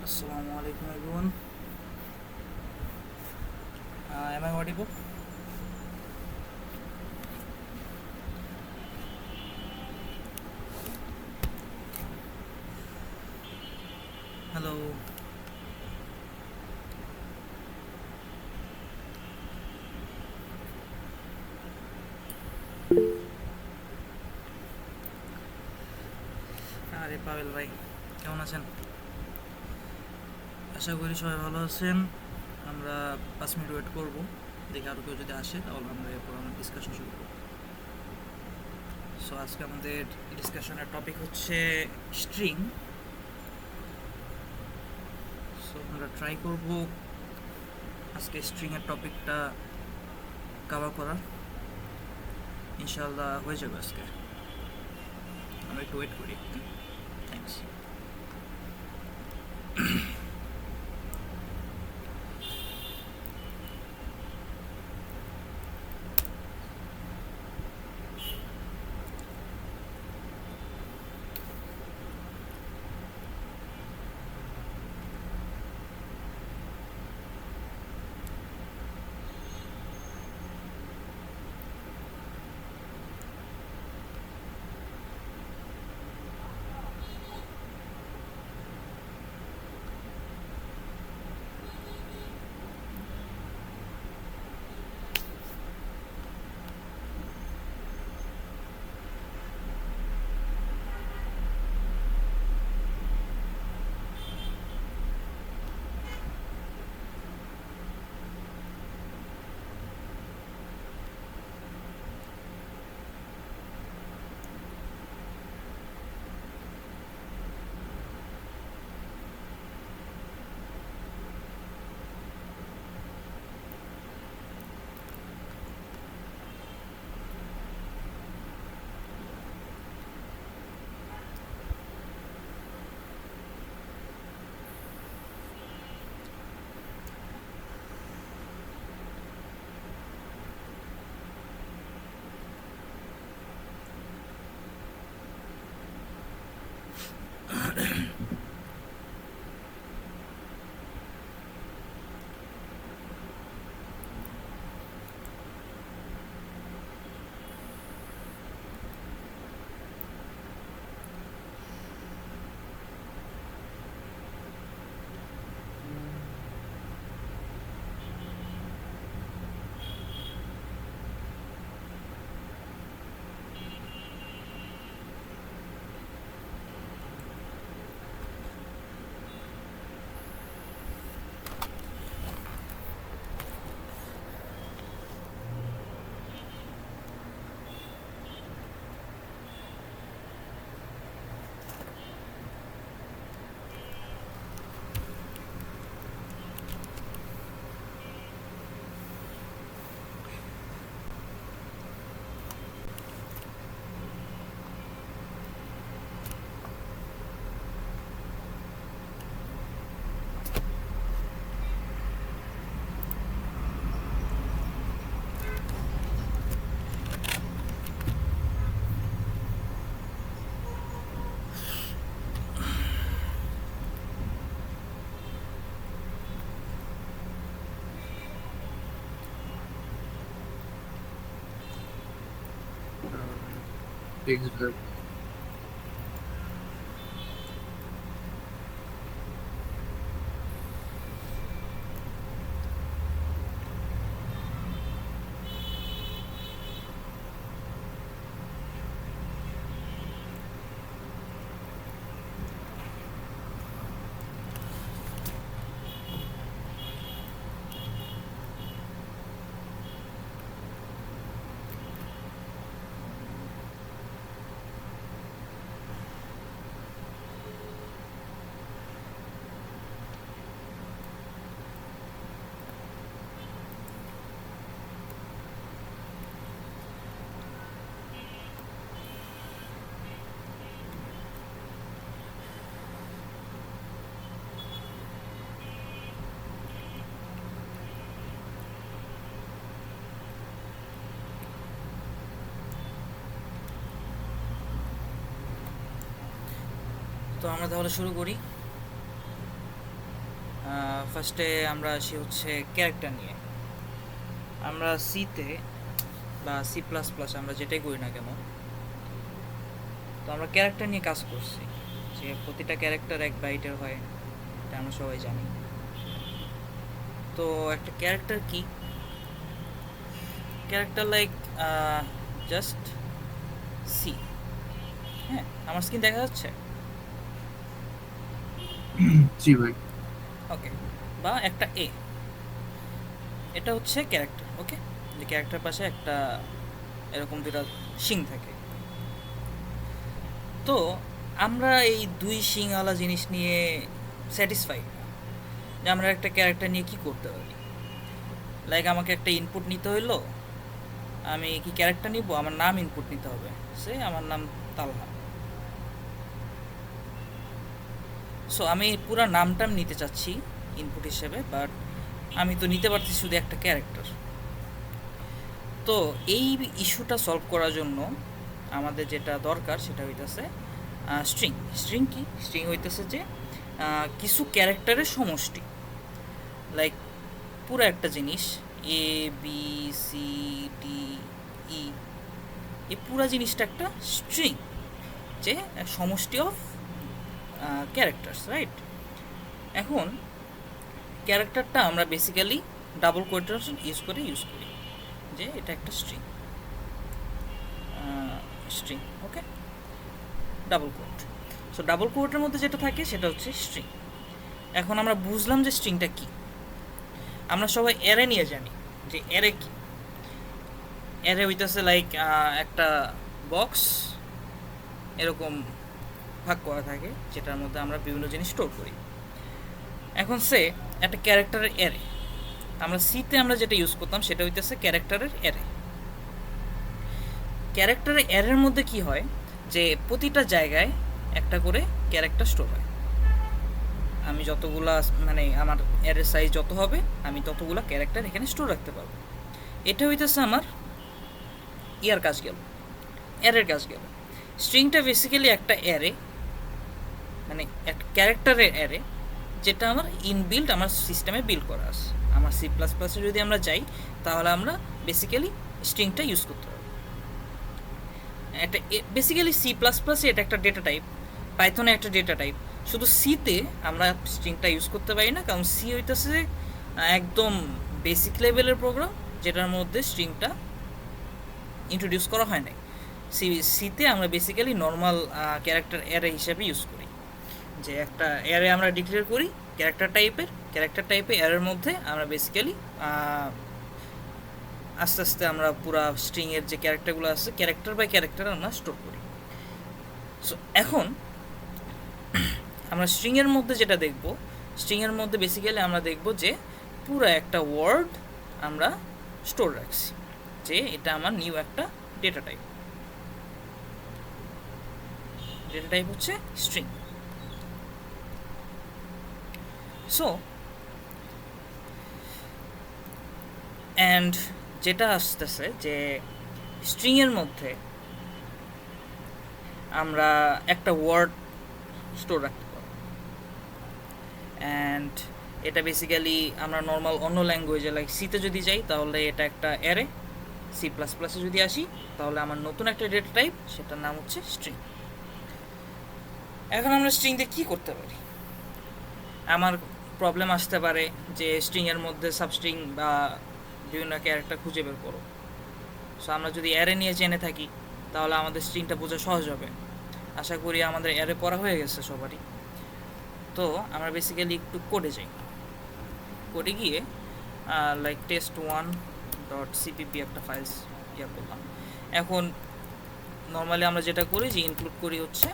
Assalamu alaikum everyone. Am I audible? Hello. আরে পাবেল ভাই, কেমন আছেন? আশা করি সবাই ভালো আছেন। আমরা 5 মিনিট ওয়েট করবো, দেখি আরও কেউ যদি আসে তাহলে আমরা এরপর আমার ডিসকাশন শুরু করব। সো আজকে আমাদের ডিসকাশনের টপিক হচ্ছে স্ট্রিং। সো আমরা ট্রাই করব আজকে স্ট্রিংয়ের টপিকটা কভার করার। ইনশাআল্লাহ হয়ে যাবে আজকে। আমরা একটু ওয়েট করি। থ্যাংকস। Exactly. তো আমরা তাহলে শুরু করি। ফার্স্টে আমরা আসি হচ্ছে ক্যারেক্টার নিয়ে। আমরা সিতে বা সি প্লাস প্লাস আমরা যেটাই করি না কেন, তো আমরা ক্যারেক্টার নিয়ে কাজ করছি, যে প্রতিটা ক্যারেক্টার এক বাইটের হয়, এটা আমরা সবাই জানি। তো একটা ক্যারেক্টার কি? Character like just see. হ্যাঁ, আমার স্ক্রিন দেখা যাচ্ছে? জি ভাই। ওকে, বা একটা এ, এটা হচ্ছে ক্যারেক্টার। ওকে, যে ক্যারেক্টার পাশে একটা এরকম দুটা শিং থাকে। তো আমরা এই দুই শিংওয়ালা জিনিস নিয়ে স্যাটিসফাইড না, যে আমরা একটা ক্যারেক্টার নিয়ে কি করতে পারি। লাইক আমাকে একটা ইনপুট নিতে হইলো, আমি কি ক্যারেক্টার নিব, আমার নাম ইনপুট নিতে হবে, সে আমার নাম তালহা। সো আমি পুরো নামটাম নিতে চাচ্ছি ইনপুট হিসেবে, বাট আমি তো নিতে পারছি শুধু একটা ক্যারেক্টার। তো এই ইস্যুটা সলভ করার জন্য আমাদের যেটা দরকার সেটা হইতেছে স্ট্রিং। স্ট্রিং কি? স্ট্রিং হইতেছে যে কিছু ক্যারেক্টারের সমষ্টি, লাইক পুরো একটা জিনিস A B C D E, এই পুরো জিনিসটা একটা স্ট্রিং, যে এক সমষ্টি অফ ক্যারেক্টার্স, রাইট? এখন ক্যারেক্টারটা আমরা বেসিক্যালি ডাবল কোটেশন ইউজ করি যে এটা একটা স্ট্রিং। স্ট্রিং, ওকে, ডাবল কোট। সো ডাবল কোটের মধ্যে যেটা থাকে সেটা হচ্ছে স্ট্রিং। এখন আমরা বুঝলাম যে স্ট্রিংটা কি। আমরা সবাই অ্যারে নিয়ে জানি যে অ্যারে কি। অ্যারে হইতেছে লাইক একটা বক্স এরকম ভাগ করা থাকে, যেটার মধ্যে আমরা বিভিন্ন জিনিস স্টোর করি। এখন সে একটা ক্যারেক্টারের অ্যারে, আমরা সিতে আমরা যেটা ইউজ করতাম সেটা হইতেছে ক্যারেক্টারের অ্যারে। ক্যারেক্টারের অ্যারের মধ্যে কি হয়, যে প্রতিটা জায়গায় একটা করে ক্যারেক্টার স্টোর হয়। আমি যতগুলা মানে আমার অ্যারের সাইজ যত হবে আমি ততগুলা ক্যারেক্টার এখানে স্টোর রাখতে পারবো। এটা হইতেছে আমার ইয়ার কাজ গেল, অ্যারের কাজ গেল। স্ট্রিংটা বেসিক্যালি একটা অ্যারে, মানে একটা ক্যারেক্টারের অ্যারে, যেটা আমার ইনবিল্ড আমার সিস্টেমে বিল্ড করা আছে। আমার সি প্লাস প্লাসে যদি আমরা যাই তাহলে আমরা বেসিক্যালি স্ট্রিংটা ইউজ করতে পারবো। একটা বেসিক্যালি সি প্লাস প্লাসে এটা একটা ডেটা টাইপ, পাইথনে একটা ডেটা টাইপ। শুধু সিতে আমরা স্ট্রিংটা ইউজ করতে পারি না, কারণ সি হইতেছে একদম বেসিক লেভেলের প্রোগ্রাম, যেটার মধ্যে স্ট্রিংটা ইন্ট্রোডিউস করা হয় নাই। সিতে আমরা বেসিক্যালি নর্মাল ক্যারেক্টার অ্যারে হিসাবে ইউজ করি, যে একটা অ্যারে আমরা ডিক্লেয়ার করি ক্যারেক্টার টাইপের অ্যারের মধ্যে আমরা বেসিক্যালি আস্তে আস্তে আমরা পুরা স্ট্রিংয়ের যে ক্যারেক্টারগুলো আছে ক্যারেক্টার বাই ক্যারেক্টার আমরা স্টোর করি। সো এখন আমরা স্ট্রিংয়ের মধ্যে যেটা দেখব, স্ট্রিংয়ের মধ্যে বেসিক্যালি আমরা দেখব যে পুরো একটা ওয়ার্ড আমরা স্টোর রাখছি, যে এটা আমার নিউ একটা ডেটা টাইপ। ডেটা টাইপ হচ্ছে স্ট্রিং। সো অ্যান্ড যেটা আসতেছে যে স্ট্রিংয়ের মধ্যে আমরা একটা ওয়ার্ড স্টোর রাখতে পারবো। অ্যান্ড এটা বেসিক্যালি আমরা নর্মাল অন্য ল্যাঙ্গুয়েজে লাইক সিতে যদি যাই তাহলে এটা একটা অ্যারে, সি প্লাস প্লাসে যদি আসি তাহলে আমার নতুন একটা ডেটা টাইপ, সেটার নাম হচ্ছে স্ট্রিং। এখন আমরা স্ট্রিং দিয়ে কী করতে পারি? আমার প্রবলেম আসতে পারে যে স্ট্রিংয়ের মধ্যে সাবস্ট্রিং বা বিভিন্ন ক্যারেক্টার খুঁজে বের করো। সো আমরা যদি অ্যারে নিয়ে জেনে থাকি তাহলে আমাদের স্ট্রিংটা বোঝা সহজ হবে। আশা করি আমাদের অ্যারে পড়া হয়ে গেছে সবারই। তো আমরা বেসিক্যালি একটু কোডে যাই। কোডে গিয়ে লাইক test1.cpp একটা ফাইলস ইয়া করলাম। এখন নর্মালি আমরা যেটা করি যে ইনক্লুড করি হচ্ছে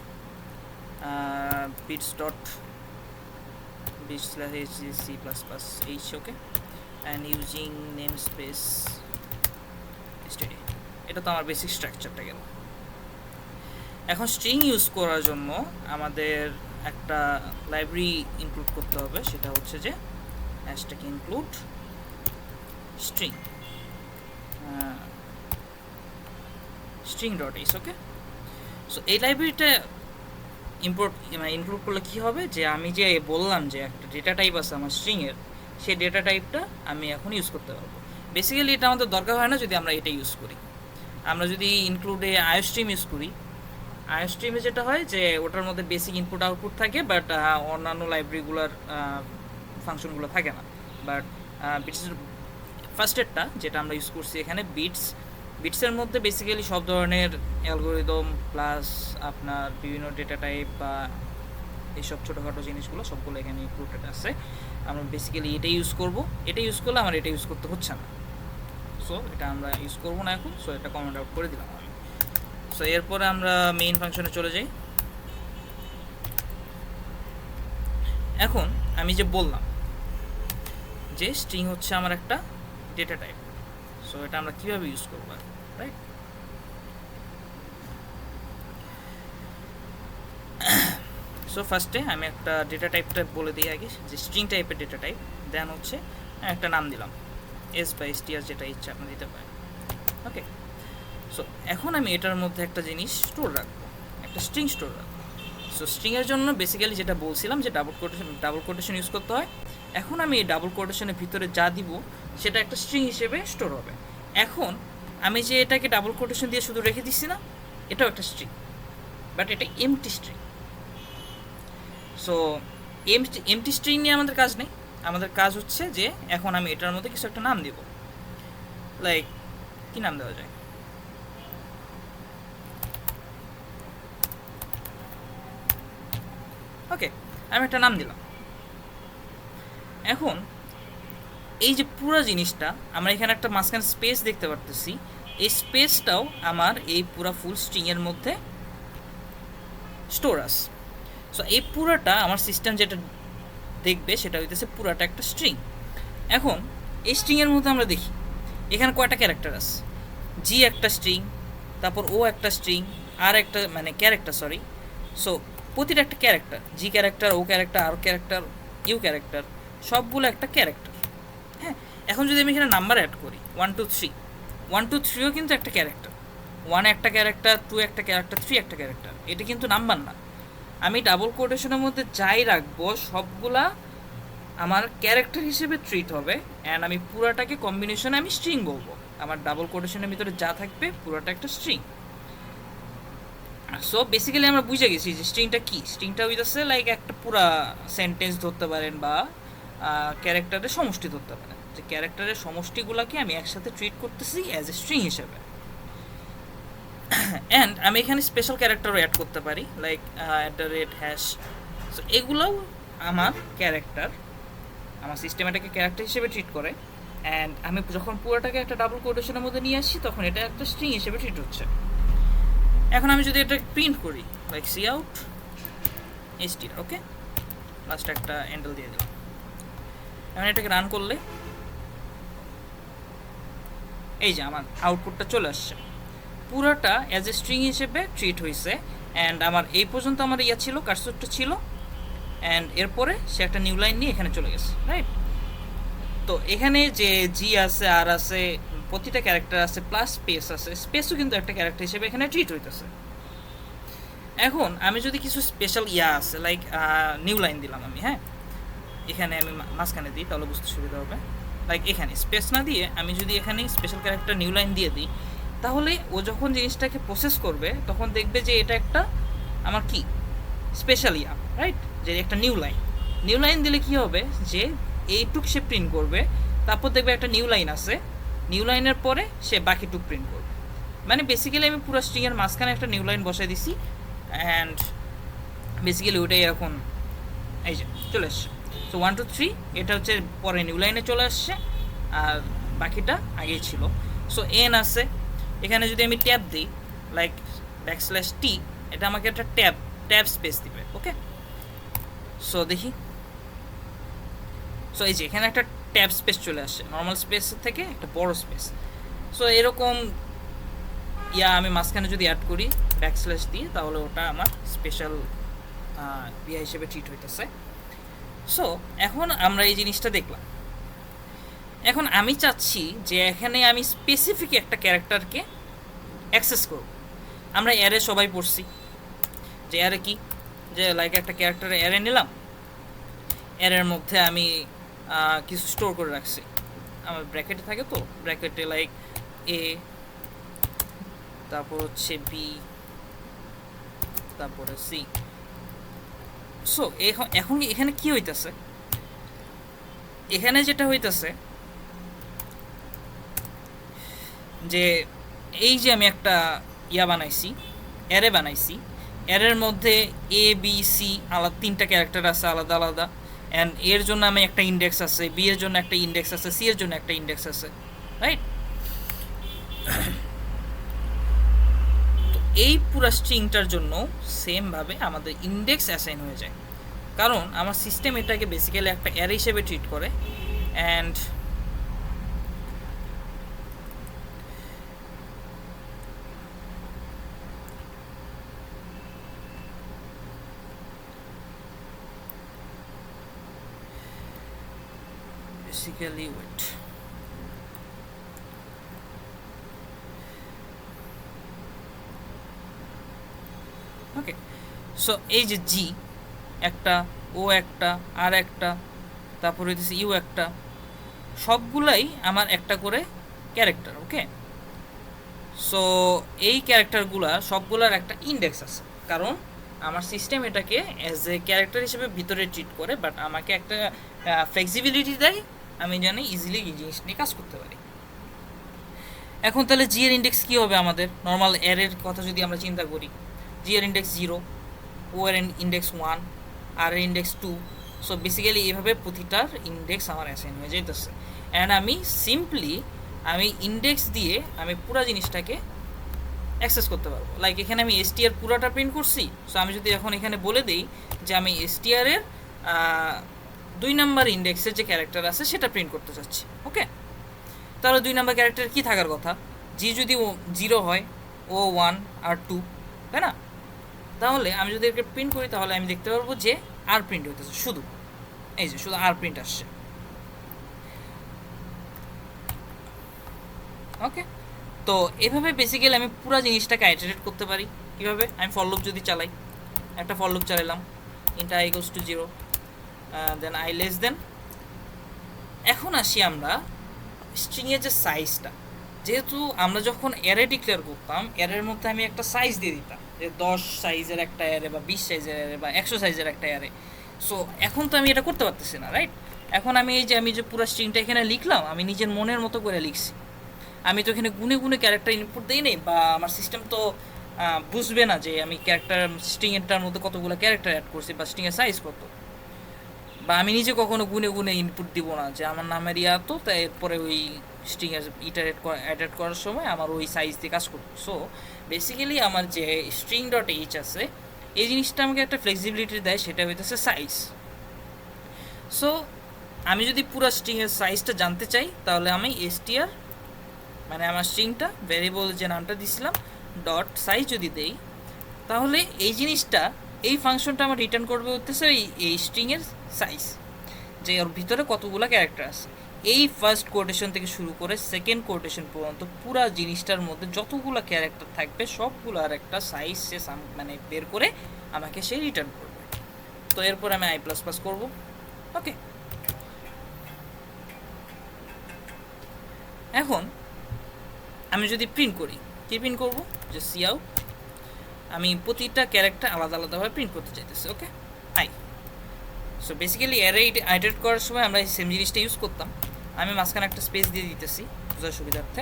bits.bit/c++h, okay, and using name space steady. এটা তো আমার বেসিক স্ট্রাকচারটা গেল। এখন স্ট্রিং ইউজ করার জন্য আমাদের একটা লাইব্রেরি ইনক্লুড করতে হবে, সেটা হচ্ছে যে হ্যাশট্যাগ ইনক্লুড স্ট্রিং string.h, ওকে। সো এই লাইব্রেরিটা ইম্পোর্ট ইনক্লুড করলে কী হবে, যে আমি যে বললাম যে একটা ডেটা টাইপ আছে আমার স্ট্রিংয়ের, সেই ডেটা টাইপটা আমি এখন ইউজ করতে পারবো। বেসিক্যালি এটা আমাদের দরকার হয় না যদি আমরা এটা ইউজ করি। আমরা যদি ইনক্লুডে আইওস্ট্রিম ইউজ করি, আইওস্ট্রিমে যেটা হয় যে ওটার মধ্যে বেসিক ইনপুট আউটপুট থাকে, বাট অন্যান্য লাইব্রেরিগুলোর ফাংশনগুলো থাকে না। বাট বিটসের ফার্স্টেরটা যেটা আমরা ইউজ করছি এখানে, বিটসের মধ্যে বেসিক্যালি সব ধরনের অ্যালগোরিদম প্লাস আপনার বিভিন্ন ডেটা টাইপ বা এইসব ছোটোখাটো জিনিসগুলো সবগুলো এখানে ইনক্লুডেড আছে। আমরা বেসিক্যালি এটা ইউজ করব। এটা ইউজ করলে আমার এটা ইউজ করতে হচ্ছে না, সো এটা আমরা ইউজ করব না এখন। সো এটা কমেন্ট আউট করে দিলাম আমি। সো এরপরে আমরা মেইন ফাংশনে চলে যাই। এখন আমি যে বললাম যে স্ট্রিং হচ্ছে আমার একটা ডেটা টাইপ, সো এটা আমরা কীভাবে ইউজ করবো, রাইট? সো ফার্স্টে আমি একটা ডেটা টাইপটা বলে দিই আগে, যে স্ট্রিং টাইপের ডেটা টাইপ। দেন হচ্ছে একটা নাম দিলাম, এস বা এসটিআর, যেটা ইচ্ছা আপনি দিতে পারেন। ওকে, সো এখন আমি এটার মধ্যে একটা জিনিস স্টোর রাখবো, একটা স্ট্রিং স্টোর রাখবো। সো স্ট্রিংয়ের জন্য বেসিক্যালি যেটা বলছিলাম যে ডাবল কোটেশন ইউজ করতে হয়। এখন আমি এই ডাবল কোটেশনের ভিতরে যা দিব সেটা একটা স্ট্রিং হিসেবে স্টোর হবে। এখন আমি যে এটাকে ডাবল কোটেশন দিয়ে শুধু রেখে দিচ্ছি না, এটাও একটা স্ট্রিং, বাট এটা MT string. So MT string নিয়ে আমাদের কাজ নেই, আমাদের কাজ হচ্ছে যে এখন আমি এটার মধ্যে কিছু একটা নাম দিব। লাইক কি নাম দেওয়া যায়? ওকে, আমি একটা নাম দিলাম। এখন এই যে পুরো জিনিসটা আমরা এখানে একটা মাঝখানে স্পেস দেখতে পারতেছি, এই স্পেসটাও আমার এই পুরা ফুল স্ট্রিংয়ের মধ্যে স্টোর আছে। সো এই পুরাটা আমার সিস্টেম যেটা দেখবে সেটা হইতেছে পুরাটা একটা স্ট্রিং। এখন এই স্ট্রিংয়ের মধ্যে আমরা দেখি এখানে কয়টা ক্যারেক্টার আছে। জি একটা স্ট্রিং, তারপর ও একটা স্ট্রিং, আর একটা মানে ক্যারেক্টার, সরি। সো প্রতিটা একটা character, G character, O character, R character, U character, সবগুলো একটা ক্যারেক্টার। হ্যাঁ, এখন যদি আমি এখানে নাম্বার অ্যাড করি 1 2 3, 1 2 3ও কিন্তু একটা ক্যারেক্টার। 1 একটা ক্যারেক্টার, 2 একটা ক্যারেক্টার, 3 একটা ক্যারেক্টার। এটা কিন্তু নাম্বার না। আমি ডাবল কোটেশনের মধ্যে যাই রাখবো সবগুলা আমার ক্যারেক্টার হিসেবে ট্রিট হবে, অ্যান্ড আমি পুরাটাকে কম্বিনেশনে আমি স্ট্রিং বলবো। আমার ডাবল কোটেশনের ভিতরে যা থাকবে পুরাটা একটা স্ট্রিং। সো বেসিক্যালি আমরা বুঝে গেছি যে স্ট্রিংটা কি। স্ট্রিংটা হইতেছে লাইক একটা পুরা সেন্টেন্স ধরতে পারেন বা ক্যারেক্টারের সমষ্টি ধরতে পারেন, যে ক্যারেক্টারের সমষ্টিগুলোকে আমি একসাথে ট্রিট করতেছি অ্যাজ এ স্ট্রিং হিসেবে। অ্যান্ড আমি এখানে স্পেশাল ক্যারেক্টারও অ্যাড করতে পারি, লাইক @#। সো এগুলোও আমার ক্যারেক্টার, আমার সিস্টেম এটাকে ক্যারেক্টার হিসেবে ট্রিট করে। অ্যান্ড আমি যখন পুরোটাকে একটা ডাবল কোটেশনের মধ্যে নিয়ে আসি তখন এটা একটা স্ট্রিং হিসেবে ট্রিট হচ্ছে। এখন আমি যদি এটা প্রিন্ট করি, লাইক সি আউট str, ওকে, লাস্ট একটা হ্যান্ডেল দিয়ে দিলাম। এখন এটাকে রান করলে এই যে আমার আউটপুটটা চলে আসছে, পুরাটা অ্যাজ এ স্ট্রিং হিসেবে ট্রিট হয়েছে। অ্যান্ড আমার এই পর্যন্ত আমার ইয়া ছিল, কার্সরটা ছিল, অ্যান্ড এরপরে সে একটা নিউ লাইন নিয়ে এখানে চলে গেছে, রাইট? তো এখানে যে জি আছে, আর আছে, প্রতিটা ক্যারেক্টার আছে, প্লাস স্পেস আছে, স্পেসও কিন্তু একটা ক্যারেক্টার হিসেবে এখানে ট্রিট হইতেছে। এখন আমি যদি কিছু স্পেশাল ইয়া আছে, লাইক নিউ লাইন দিলাম আমি, হ্যাঁ, এখানে আমি মাঝখানে দিই তাহলে বুঝতে সুবিধা হবে। লাইক এখানে স্পেস না দিয়ে আমি যদি এখানে স্পেশাল ক্যারেক্টার নিউ লাইন দিয়ে দিই, তাহলে ও যখন জিনিসটাকে প্রসেস করবে তখন দেখবে যে এটা একটা আমার কি স্পেশাল ইয়া, রাইট? যে একটা নিউ লাইন দিলে কি হবে, যে এইটুক সে প্রিন্ট করবে, তারপর দেখবে একটা নিউ লাইন আছে, নিউ লাইনের পরে সে বাকিটুক প্রিন্ট করবে। মানে বেসিক্যালি আমি পুরো স্ট্রিংয়ের মাঝখানে একটা নিউ লাইন বসাই দিছি, অ্যান্ড বেসিক্যালি ওইটাই এখন এই যে চলে আসছে। সো 1 2 3 এটা হচ্ছে পরে নিউ লাইনে চলে আসছে, আর বাকিটা আগেই ছিল। সো এন আছে, এখানে যদি আমি ট্যাব দিই, লাইক \t, এটা আমাকে একটা ট্যাব স্পেস দিবে, ওকে। সো দেখি, সো এই যে এখানে একটা ট্যাব স্পেস চলে আসছে, নর্মাল স্পেসের থেকে একটা বড় স্পেস। সো এরকম ইয়া আমি মাঝখানে যদি অ্যাড করি দিয়ে, তাহলে ওটা আমার স্পেশাল ইয়া হিসেবে ট্রিট হইতেছে। সো এখন আমরা এই জিনিসটা দেখলাম। এখন আমি চাচ্ছি যে এখানে আমি স্পেসিফিক একটা ক্যারেক্টারকে অ্যাক্সেস করব। আমরা অ্যারে সবাই পড়ছি যে অ্যারে কি, যে লাইক একটা ক্যারেক্টার অ্যারে নিলাম, অ্যারের মধ্যে আমি কিছু স্টোর করে রাখছি, আমার ব্র্যাকেটে থাকে, তো ব্র্যাকেটে লাইক এ, তারপর হচ্ছে বি, তারপরে সি। সো এখন এখানে কি হইতেছে, এখানে যেটা হইতেছে যে এই যে আমি একটা ইয়া বানাইছি, অ্যারে বানাইছি, অ্যারের মধ্যে এ বি সি আলাদা 3টা ক্যারেক্টার আছে আলাদা আলাদা, অ্যান্ড এর জন্য আমি একটা ইন্ডেক্স আছে, বি এর জন্য একটা ইন্ডেক্স আছে, সি এর জন্য একটা ইন্ডেক্স আছে, রাইট? তো এই পুরো স্ট্রিংটার জন্য সেমভাবে আমাদের ইন্ডেক্স অ্যাসাইন হয়ে যায়, কারণ আমার সিস্টেম এটাকে বেসিক্যালি একটা অ্যারে হিসেবে ট্রিট করে। And basically wait, okay. So এই যে জি একটা, ও একটা, আর একটা, তারপরে হইতেছে ইউ একটা, সবগুলাই আমার একটা করে ক্যারেক্টার, ওকে। সো এই ক্যারেক্টারগুলা সবগুলার একটা ইন্ডেক্স আছে, কারণ আমার সিস্টেম এটাকে অ্যাজ এ ক্যারেক্টার হিসেবে ভিতরে ট্রিট করে, বাট আমাকে একটা ফ্লেক্সিবিলিটি দেয়, আমি জানি ইজিলি এই জিনিস নিয়ে কাজ করতে পারি। এখন তাহলে জি এর ইন্ডেক্স কী হবে আমাদের? নর্মাল এর কথা যদি আমরা চিন্তা করি, জি এর ইন্ডেক্স 0, ও এর ইন্ডেক্স 1, আর এর ইন্ডেক্স 2। সো বেসিক্যালি এইভাবে প্রতিটার ইন্ডেক্স আমার অ্যাসাইন হয়ে যেতেছে, অ্যান্ড আমি সিম্পলি আমি ইন্ডেক্স দিয়ে আমি পুরো জিনিসটাকে অ্যাক্সেস করতে পারবো। লাইক এখানে আমি এসটিআর পুরোটা প্রিন্ট করছি, সো আমি যদি এখন এখানে বলে দিই যে আমি এসটিআরের 2 নাম্বার ইন্ডেক্সের যে ক্যারেক্টার আছে সেটা প্রিন্ট করতে চাচ্ছি, ওকে। তাহলে 2 নাম্বার ক্যারেক্টার কী থাকার কথা? জি যদি 0 হয়, ও 1 আর 2, তাই না? তাহলে আমি যদি একে প্রিন্ট করি তাহলে আমি দেখতে পারবো যে আর প্রিন্ট হইতেছে, শুধু এই যে শুধু আর প্রিন্ট আসছে, ওকে। তো এভাবে বেসিক্যালি আমি পুরো জিনিসটাকে আইটারেট করতে পারি। কীভাবে? আমি ফর লুপ যদি চালাই, একটা ফর লুপ চালালাম, int i equals to 0, then i less than. এখন আসি আমরা স্ট্রিংয়ের যে সাইজটা, যেহেতু আমরা যখন অ্যারে ডিক্লেয়ার করতাম, অ্যারের মধ্যে আমি একটা সাইজ দিয়ে দিতাম, যে 10 সাইজের একটা অ্যারে বা 20 সাইজের অ্যারে বা 100 সাইজের একটা অ্যারে। সো এখন তো আমি এটা করতে পারতেছি না, রাইট? এখন আমি এই যে পুরো স্ট্রিংটা এখানে লিখলাম, আমি নিজের মনের মতো করে লিখছি, আমি তো এখানে গুনে গুনে ক্যারেক্টার ইনপুট দিই নেই, বা আমার সিস্টেম তো বুঝবে না যে আমি ক্যারেক্টার স্ট্রিংয়েরটার মধ্যে কতগুলো ক্যারেক্টার অ্যাড করছি বা স্ট্রিংয়ের সাইজ কত, বা আমি নিজে কখনো গুনে গুনে ইনপুট দিব না যে আমার নামের ইয়া তো, তাই এরপরে ওই স্ট্রিংয়ের অ্যাডেড করার সময় আমার ওই সাইজ দিয়ে কাজ করবো। সো বেসিক্যালি আমার যে স্ট্রিং ডট এইচ আছে, এই জিনিসটা আমাকে একটা ফ্লেক্সিবিলিটি দেয়, সেটা হইতেছে সাইজ। সো আমি যদি পুরো স্ট্রিংয়ের সাইজটা জানতে চাই, তাহলে আমি এসটিআর মানে আমার স্ট্রিংটা ভ্যারিয়েবল যে নামটা দিছিলাম ডট সাইজ যদি দেই, তাহলে এই জিনিসটা, এই ফাংশনটা আমার রিটার্ন করবে হতেছে এই স্ট্রিংয়ের সাইজ, যে ওর ভিতরে কতগুলো ক্যারেক্টার আছে। এই ফার্স্ট কোটেশন থেকে শুরু করে সেকেন্ড কোটেশন পর্যন্ত পুরো জিনিসটার মধ্যে যতগুলো ক্যারেক্টার থাকবে সবগুলোর একটা সাইজ সে মানে বের করে আমাকে সে রিটার্ন করবে। তো এরপর আমি i++ করবো, ওকে। এখন আমি যদি প্রিন্ট করি, কী প্রিন্ট করবো? যে সিআউট, আমি প্রতিটা ক্যারেক্টার আলাদা আলাদাভাবে প্রিন্ট করতে চাইতেছি, okay, I. So basically array iterate করার সময় আমরা সেম জিনিসটা ইউজ করতাম, আমি মাঝখানে একটা স্পেস দিয়ে দিতেছি বোঝার সুবিধার্থে,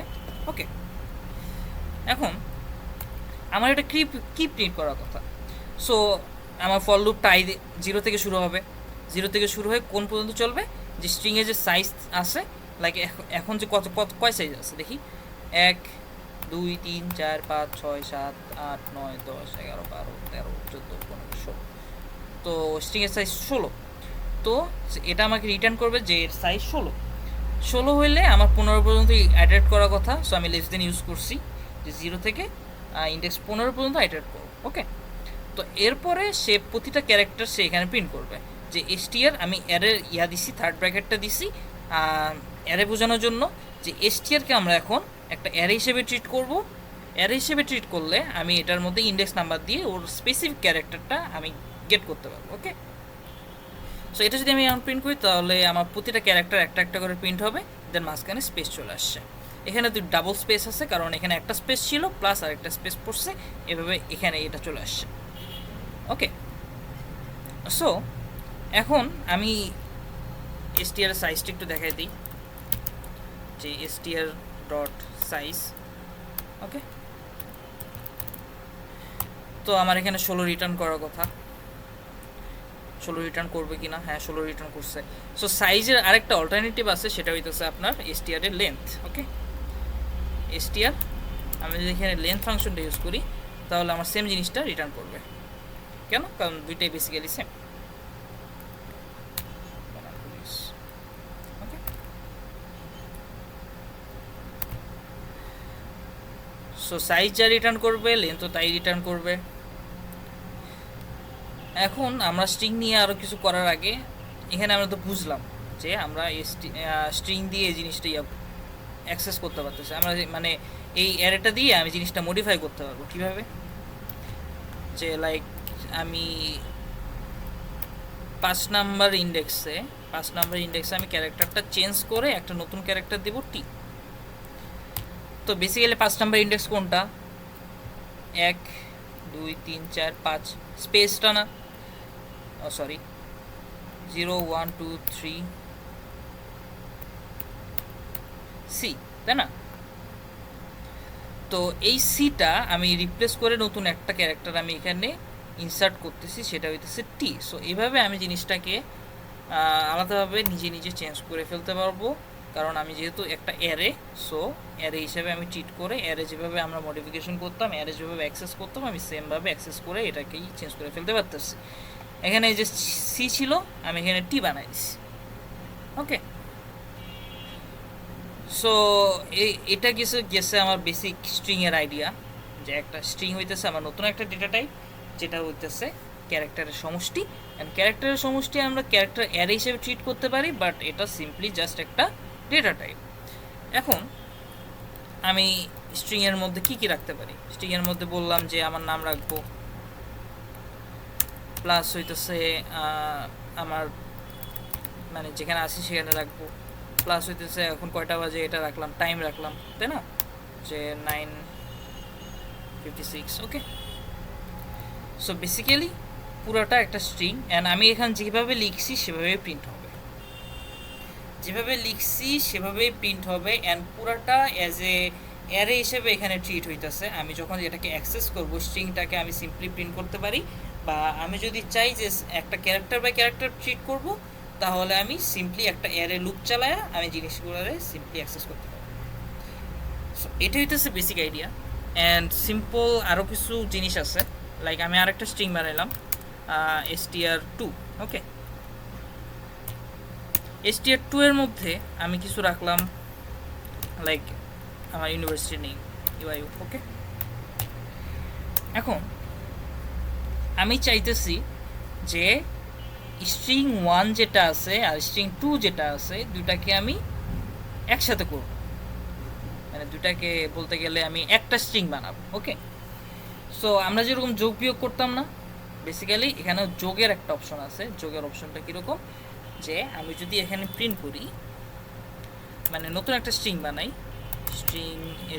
ওকে। এখন আমার এটা কি প্রিন্ট করার কথা? সো আমার ফর লুপটা 0 থেকে শুরু হবে, 0 থেকে শুরু হয়ে কোন পর্যন্ত চলবে? যে স্ট্রিংয়ের যে সাইজ আছে, লাইক এখন যে কয় সাইজ আছে দেখি, 1 2 3 4 5 6 7 8 9 10 11 12 13 14 15 16, তো স্ট্রিংয়ের সাইজ 16। তো এটা আমাকে রিটার্ন করবে যে এর সাইজ 16 হইলে আমার 15 পর্যন্ত অ্যাডেড করার কথা। সো আমি লেস দেন ইউজ করছি, যে 0 থেকে ইন্ডেক্স 15 পর্যন্ত অ্যাডেড করবো, ওকে। তো এরপরে সে প্রতিটা ক্যারেক্টার সে এখানে প্রিন্ট করবে, যে এসটিআর আমি অ্যারে ইয়া দিছি, থার্ড ব্র্যাকেটটা দিছি অ্যারে বোঝানোর জন্য, যে এসটিআরকে আমরা এখন একটা অ্যারে হিসেবে ট্রিট করব। অ্যারে হিসেবে ট্রিট করলে আমি এটার মধ্যে ইন্ডেক্স নাম্বার দিয়ে ওর স্পেসিফিক ক্যারেক্টারটা আমি গেট করতে পারবো। ওকে, সো এটা যদি আমি এখন প্রিন্ট করি তাহলে আমার প্রতিটা ক্যারেক্টার একটা একটা করে প্রিন্ট হবে, দেন মাঝখানে স্পেস চলে আসছে। এখানে দুই ডাবল স্পেস আছে কারণ এখানে একটা স্পেস ছিল প্লাস আর একটা স্পেস পড়ছে, এভাবে এখানে এটা চলে আসছে। ওকে, সো এখন আমি str সাইজটা একটু দেখাই দিই, যে str ডট সাইজ। ওকে, তো আমার এখানে 16 রিটার্ন করার কথা, 16 রিটার্ন করবে কি না? হ্যাঁ 16 রিটার্ন করছে। সো সাইজের আরেকটা অল্টারনেটিভ আছে, সেটা হইতেছে আপনার str এর লেন্থ। ওকে, str আমি যদি এখানে লেন্থ ফাংশনটা ইউজ করি তাহলে আমার সেম জিনিসটা রিটার্ন করবে। কেন? কারণ দুইটাই বেসিক্যালি সেম। ওকে, সো সাইজ যা রিটার্ন করবে লেন্থও তাই রিটার্ন করবে। এখন আমরা স্ট্রিং নিয়ে আরও কিছু করার আগে এখানে আমরা তো বুঝলাম যে আমরা স্ট্রিং দিয়ে এই জিনিসটা অ্যাক্সেস করতে পারতেছি, আমরা মানে এই অ্যারেটা দিয়ে আমি জিনিসটা মডিফাই করতে পারবো। কীভাবে? যে লাইক আমি 5 নাম্বার ইন্ডেক্সে আমি ক্যারেক্টারটা চেঞ্জ করে একটা নতুন ক্যারেক্টার দেবো টি। তো বেসিক্যালি 5 নাম্বার ইন্ডেক্স কোনটা? 1 2 3 4 5 স্পেসটা না, সরি 0 1 2 3 সি, তাই না? তো এই সিটা আমি রিপ্লেস করে নতুন একটা ক্যারেক্টার আমি এখানে ইনসার্ট করতেছি, সেটা হইতেছে টি। সো এইভাবে আমি জিনিসটাকে আলাদাভাবে নিজে নিজে চেঞ্জ করে ফেলতে পারবো, কারণ আমি যেহেতু একটা অ্যারে, সো অ্যারে হিসাবে আমি ট্রিট করে অ্যারে যেভাবে আমরা মডিফিকেশন করতাম, অ্যারে যেভাবে অ্যাক্সেস করতাম, আমি সেমভাবে অ্যাক্সেস করে এটাকেই চেঞ্জ করে ফেলতে পারতেছি। এখানে এই যে সি ছিল আমি এখানে টি বানাই দিচ্ছি। ওকে, সো এটা কিছু গেছে আমার বেসিক স্ট্রিংয়ের আইডিয়া, যে একটা স্ট্রিং হইতেছে আমার নতুন একটা ডেটা টাইপ, যেটা হইতেছে ক্যারেক্টারের সমষ্টি। অ্যান্ড ক্যারেক্টারের সমষ্টি আমরা ক্যারেক্টার অ্যারে হিসেবে ট্রিট করতে পারি, বাট এটা সিম্পলি জাস্ট একটা ডেটা টাইপ। এখন আমি স্ট্রিংয়ের মধ্যে কি কি রাখতে পারি? স্ট্রিংয়ের মধ্যে বললাম যে আমার নাম রাখবো, প্লাস হইতেছে আমার মানে যেখানে আসি সেখানে রাখবো, প্লাস হইতেছে এখন কয়টা বাজে এটা রাখলাম, টাইম রাখলাম, তাই না, যে 9:56। ওকে, সো বেসিক্যালি পুরোটা একটা স্ট্রিং, অ্যান্ড আমি এখানে যেভাবে লিখছি সেভাবেই প্রিন্ট হবে, অ্যান্ড পুরোটা অ্যাজ এ অ্যারে হিসেবে এখানে ট্রিট হইতেছে। আমি যখন এটাকে অ্যাক্সেস করবো স্ট্রিংটাকে আমি সিম্পলি প্রিন্ট করতে পারি, বা আমি যদি চাই যে একটা ক্যারেক্টার বাই ক্যারেক্টার ট্রিট করব, তাহলে আমি সিম্পলি একটা অ্যারে লুপ চালায় আমি জিনিসগুলোরে সিম্পলি অ্যাক্সেস করতে পারবো। সো এটা হইতেছে বেসিক আইডিয়া। অ্যান্ড সিম্পল আরও কিছু জিনিস আছে, লাইক আমি আরেকটা স্ট্রিং বানাইলাম str2। ওকে, str2 এর মধ্যে আমি কিছু রাখলাম লাইক আমার ইউনিভার্সিটি নেম ইউআইউ। ওকে, এখন আমি চাইতেছি যে স্ট্রিং 1 যেটা আছে আর স্ট্রিং 2 যেটা আছে দুটাকে আমি একসাথে করব, মানে দুটাকে বলতে গেলে আমি একটা স্ট্রিং বানাবো। ওকে, সো আমরা যেরকম যোগ বিয়োগ করতাম না, বেসিক্যালি এখানে যোগের একটা অপশন আছে। যোগের অপশনটা কীরকম, যে আমি যদি এখানে প্রিন্ট করি, মানে নতুন একটা স্ট্রিং বানাই, স্ট্রিং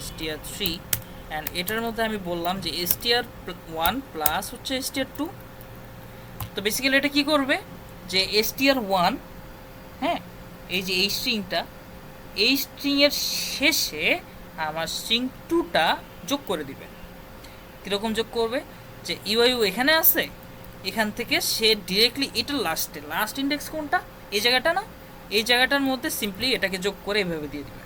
str3, অ্যান্ড এটার মধ্যে আমি বললাম যে str1 প্লাস হচ্ছে str2। তো বেসিক্যালি এটা কী করবে, যে str1, হ্যাঁ, এই যে এই স্ট্রিংটা, এই স্ট্রিংয়ের শেষে আমার স্ট্রিং 2টা যোগ করে দিবে। কীরকম যোগ করবে, যে ইউআইউ এখানে আছে, এখান থেকে সে ডিরেক্টলি এটা লাস্ট ইন্ডেক্স কোনটা, এই জায়গাটা না, এই জায়গাটার মধ্যে সিম্পলি এটাকে যোগ করে এভাবে দিয়ে দিবে।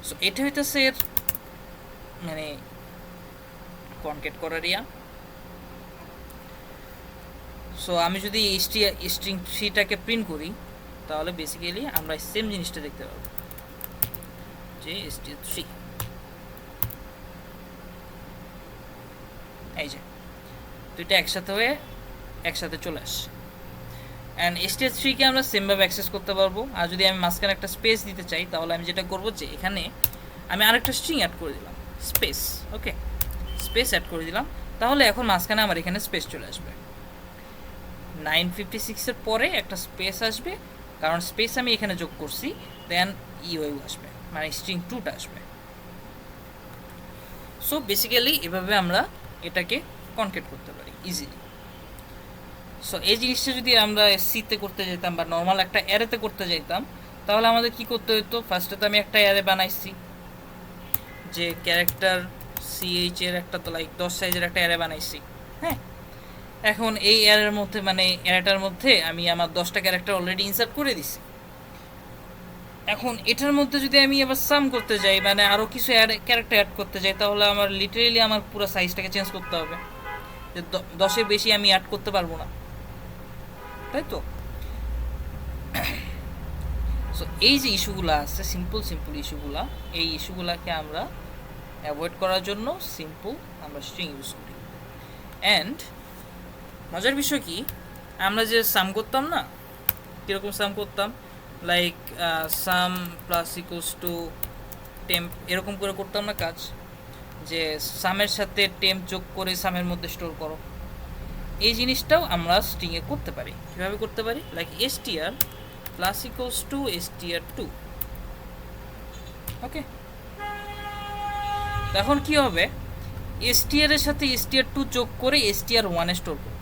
সো এটা হইতেছে এর মানে কনকেট করার ইয়া। সো আমি যদি স্ট্রিং 3টাকে প্রিন্ট করি তাহলে বেসিক্যালি আমরা সেম জিনিসটা দেখতে পাবো, যে str3, এই যে দুইটা একসাথে চলে আসছে। অ্যান্ড str3কে আমরা সেমভাবে অ্যাক্সেস করতে পারবো। আর যদি আমি মাঝখানে একটা স্পেস দিতে চাই তাহলে আমি যেটা করবো, যে এখানে আমি আরেকটা স্ট্রিং অ্যাড করে দিলাম স্পেস। ওকে, স্পেস অ্যাড করে দিলাম, তাহলে এখন মাঝখানে আমার এখানে স্পেস চলে আসবে, 956-এর পরে একটা স্পেস আসবে, কারণ স্পেস আমি এখানে যোগ করছি, দেন ইউএউ আসবে, মানে স্ট্রিং 2টা আসবে। সো বেসিক্যালি এভাবে আমরা এটাকে কনকেট করতে পারি ইজিলি। সো এই জিনিসটা যদি আমরা সিতে করতে যেতাম বা নর্মাল একটা অ্যারেতে করতে যেতাম, তাহলে আমাদের কি করতে হতো, ফার্স্টে তো আমি একটা অ্যারে বানাইছি, যে ক্যারেক্টার সিএইচ এর একটা তো লাইক 10 সাইজের একটা অ্যারে বানাইছি। হ্যাঁ, এখন এই অ্যারের মধ্যে মানে অ্যারেটার মধ্যে আমি আমার 10টা ক্যারেক্টার অলরেডি ইনসার্ট করে দিছি। এখন এটার মধ্যে যদি আমি আবার সাম করতে যাই, মানে আরও কিছু ক্যারেক্টার অ্যাড করতে যাই, তাহলে আমার লিটারেলি আমার পুরো সাইজটাকে চেঞ্জ করতে হবে, যে 10-এর বেশি আমি অ্যাড করতে পারবো না, তাই তো? সো এই যে ইস্যুগুলো আছে, সিম্পল ইস্যুগুলা, এই ইস্যুগুলাকে আমরা অ্যাভয়েড করার জন্য সিম্পল আমরা স্ট্রিং ইউজ করি। অ্যান্ড মজার বিষয় কি, আমরা যে সাম করতাম না, কীরকম সাম করতাম, like sum plus equals to temp, এরকম করে করতাম না কাজ, যে সামের সাথে টেম্প যোগ করে সামের মধ্যে স্টোর করো। এই জিনিসটাও আমরা স্ট্রিংয়ে করতে পারি। কীভাবে করতে পারি, like str plus equals two str2। ওকে, এখন কি হবে, str এর সাথে str2 যোগ করে str1 স্টোর করবে।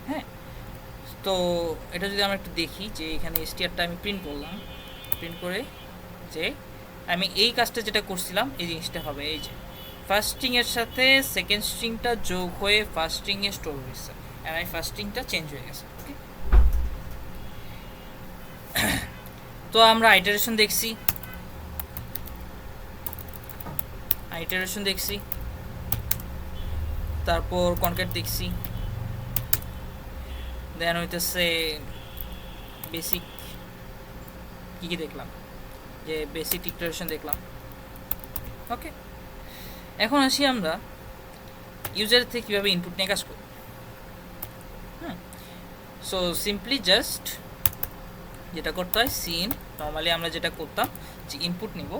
হ্যাঁ, তো এটা যদি আমরা একটু দেখি, যে এখানে str-টা আমি প্রিন্ট করলাম, প্রিন্ট করে যে আমি এই কাজটা যেটা করছিলাম এই জিনিসটা হবে, এই যে ফার্স্ট স্ট্রিংয়ের সাথে সেকেন্ড স্ট্রিংটা যোগ হয়ে ফার্স্ট স্ট্রিংয়ে স্টোর হয়েছে, আর এই ফার্স্ট স্ট্রিংটা চেঞ্জ হয়ে গেছে। ওকে, তো আমরা আইটারেশন দেখছি, তারপর কনকেট দেখছি, দেন হইতেছে বেসিক কী দেখলাম, যে বেসিক ডিক্লারেশন দেখলাম। ওকে, এখন আসি আমরা ইউজারের থেকে কীভাবে ইনপুট নিয়ে কাজ করি। সো সিম্পলি জাস্ট যেটা করতে হয়, সিন, নর্মালি আমরা যেটা করতাম যে ইনপুট নিব,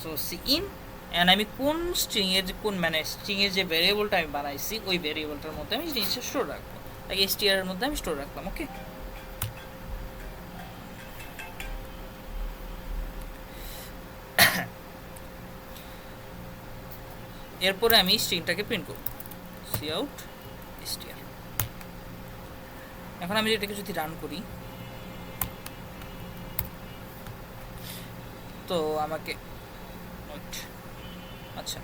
সো সিন অ্যান্ড আমি কোন স্ট্রিংয়ের মানে স্ট্রিংয়ের যে ভ্যারিয়েবলটা আমি বানাইছি ওই ভ্যারিয়েবলটার মধ্যে আমি জিনিসটা স্টোর রাখবো, লাইক str এর মধ্যে আমি স্টোর রাখলাম। ওকে, এরপরে আমি স্ট্রিংটাকে প্রিন্ট করব, cout str। এখন আমি এটাকে যদি রান করি, তো আমাকে আচ্ছা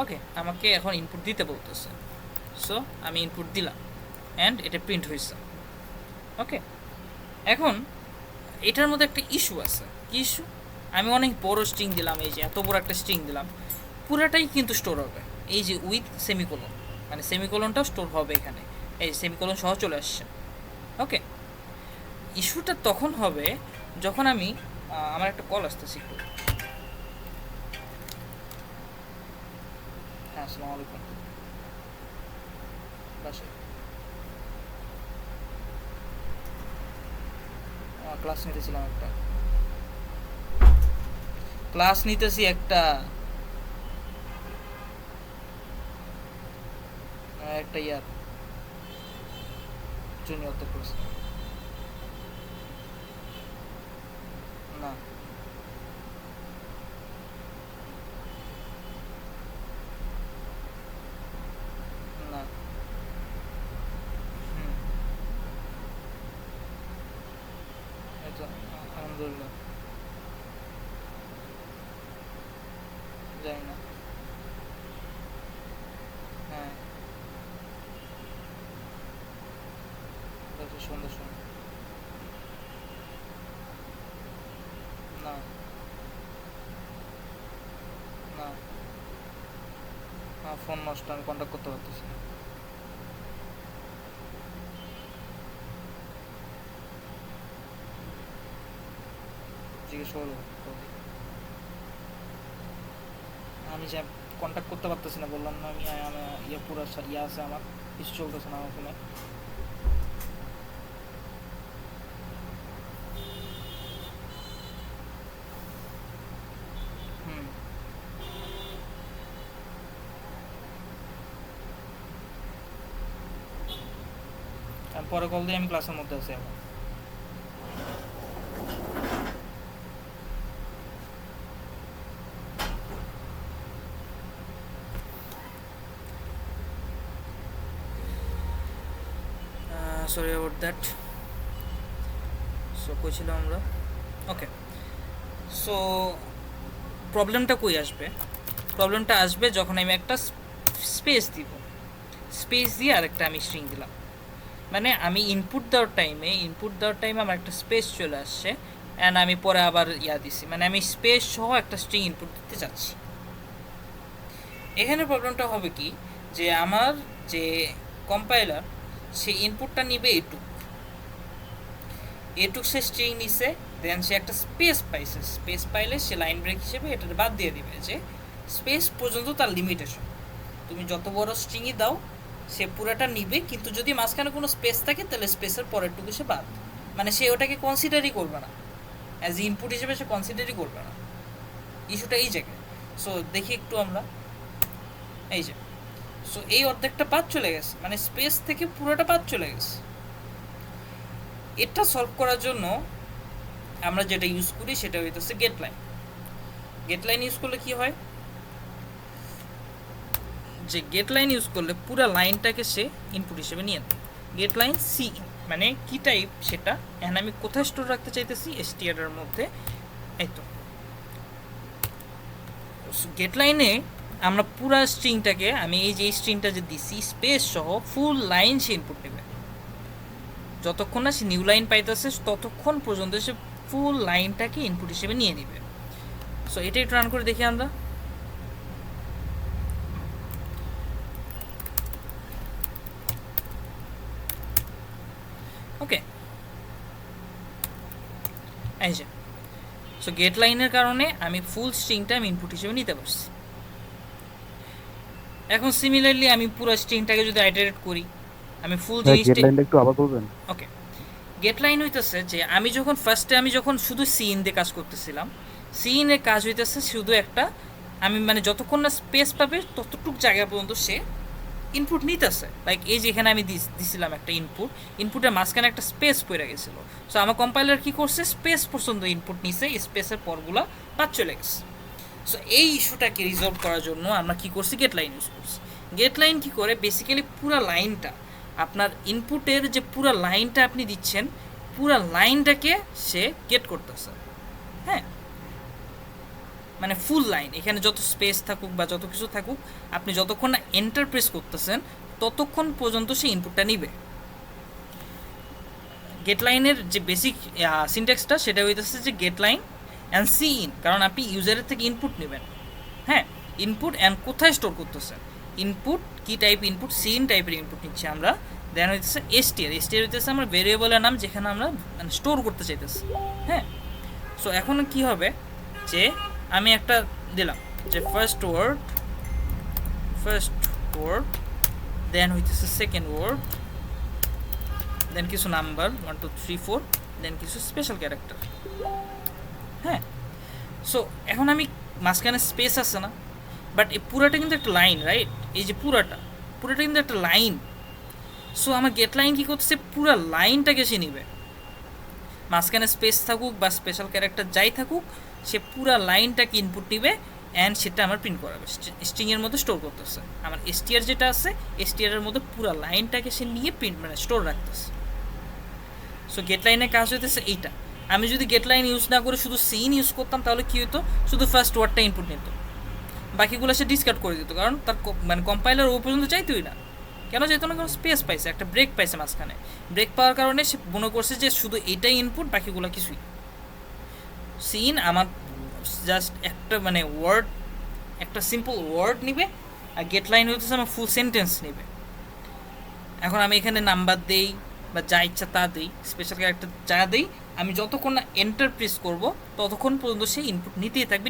ওকে, আমাকে এখন ইনপুট দিতে বলতেছে, সো আমি ইনপুট দিলাম অ্যান্ড এটা প্রিন্ট হয়েছে। ওকে, এখন এটার মধ্যে একটা ইস্যু আছে। কি ইস্যু, আমি অনেক বড় স্ট্রিং দিলাম, এই যে এত বড় একটা স্ট্রিং দিলাম, পুরাটাই কিন্তু স্টোর হবে, এই যে উইথ সেমিকোলন, মানে সেমিকোলনটাও স্টোর হবে এখানে, এই সেমিকোলন সহ চলে আসছে। ওকে, ইস্যুটা তখন হবে যখন আমি আমার একটা কল আসতেছি একটু। হ্যাঁ, আসসালামু আলাইকুম, বাসায় ক্লাস নিতেছিলাম, একটা ইয়ার জুনিয়রদের কোর্স। না, না, আলহামদুলিল্লাহ, জানি না। হ্যাঁ, সন্ধ্যা সময়। না, না, ফোন নষ্ট, আমি কন্ট্যাক্ট করতে পারতেছি না। জিজ্ঞেস করবো, আমি যে কন্ট্যাক্ট করতে পারতেছি না, বললাম না আমি, ইয়ে পুরো ইয়ে আছে আমার, কিছু চলতেছে না আমার ফোনে। পরে কল দিয়ে আমি ক্লাসের মধ্যে আছি এখন। Sorry about that. সো কই ছিল আমরা? ওকে, সো প্রবলেমটা কই আসবে? প্রবলেমটা আসবে যখন আমি একটা স্পেস দিব, স্পেস দিয়ে আরেকটা আমি স্ট্রিং দিলাম, মানে আমি ইনপুট দেওয়ার টাইমে আমার একটা স্পেস চলে আসছে অ্যান্ড আমি পরে আবার দিছি, মানে আমি স্পেস সহ একটা স্ট্রিং ইনপুট দিতে চাচ্ছি। এখানে প্রবলেমটা হবে কি, যে আমার যে কম্পাইলার সে ইনপুটটা নিবে এটুক সে স্ট্রিং নিছে, দেন সে একটা স্পেস পাইছে, স্পেস পাইলে সে লাইন ব্রেক হিসেবে এটা বাদ দিয়ে দিবে যে স্পেস পর্যন্ত তার লিমিটেশন, তুমি যত বড় স্ট্রিংই দাও সে পুরোটা নিবে, কিন্তু যদি মাঝখানে কোনো স্পেস থাকে তাহলে স্পেসের পরেরটুকু সে বাদ, মানে সে ওটাকে কনসিডারই করবে না, অ্যাজ ইনপুট হিসেবে সে কনসিডারই করবে না। ইস্যুটা এই জায়গায়। সো দেখি একটু আমরা, এই যে সো এই অর্ধেকটা বাদ চলে গেছে, মানে স্পেস থেকে পুরোটা বাদ চলে গেছে। এটা সলভ করার জন্য আমরা যেটা ইউজ করি সেটা হইতেছে গেট লাইন ইউজ করলে কি হয়, যে গেট লাইন ইউজ করলে পুরো লাইনটাকে সে ইনপুট হিসেবে নিয়ে নেয়। গেট লাইন সি মানে কি টাইপ সেটা, এখন আমি কোথায় স্টোর রাখতে চাইতেছি, str এর মধ্যে। এই তো গেট লাইনে আমরা পুরা স্ট্রিংটাকে, আমি এই যে স্ট্রিংটা যে দিছি স্পেস সহ ফুল লাইন সে ইনপুট নেবে, যতক্ষণ না সে নিউ লাইন পাইতেছে ততক্ষণ পর্যন্ত সে ফুল লাইনটাকে ইনপুট হিসেবে নিয়ে নেবে। সো এটাই রান করে দেখি আমরা। ওকে, এই যে সো গেট লাইনের কারণে আমি ফুল স্ট্রিংটা আমি ইনপুট হিসেবে নিতে পারছি। এখন সিমিলারলি আমি পুরো স্ট্রিংটাকে যদি আইটারেট করি, আমি ফুল জিনিসটা, গেট লাইনটা একটু আবার বলবেন? ওকে, গেট লাইন হইতেছে যে আমি যখন শুধু সিন দিয়ে কাজ করতেছিলাম, সিনের কাজ হইতেছে শুধু একটা, আমি মানে যতক্ষণ না স্পেস পাবে ততটুক জায়গা পর্যন্ত সে ইনপুট নিতেছে। লাইক এই যে এখানে আমি দিছিলাম একটা ইনপুটের মাঝখানে একটা স্পেস পড়ে গেছিলো, সো আমার কম্পাইলার কি করছে, স্পেস পর্যন্ত ইনপুট নিছে, স্পেসের পরগুলো বাদ চলে গেছে। সো এই ইস্যুটাকে রিজলভ করার জন্য আমরা কি করছি, গেট লাইন ইউজ করছি। গেট লাইন কি করে, বেসিক্যালি পুরো লাইনটা, আপনার ইনপুটের যে পুরো লাইনটা আপনি দিচ্ছেন, পুরো লাইনটাকে সে গেট করতেছে। হ্যাঁ, মানে ফুল লাইন, এখানে যত স্পেস থাকুক বা যত কিছু থাকুক, আপনি যতক্ষণ না এন্টার প্রেস করতেছেন ততক্ষণ পর্যন্ত সে ইনপুটটা নিবে। গেট লাইনের যে বেসিক সিনট্যাক্সটা সেটা হইতেছে যে get line and C in, কারণ আপনি ইউজারের থেকে ইনপুট নেবেন। হ্যাঁ, ইনপুট অ্যান্ড কোথায় স্টোর করতেছেন, ইনপুট কি টাইপ ইনপুট, সি ইন টাইপের ইনপুট নিচ্ছি আমরা। দেন হইতেছে str হইতেছে আমার ভেরিয়েবলের নাম, যেখানে আমরা মানে স্টোর করতে চাইতেছি। হ্যাঁ, সো এখন কি হবে, যে আমি একটা দিলাম যে ফার্স্ট ওয়ার্ড, দেন হইতেছে সেকেন্ড ওয়ার্ড, দেন কিছু নাম্বার 1 2 3 4, দেন কিছু স্পেশাল ক্যারেক্টার। হ্যাঁ, সো এখন আমি মাঝখানে স্পেস আছে না, বাট এই পুরাটা কিন্তু একটা লাইন, রাইট? এই যে পুরাটা কিন্তু একটা লাইন। সো আমার গেট লাইন কী করতেছে, পুরো লাইনটাকে সে নিবে, মাঝখানে স্পেস থাকুক বা স্পেশাল ক্যারেক্টার যাই থাকুক, সে পুরো লাইনটাকে ইনপুট নিবে অ্যান্ড সেটা আমার প্রিন্ট করাবে, স্ট্রিংয়ের মধ্যে স্টোর করতেছে। আমার str যেটা আছে, str এর মধ্যে পুরো লাইনটাকে সে নিয়ে প্রিন্ট মানে স্টোর রাখতেছে। সো গেট লাইনের কাজ হইতেছে এইটা। আমি যদি গেট লাইন ইউজ না করে শুধু সিন ইউজ করতাম তাহলে কী হতো, শুধু ফার্স্ট ওয়ার্ডটা ইনপুট নিত, বাকিগুলো সে ডিসকার্ড করে দিত, কারণ তার মানে কম্পাইলার ও পর্যন্ত চাইতোই না। কেন চাইতো না, কারণ স্পেস পাইছে, একটা ব্রেক পাইছে মাঝখানে, ব্রেক পাওয়ার কারণে সে মনে করছে যে শুধু এটাই ইনপুট, বাকিগুলো কিছুই। সিন আমার জাস্ট একটা মানে ওয়ার্ড, একটা সিম্পল ওয়ার্ড নিবে, আর গেট লাইন হইতেছে আমার ফুল সেন্টেন্স নেবে। এখন আমি এখানে নাম্বার দেই বা যা ইচ্ছা তা দিই, স্পেশাল ক্যারেক্টার যা দিই, আমি যতক্ষণ না এন্টার প্রেস করবো ততক্ষণ পর্যন্ত সে ইনপুট নিতেই থাকবে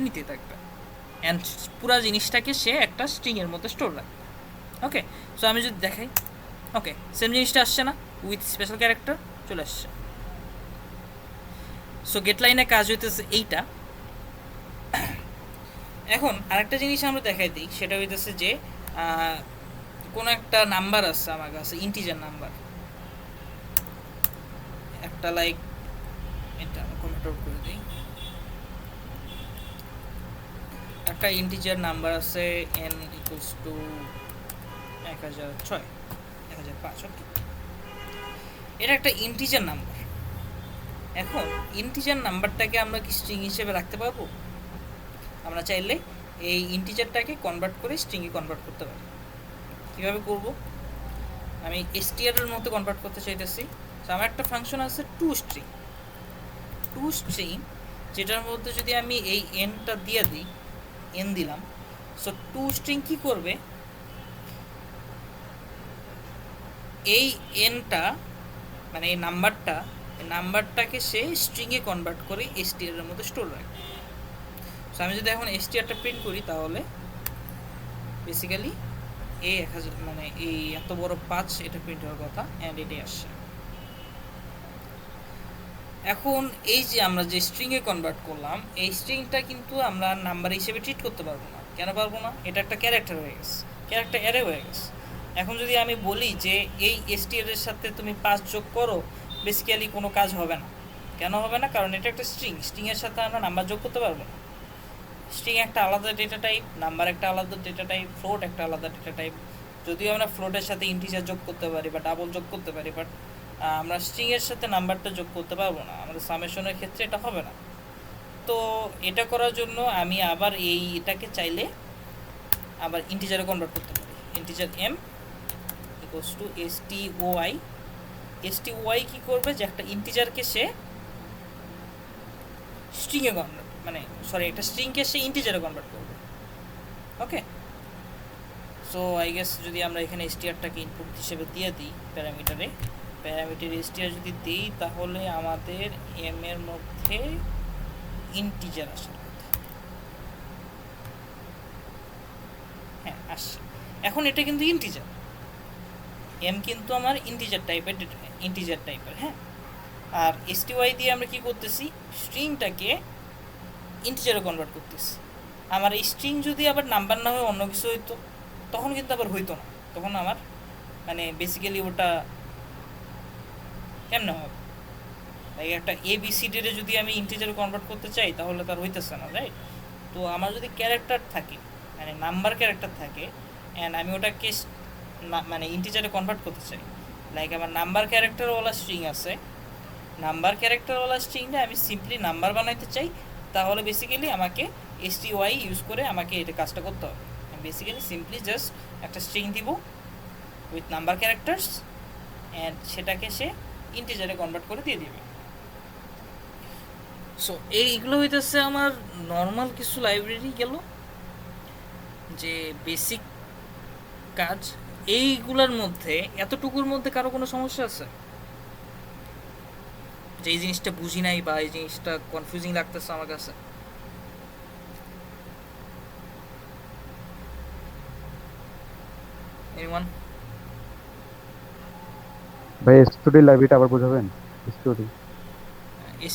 অ্যান্ড পুরো জিনিসটাকে সে একটা স্ট্রিংয়ের মধ্যে স্টোর রাখবে। ওকে, সো আমি যদি দেখাই, ওকে সেম জিনিসটা আসছে না, উইথ স্পেশাল ক্যারেক্টার চলে আসছে। সো গেট লাইনের কাজ হইতেছে এইটা। এখন আরেকটা জিনিস আমরা দেখাই দিই, সেটা হইতেছে যে কোনো একটা নাম্বার আছে আমার কাছে, ইন্টিজার নাম্বার, একটা লাইক এটা কমেন্ট আউট করে দিই, একটা ইন্টিজার নাম্বার আছে n ইকুয়ালস টু 1006 1005, ওকে, এটা একটা ইন্টিজার নাম্বার। এখন ইন্টিজার নাম্বারটাকে আমরা কি স্ট্রিং হিসেবে রাখতে পারবো? আমরা চাইলে এই ইন্টিজারটাকে কনভার্ট করে স্ট্রিংয়ে কনভার্ট করতে পারি। কীভাবে করব? আমি str এর মতো কনভার্ট করতে চাইতেছি। তো আমার একটা ফাংশন আছে টু স্ট্রিং, যেটার মধ্যে যদি আমি এই এনটা দিয়ে দিই, এন দিলাম, সো টু স্ট্রিং কি করবে, এই এনটা মানে এই নাম্বারটাকে সে স্ট্রিংয়ে কনভার্ট করে str এর মধ্যে স্টোর রাখবে। সো আমি যদি এখন str-টা প্রিন্ট করি, তাহলে বেসিক্যালি এই 1000 মানে এই এত বড় 5 এটা প্রিন্ট হওয়ার কথা, অ্যান্ড এটাই আসছে। এখন এই যে আমরা যে স্ট্রিংয়ে কনভার্ট করলাম, এই স্ট্রিংটা কিন্তু আমরা নাম্বার হিসেবে ট্রিট করতে পারবো না। কেন পারবো না? এটা একটা ক্যারেক্টার হয়ে গেছে, ক্যারেক্টার অ্যারে হয়ে গেছে। এখন যদি আমি বলি যে এই str এর সাথে তুমি 5 যোগ করো, বেসিক্যালি কোনো কাজ হবে না। কেন হবে না? কারণ এটা একটা স্ট্রিংয়ের সাথে আমরা নাম্বার যোগ করতে পারবো না। স্ট্রিং একটা আলাদা ডেটা টাইপ, নাম্বার একটা আলাদা ডেটা টাইপ, ফ্লোট একটা আলাদা ডেটা টাইপ। যদিও আমরা ফ্লোটের সাথে ইন্টিজার যোগ করতে পারি বা ডাবল যোগ করতে পারি, বাট আমরা স্ট্রিংয়ের সাথে নাম্বারটা যোগ করতে পারবো না, আমাদের সামেশনের ক্ষেত্রে এটা হবে না। তো এটা করার জন্য আমি আবার এটাকে চাইলে আবার ইন্টিজারে কনভার্ট করতে পারি। Integer m equals to stoi কি করবে, যে একটা ইন্টিজারকে সে স্ট্রিংয়ে কনভার্ট একটা স্ট্রিংকে সে ইন্টিজারে কনভার্ট করবে। ওকে, সো আই গেস যদি আমরা এখানে str-টাকে ইনপুট হিসেবে দিয়ে দিই প্যারামিটার str যদি দিই, তাহলে আমাদের m এর মধ্যে ইন্টিজার আসার কথা। হ্যাঁ, আসছে। এখন এটা কিন্তু ইন্টিজার, m কিন্তু আমার ইন্টিজার টাইপের, হ্যাঁ। আর stoi দিয়ে আমরা কি করতেছি, স্ট্রিংটাকে ইন্টিজারে কনভার্ট করতেছি। আমার এই স্ট্রিং যদি আবার নাম্বার না হয়ে অন্য কিছু হইতো, তখন কিন্তু আবার হইতো না, তখন আমার মানে বেসিক্যালি ওটা কেমনে হবে, লাইক একটা ABCD যদি আমি ইন্টিজারে কনভার্ট করতে চাই, তাহলে তার হইতেছে না, রাইট? তো আমার যদি ক্যারেক্টার থাকে, মানে নাম্বার ক্যারেক্টার থাকে, অ্যান্ড আমি ওটাকে মানে ইন্টিজারে কনভার্ট করতে চাই, লাইক আমার নাম্বার ক্যারেক্টারওয়ালা স্ট্রিং আছে, নাম্বার ক্যারেক্টারওয়ালা স্ট্রিংটা আমি সিম্পলি নাম্বার বানাইতে চাই, তাহলে বেসিক্যালি আমাকে stoi ইউজ করে আমাকে এটা কাজটা করতে হবে। বেসিক্যালি সিম্পলি জাস্ট একটা স্ট্রিং দিব উইথ নাম্বার ক্যারেক্টার্স, অ্যান্ড সেটাকে সে ইন্টিজারে কনভার্ট করে দিয়ে দিবে। সো এইগুলো হইতেছে আমার নর্মাল কিছু লাইব্রেরি গেল, যে বেসিক কাজ। এইগুলোর মধ্যে এতটুকুর মধ্যে কারো কোনো সমস্যা আছে, যে এই জিনিসটা বুঝি নাই বা এই জিনিসটা কনফিউজিং লাগতেছে আমার কাছে? এনিওয়ান? ভাই স্টুডি লাইব্রেরিটা আবার বোঝাবেন?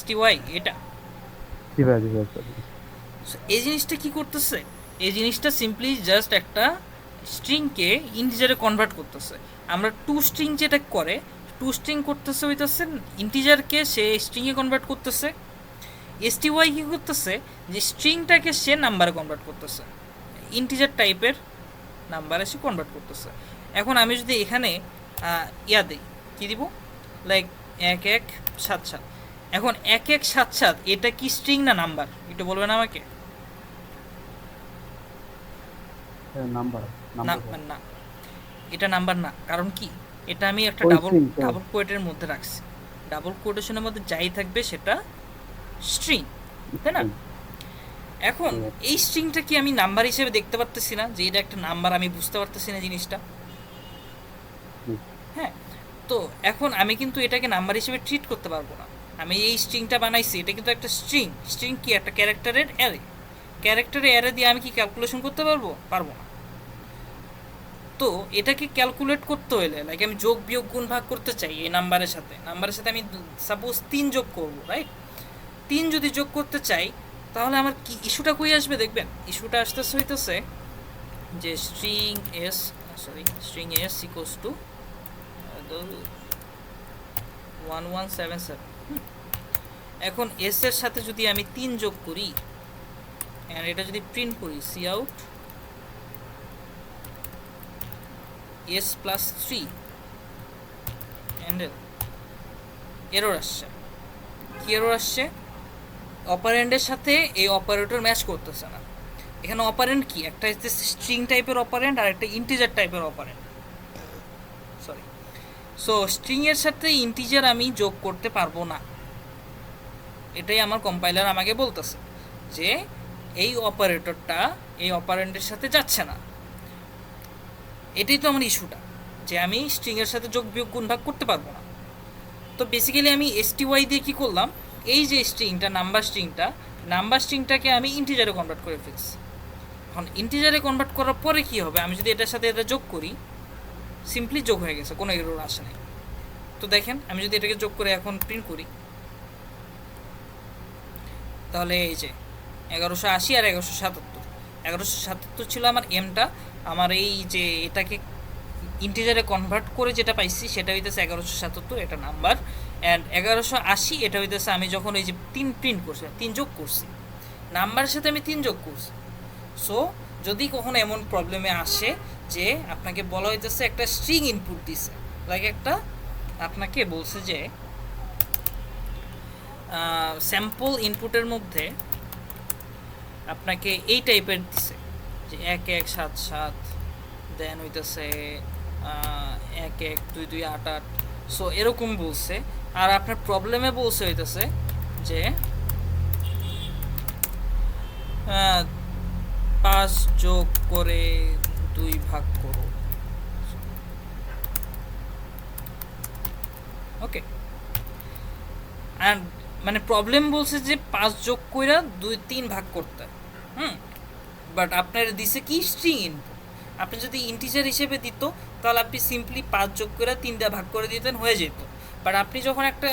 stoi এটা জি ভাই, জি ভাই। So, এই জিনিসটা কি করতেছে, এই জিনিসটা সিম্পলি জাস্ট একটা স্ট্রিংকে ইন্টিজারে কনভার্ট করতেছে। আমরা টু স্ট্রিং যেটা করে, টু স্ট্রিং করতেছে হইতেছে ইন্টিজারকে সে স্ট্রিংয়ে কনভার্ট করতেছে। stoi কি করতেছে, যে স্ট্রিংটাকে সে নাম্বারে কনভার্ট করতেছে, ইন্টিজার টাইপের নাম্বারে সে কনভার্ট করতেছে। এখন আমি যদি এখানে দিই, কী দিব, লাইক 1177, এখন 1177 এটা কি স্ট্রিং না নাম্বার, একটু বলবেন আমাকে? নাম্বার না, এটা নাম্বার না। কারণ কি, এটা আমি একটা ডাবল কোটের মধ্যে রাখছি, ডাবল কোটেশনের মধ্যে যাই থাকবে সেটা স্ট্রিং, তাই না? এখন এই স্ট্রিংটা কি আমি নাম্বার হিসেবে দেখতে পারতেছি না, যে এটা একটা নাম্বার, আমি বুঝতে পারতেছি না জিনিসটা, হ্যাঁ। তো এখন আমি কিন্তু এটাকে নাম্বার হিসেবে ট্রিট করতে পারবো না। আমি এই স্ট্রিংটা বানাইছি, এটা কিন্তু একটা স্ট্রিং কি একটা ক্যারেক্টারের অ্যারে দিয়ে আমি কি ক্যালকুলেশন করতে পারবো না। তো এটাকে ক্যালকুলেট করতে হলে, লাইক আমি যোগ বিয়োগ গুণ ভাগ করতে চাই এই নাম্বারের সাথে আমি সাপোজ 3 যোগ করবো, রাইট? 3 যদি যোগ করতে চাই, তাহলে আমার কি ইস্যুটা কই আসবে দেখবেন? ইস্যুটা হইতেছে যে স্ট্রিং এস ইকুয়ালস টু 1177 এখন এস এর সাথে যদি আমি 3 যোগ করি আর এটা যদি প্রিন্ট করি C out S plus 3 handle, error আসছে। কি এরর আসছে? অপারেন্ডের সাথে এই অপারেটর ম্যাচ করতেছে না। এখানে অপারেন্ড কি, একটা হচ্ছে স্ট্রিং টাইপের অপারেন্ড আর একটা ইন্টিজার টাইপের অপারেন্ড, সরি। সো স্ট্রিং এর সাথে ইন্টিজার আমি যোগ করতে পারবো না, এটাই আমার কম্পাইলার আমাকে বলতেছে যে এই অপারেটরটা এই অপারেন্ডের সাথে যাচ্ছে না। এটাই তো আমার ইস্যুটা, যে আমি স্ট্রিং এর সাথে যোগ বিয়োগ গুণ ভাগ করতে পারবো না। তো বেসিক্যালি আমি এসটিওয়াই দিয়ে কী করলাম, এই যে স্ট্রিংটা নাম্বার স্ট্রিংটাকে আমি ইন্টিজারে কনভার্ট করে ফেলছি। এখন ইন্টিজারে কনভার্ট করার পরে কি হবে, আমি যদি এটার সাথে এটা যোগ করি, সিম্পলি যোগ হয়ে গেছে, কোনো এরর আসে নাই। তো দেখেন আমি যদি এটাকে যোগ করে এখন প্রিন্ট করি, তাহলে এই যে 1180 আর 1177 ছিল আমার এমটা। আমার এই যে এটাকে ইন্টিজারে কনভার্ট করে যেটা পাইছি সেটা হইতেছে 1177, এটা নাম্বার। অ্যান্ড 1180 এটা হইতেছে আমি যখন এই যে 3 প্রিন্ট করছি, 3 যোগ করছি, নাম্বারের সাথে আমি 3 যোগ করছি। সো যদি কখনো এমন প্রবলেমে আসে যে আপনাকে বলা হইতেছে একটা স্ট্রিং ইনপুট দিছে, লাইক একটা আপনাকে বলছে যে স্যাম্পল ইনপুটের মধ্যে আপনাকে এই টাইপের দিছে যে 1177, দেন হইতেছে 112288, সো এরকম বলছে। আর আপনার প্রবলেমে বলছে হইতেছে যে 5 যোগ করে 2 ভাগ করো, ওকে। অ্যান্ড মানে প্রবলেম বলছে যে 5 যোগ কইরা 2-3 ভাগ করতে, বাট আপনার দিছে কি স্ট্রিং ইনপুট। আপনি যদি ইন্টিজার হিসেবে দিত তাহলে আপনি সিম্পলি 5 যোগ করে 3 দিয়ে ভাগ করে দিতেন, হয়ে যেত। বাট আপনি যখন একটা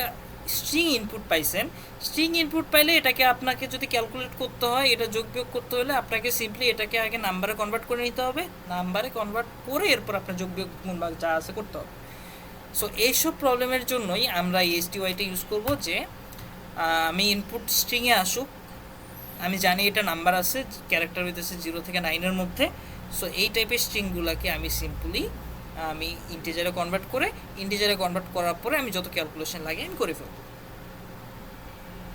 স্ট্রিং ইনপুট পাইছেন, স্ট্রিং ইনপুট পাইলে এটাকে আপনাকে যদি ক্যালকুলেট করতে হয়, এটা যোগ বিয়োগ করতে হলে আপনাকে সিম্পলি এটাকে আগে নাম্বারে কনভার্ট করে নিতে হবে, নাম্বারে কনভার্ট করে এরপর আপনার যোগ বিয়োগ গুণ ভাগ যা আছে করতে হবে। সো এইসব প্রবলেমের জন্যই আমরা এসটিওয়াইটা ইউজ করব, যে আমি ইনপুট স্ট্রিংয়ে আসুক, আমি জানি এটা নাম্বার আছে, ক্যারেক্টার হইতেছে 0 থেকে 9-এর মধ্যে। সো এই টাইপের স্ট্রিংগুলোকে আমি সিম্পলি আমি ইন্টিজারে কনভার্ট করার পরে আমি যত ক্যালকুলেশন লাগে আমি করে ফেলব।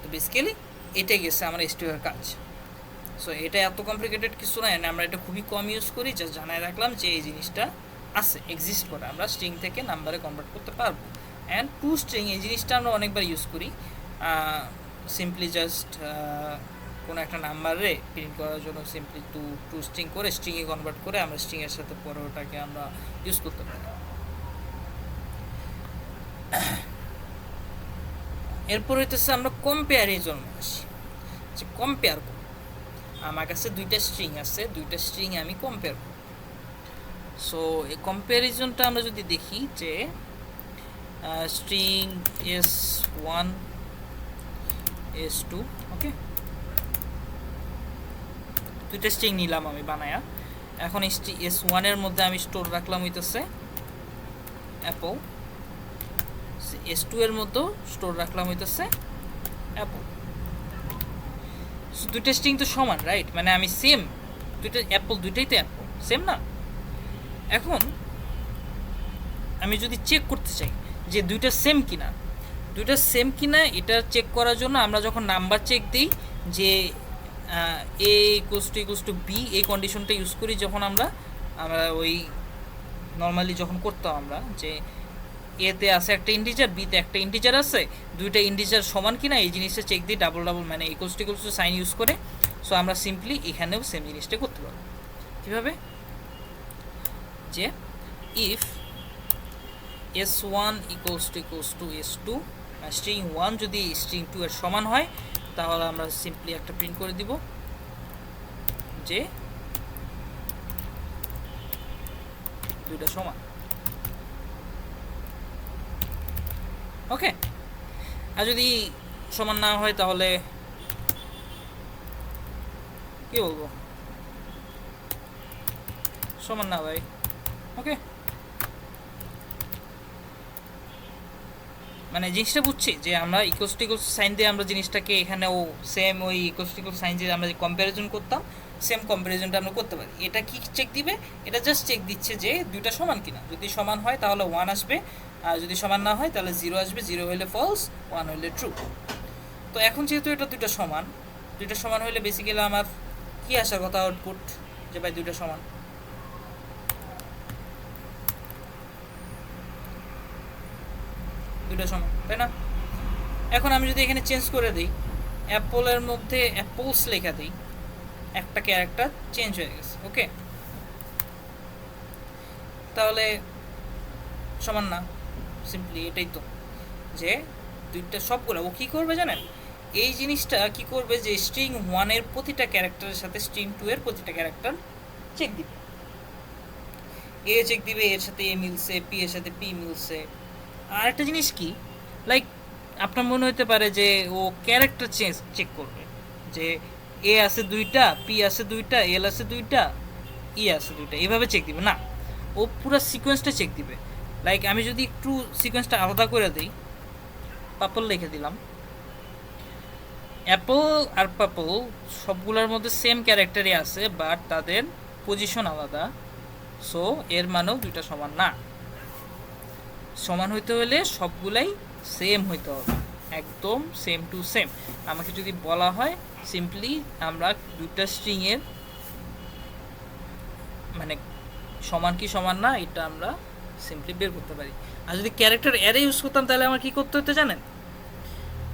তো বেসিক্যালি এটাই গেছে আমার এসটিওর কাজ। সো এটা এত কমপ্লিকেটেড কিছু নয়, আমরা এটা খুবই কম ইউজ করি, জাস্ট জানাই রাখলাম যে এই জিনিসটা আছে, এক্সিস্ট করে, আমরা স্ট্রিং থেকে নাম্বারে কনভার্ট করতে পারবো। অ্যান্ড টু স্ট্রিং এই জিনিসটা আমরা অনেকবার ইউজ করি, সিম্পলি জাস্ট কোনো একটা নাম্বারে প্রিন্ট করার জন্য সিম্পলি টু স্ট্রিং করে স্ট্রিংয়ে কনভার্ট করে আমরা স্ট্রিংয়ের সাথে পরে ওটাকে আমরা ইউজ করতে পারি। এরপর হইতেছে আমরা কম্পেয়ারের আসি, যে কম্পেয়ার করব। আমার কাছে 2টা স্ট্রিং আছে, 2টা স্ট্রিং আমি কম্পেয়ার করব। সো এই কম্প্যারিজনটা আমরা যদি দেখি যে স্ট্রিং S1 S2, ওকে, 2টা স্ট্রিং নিলাম আমি বানায়া। এখন S1 এর মধ্যে আমি স্টোর রাখলাম হইতেছে অ্যাপল, S2 এর মধ্যে স্টোর রাখলাম হইতেছে অ্যাপল। সো 2টা স্ট্রিং তো সমান, রাইট? মানে আমি সেম, 2টা অ্যাপল, 2টাই তো অ্যাপল, সেম না? এখন আমি যদি চেক করতে চাই যে 2টা সেম কিনা, এটা চেক করার জন্য আমরা যখন নাম্বার চেক দিই, যে A = B, এই কন্ডিশনটা ইউজ করি যখন আমরা ওই নর্মালি যখন করতাম আমরা, যে এতে আছে একটা ইন্টিজার, বিতে একটা ইন্টিজার আছে, 2টা ইন্টিজার সমান কিনা এই জিনিসটা চেক দিই ডাবল মানে = সাইন ইউজ করে। সো আমরা সিম্পলি এখানেও সেম জিনিসটা করতে পারবো। কীভাবে? যে ইফ S1 = S2, স্ট্রিং 1 যদি স্ট্রিং 2 এর সমান হয়, তাহলে আমরা সিম্পলি একটা প্রিন্ট করে দিব যে 2টা সমান, ওকে। আর যদি সমান না হয় তাহলে কি বলবো, সমান না ভাই, ওকে। মানে জিনিসটা বুঝছি যে আমরা ইকুয়ালস টু ইকুয়ালস সাইন দিয়ে আমরা জিনিসটাকে এখানেও সেম ওই ইকুয়ালস টু ইকুয়ালস সাইন দিয়ে আমরা যে কম্প্যারিজন করতাম সেম কম্প্যারিজনটা আমরা করতে পারি। এটা কি চেক দিবে? এটা জাস্ট চেক দিচ্ছে যে দুইটা সমান কিনা। যদি সমান হয় তাহলে 1 আসবে, আর যদি সমান না হয় তাহলে 0 আসবে। 0 হলে ফলস, 1 হলে ট্রু। তো এখন যেহেতু এটা দুইটা সমান হলে বেসিক্যালি আমার কি আসার কথা আউটপুট, যে ভাই দুইটা সমান। দুইটা সমান, তাই না? এখন আমি যদি এখানে চেঞ্জ করে দিই, অ্যাপলের মধ্যে অ্যাপলস লেখা দিই, একটা ক্যারেক্টার চেঞ্জ হয়ে গেছে। ওকে, তাহলে সমান না? সিম্পলি এটাই তো, যে দুইটা সবগুলো ও কী করবে জানেন? এই জিনিসটা কি করবে যে স্ট্রিং 1 এর প্রতিটা ক্যারেক্টারের সাথে স্ট্রিং 2 এর প্রতিটা ক্যারেক্টার চেক দিবে। এ চেক দিবে, এর সাথে এ মিলছে, পি এর সাথে পি মিলছে। আর একটা জিনিস কি, লাইক আপনার মনে হতে পারে যে ও ক্যারেক্টার চেক করবে, যে এ আছে দুইটা, পি আছে দুইটা, এল আছে দুইটা, ই আছে দুইটা, এভাবে চেক দিবে না। ও পুরো সিকোয়েন্সটা চেক দিবে। লাইক আমি যদি একটু সিকোয়েন্সটা আলাদা করে দিই, পাপল লিখে দিলাম, অ্যাপল আর পাপল সবগুলোর মধ্যে সেম ক্যারেক্টারই আছে, বাট তাদের পজিশন আলাদা। সো এর মানেও দুইটা সমান না। সমান হইতে হলে সবগুলাই সেম হইতে হবে, একদম সেম টু সেম। আমাকে যদি বলা হয় সিম্পলি আমরা দুইটা স্ট্রিংয়ের মানে সমান কি সমান না এটা আমরা সিম্পলি বের করতে পারি। আর যদি ক্যারেক্টার অ্যারে ইউজ করতাম তাহলে আমার কী করতে হতো জানেন?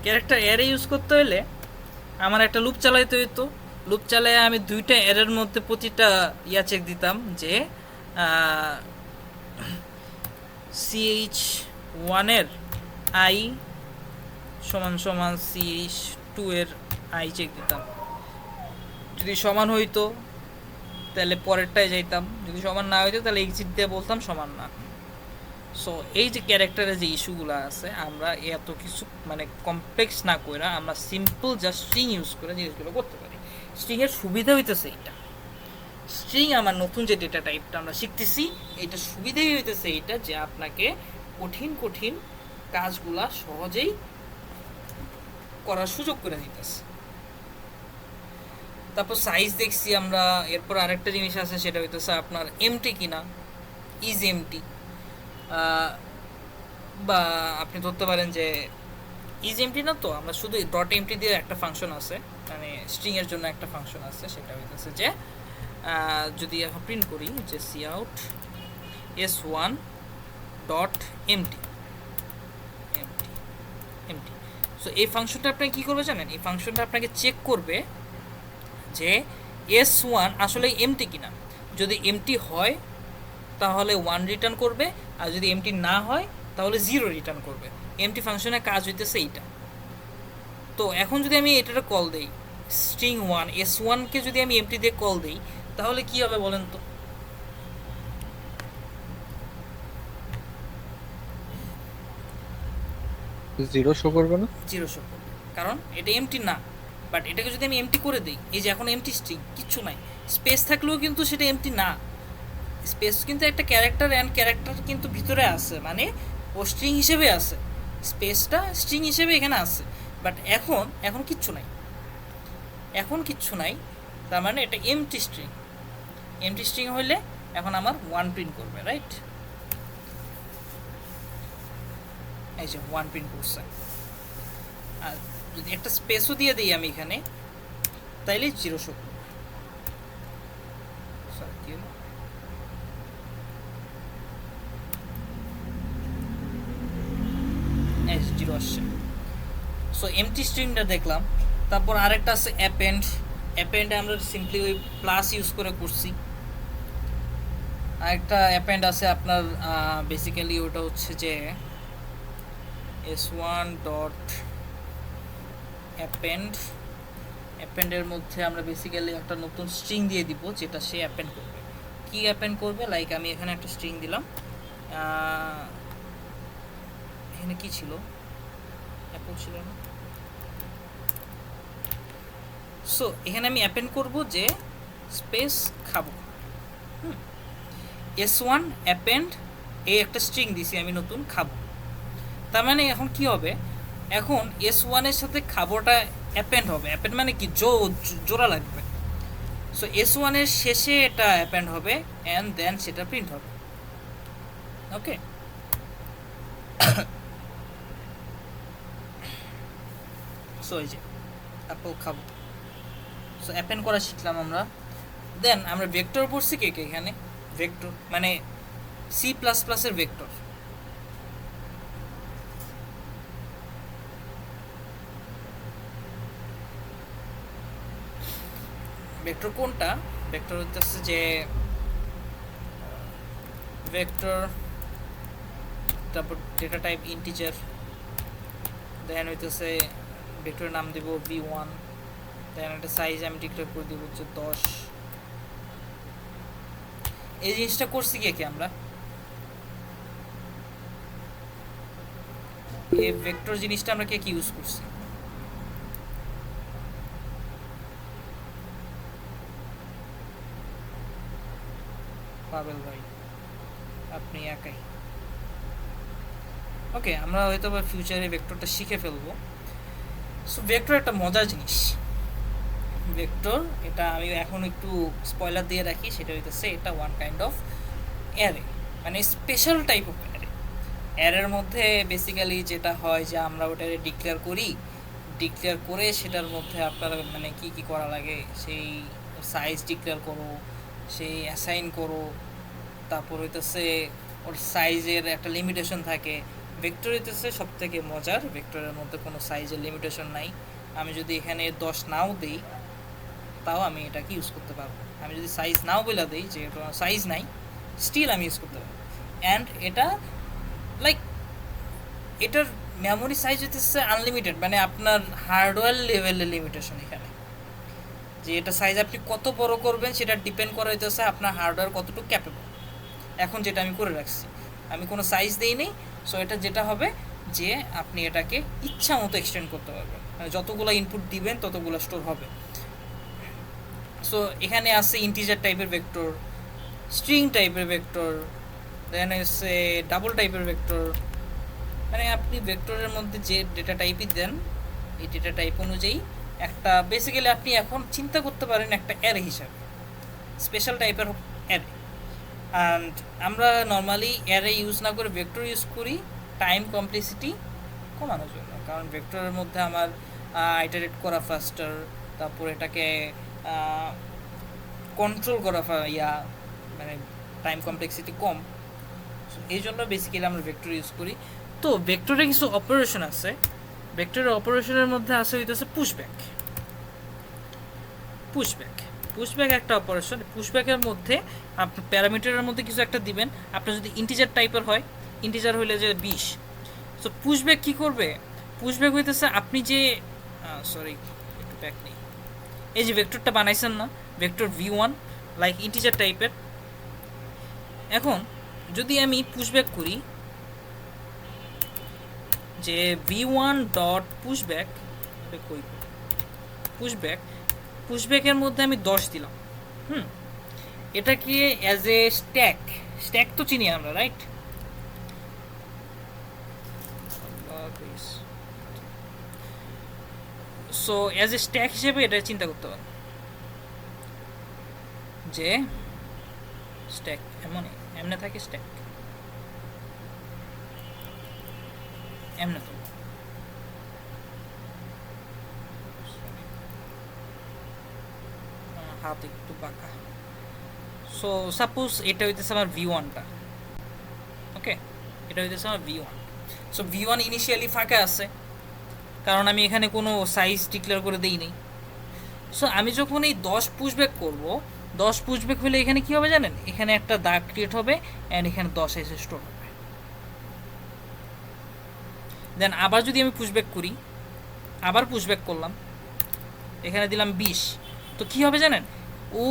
ক্যারেক্টার অ্যারে ইউজ করতে হলে আমার একটা লুপ চালাইতে হতো। লুপ চালায় আমি দুইটা অ্যারের মধ্যে প্রতিটা ইয়া চেক দিতাম, যে CH1 এর আই সমান সমান CH2 এর আই চেক দিতাম। যদি সমান হইতো তাহলে পরেরটায় যাইতাম, যদি সমান না হইতো তাহলে এক্সিট দিয়ে বলতাম সমান না। সো এই যে ক্যারেক্টারের যে ইস্যুগুলো আছে, আমরা এত কিছু মানে কমপ্লেক্স না করে আমরা সিম্পল জাস্ট স্ট্রিং ইউজ করে জিনিসগুলো করতে পারি। স্ট্রিংয়ের সুবিধা হইতেছে এইটা, স্ট্রিং আমার নতুন যে ডেটা টাইপটা আমরা শিখতেছি, এটা সুবিধাই হইতেছে এইটা যে আপনাকে কঠিন কঠিন কাজগুলা সহজেই করার সুযোগ করে দিতেছে। তারপর সাইজ দেখছি আমরা। এরপর আরেকটা জিনিস আছে, সেটা হইতেছে আপনার এমটি কিনা, ইজ এমটি, বা আপনি ধরতে পারেন যে ইজ এমটি না, তো আমরা শুধু ডট এমটি দিয়ে একটা ফাংশন আছে, মানে স্ট্রিংয়ের জন্য একটা ফাংশন আছে, সেটা হইতেছে যে যদি এখন প্রিন্ট করি যে cout s1 dot empty empty empty. So এই ফাংশনটা আপনাকে কী করবে জানেন? এই ফাংশনটা আপনাকে চেক করবে যে s1 আসলে এমটি কিনা। যদি এমটি হয় তাহলে 1 রিটার্ন করবে, আর যদি এমটি না হয় তাহলে 0 রিটার্ন করবে। এমটি ফাংশনের কাজ হইতেছে এইটা। তো এখন যদি আমি এটার কল দেই, স্ট্রিং 1 s1কে যদি আমি এমটি দিয়ে কল দেই, তাহলে কি হবে বলেন তো? জিরো শো করবে না? 0 শো করবে, কারণ এটা এমটি না। বাট এটাকে যদি আমি এমটি করে দিই, এই যে এখন এমটি স্ট্রিং, কিচ্ছু নাই, স্পেস থাকলেও কিন্তু সেটা এমটি না। স্পেস কিন্তু একটা ক্যারেক্টার, অ্যান্ড ক্যারেক্টার কিন্তু ভিতরে আছে, মানে ও স্ট্রিং হিসেবে আছে, স্পেসটা স্ট্রিং হিসেবে এখানে আছে। বাট এখন কিচ্ছু নাই, এখন কিচ্ছু নাই, তার মানে এটা এমটি স্ট্রিং। এমটি স্ট্রিং হইলে এখন আমার 1 প্রিন্ট করবে, রাইট? এই যে 1 প্রিন্ট করছে। আর যদি একটা স্পেসও দিয়ে দিই আমি এখানে, তাইলে 0 শো করবে। সরি, কি হলো? এই 0 আসছে। সো এমটি স্ট্রিংটা দেখলাম। তারপর আরেকটা আছে অ্যাপেন্ডে আমরা সিম্পলি ওই প্লাস ইউজ করে করছি। আরেকটা অ্যাপেন্ড আছে আপনার, বেসিক্যালি ওটা হচ্ছে যে s1 ডট অ্যাপেন্ডের মধ্যে আমরা বেসিক্যালি একটা নতুন স্ট্রিং দিয়ে দিব, যেটা সে অ্যাপেন্ড করবে। কি অ্যাপেন্ড করবে? লাইক আমি এখানে একটা স্ট্রিং দিলাম, এখানে কি ছিল, অ্যাপল ছিল না। সো এখানে আমি অ্যাপেন্ড করব যে স্পেস খাবো, s1 অ্যাপেন্ড, এই একটা স্ট্রিং দিছি আমি নতুন, খাবো। তার মানে এখন কি হবে, এখন S1 এর সাথে খাবারটা অ্যাপেন্ড হবে। অ্যাপেন্ড মানে কি, জোড়া লাগবে। সো S1 এর শেষে এটা অ্যাপেন্ড হবে অ্যান্ড দেন সেটা প্রিন্ট হবে। ওকে, সো এই যে অ্যাপল খাবো, সো অ্যাপেন্ড করা শিখলাম আমরা। দেন আমরা ভেক্টর পড়ছি কে কে এখানে? ভেক্টর মানে C++ এর ভেক্টর। ভেক্টর কোনটা? ভেক্টর হচ্ছে যে ভেক্টর, তারপর ডেটা টাইপ ইন্টিজার, দেন হইতেছে ভেক্টরের নাম দেব v1, দেন একটা সাইজ আমি ডিক্লেয়ার করে দিব হচ্ছে 10। এই জিনিসটা করছি কি আমরা এই ভেক্টর জিনিসটা আমরা কি ইউজ করছি? পাবেল ভাই আপনি একাই। ওকে, আমরা হয়তো বা ফিউচারে ভেক্টরটা শিখে ফেলবো। সো ভেক্টর একটা মজার জিনিস। ভেক্টর এটা আমি এখন একটু স্পয়লার দিয়ে রাখি, সেটা হইতেছে এটা ওয়ান কাইন্ড অফ অ্যারে, মানে স্পেশাল টাইপ অফ অ্যারে। অ্যারের মধ্যে বেসিক্যালি যেটা হয় যে আমরা ওটাকে ডিক্লেয়ার করি, ডিক্লেয়ার করে সেটার মধ্যে আপনার মানে কি কি করা লাগে, সেই সাইজ ডিক্লেয়ার করো, সেই অ্যাসাইন করো, তারপর হইতেছে ওর সাইজের একটা লিমিটেশন থাকে। ভেক্টর হইতেছে সব থেকে মজার, ভেক্টরের মধ্যে কোনো সাইজের লিমিটেশন নাই। আমি যদি এখানে 10 নাও দিই তাও আমি এটাকে ইউজ করতে পারবো। আমি যদি সাইজ নাও বলে দিই যে এটা সাইজ নাই, স্টিল আমি ইউজ করতে পারবো। অ্যান্ড এটা লাইক এটার মেমোরি সাইজ হইতেছে আনলিমিটেড, মানে আপনার হার্ডওয়্যার লেভেলের লিমিটেশন এখানে, যে এটা সাইজ আপনি কত বড় করবেন সেটা ডিপেন্ড করা হইতেছে আপনার হার্ডওয়্যার কতটুকু ক্যাপেবল। এখন যেটা আমি করে রাখছি, আমি কোনো সাইজ দিই নি, সো এটা যেটা হবে যে আপনি এটাকে ইচ্ছা মতো এক্সটেন্ড করতে পারবেন, মানে যতগুলো ইনপুট দিবেন ততগুলো স্টোর হবে। সো এখানে আছে ইন্টিজার টাইপের ভেক্টর, স্ট্রিং টাইপের ভেক্টর, দেন হচ্ছে ডাবল টাইপের ভেক্টর। মানে আপনি ভেক্টরের মধ্যে যে ডেটা টাইপই দেন, এই ডেটা টাইপ অনুযায়ী একটা বেসিক্যালি আপনি এখন চিন্তা করতে পারেন একটা অ্যারে হিসাবে, স্পেশাল টাইপের অ্যারে। অ্যান্ড আমরা নর্মালি অ্যারে ইউজ না করে ভেক্টর ইউজ করি টাইম কমপ্লেক্সিটি কমানোর জন্য, কারণ ভেক্টরের মধ্যে আমার আইটারেট করা ফাস্টার, তারপর এটাকে কন্ট্রোল করা মানে টাইম কমপ্লেক্সিটি কম। এই জন্য বেসিক্যালি আমরা ভেক্টর ইউজ করি। তো ভেক্টরে কিছু অপারেশন আছে, ভেক্টরের অপারেশনের মধ্যে আছে হইতেছে পুশব্যাক। পুশব্যাক পুশব্যাক একটা অপারেশন। পুশব্যাকের মধ্যে আপনি প্যারামিটারের মধ্যে কিছু একটা দিবেন, আপনার যদি ইন্টিজার টাইপের হয়, ইন্টিজার হইলে যে 20। সো পুশব্যাক কী করবে? পুশব্যাক হইতেছে আপনি যে সরি একটু ব্যাক নেই, এই যে ভেক্টরটা বানাইছেন না, ভেক্টর v1 লাইক ইন্টিজার টাইপের। এখন যদি আমি পুশব্যাক করি যে v1 ডট পুশব্যাক, পুশব্যাক পুশব্যাকের মধ্যে আমি 10 দিলাম। এটাকে অ্যাজ এ স্ট্যাক তো চিনি আমরা, right? So as a stack হিসেবে এটা চিন্তা করতে পারো যে স্ট্যাক এমনে থাকে, স্ট্যাক এমনে তো হাত একটু বাঁকা। সো সাপোজ এটা হইতেছে আমার v1টা, ওকে, এটা হইতেছে আমার v1। সো v1 ইনিশিয়ালি ফাঁকা আছে, কারণ আমি এখানে কোনো সাইজ ডিক্লেয়ার করে দিই নেই। সো আমি যখন এই 10 পুশব্যাক করব, 10 পুশব্যাক হলে এখানে কী হবে জানেন? এখানে একটা দাগ ক্রিয়েট হবে অ্যান্ড এখানে 10 এসে স্টোর হবে। দেন আবার যদি আমি পুশব্যাক করি, আবার পুশব্যাক করলাম, এখানে দিলাম 20, তো কী হবে জানেন? ও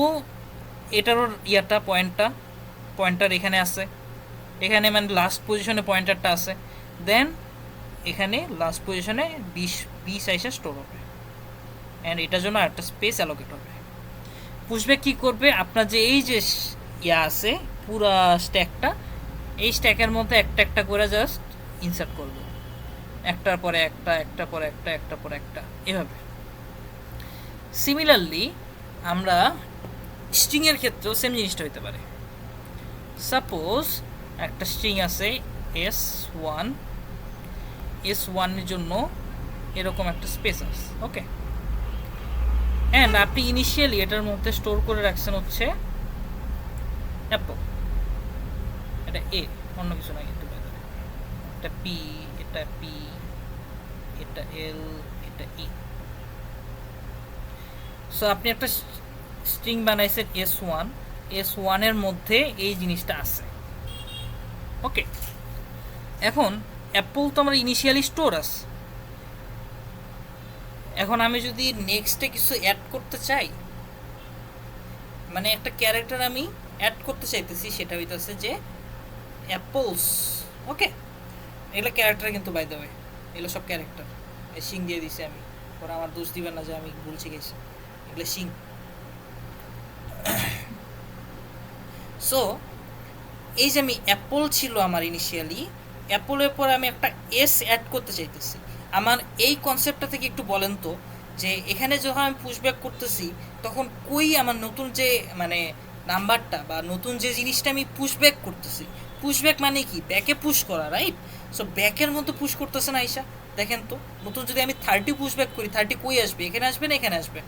এটারও পয়েন্টার এখানে আছে, এখানে মানে লাস্ট পজিশনে পয়েন্টারটা আছে, দেন এখানে লাস্ট পজিশনে 20 এসে স্টোর হবে অ্যান্ড এটার জন্য একটা স্পেস অ্যালোকেট হবে। পুশব্যাক কী করবে? আপনার যে এই যে আছে পুরা স্ট্যাকটা, এই স্ট্যাকের মধ্যে একটা একটা করে জাস্ট ইনসার্ট করবে, একটার পরে একটা, একটা পরে একটা, একটা পরে একটা, এভাবে। সিমিলারলি আমরা স্ট্রিংয়ের ক্ষেত্রেও সেম জিনিসটা হতে পারে। সাপোজ একটা স্ট্রিং আছে S1, S1 এর জন্য এরকম একটা স্পেস আছে, ওকে। অ্যান্ড আপনি ইনিশিয়ালি এটার মধ্যে স্টোর করে রাখছেন হচ্ছে অ্যাপল, এটা এ, অন্য কিছু না কিন্তু এটা পি, এটা পি, এটা এল, এটা ই। সো আপনি একটা স্ট্রিং বানাইছেন S1, S1 এর মধ্যে এই জিনিসটা আছে, ওকে। এখন অ্যাপল তো আমরা ইনিশিয়ালি স্টোর আছে। এখন আমি যদি নেক্সটে কিছু অ্যাড করতে চাই, মানে একটা ক্যারেক্টার আমি অ্যাড করতে চাইতেছি, সেটা হইতেছে যে অ্যাপলস, ওকে। এগুলো ক্যারেক্টার কিন্তু, বাই দ্য ওয়ে এগুলো সব ক্যারেক্টার। শিং দিয়ে দিছি আমি, ওরা আমার দোষ দিবেন না যে আমি বলছি গেছি, এগুলো শিং। সো এই যে আমি অ্যাপল ছিল আমার ইনিশিয়ালি, অ্যাপলের পর আমি একটা এস অ্যাড করতে চাইতেছি। আমার এই কনসেপ্টটা থেকে একটু বলেন তো, যে এখানে যখন আমি পুশব্যাক করতেছি তখন কই আমার নতুন যে মানে নাম্বারটা বা নতুন যে জিনিসটা আমি পুশব্যাক করতেছি, পুশব্যাক মানে কি, ব্যাকে পুশ করা, রাইট? সো ব্যাকের মধ্যে পুশ করতেছে না আইসা, দেখেন তো। নতুন যদি আমি 30 পুশব্যাক করি, 30 কই আসবে, এখানে আসবে না এখানে আসবে?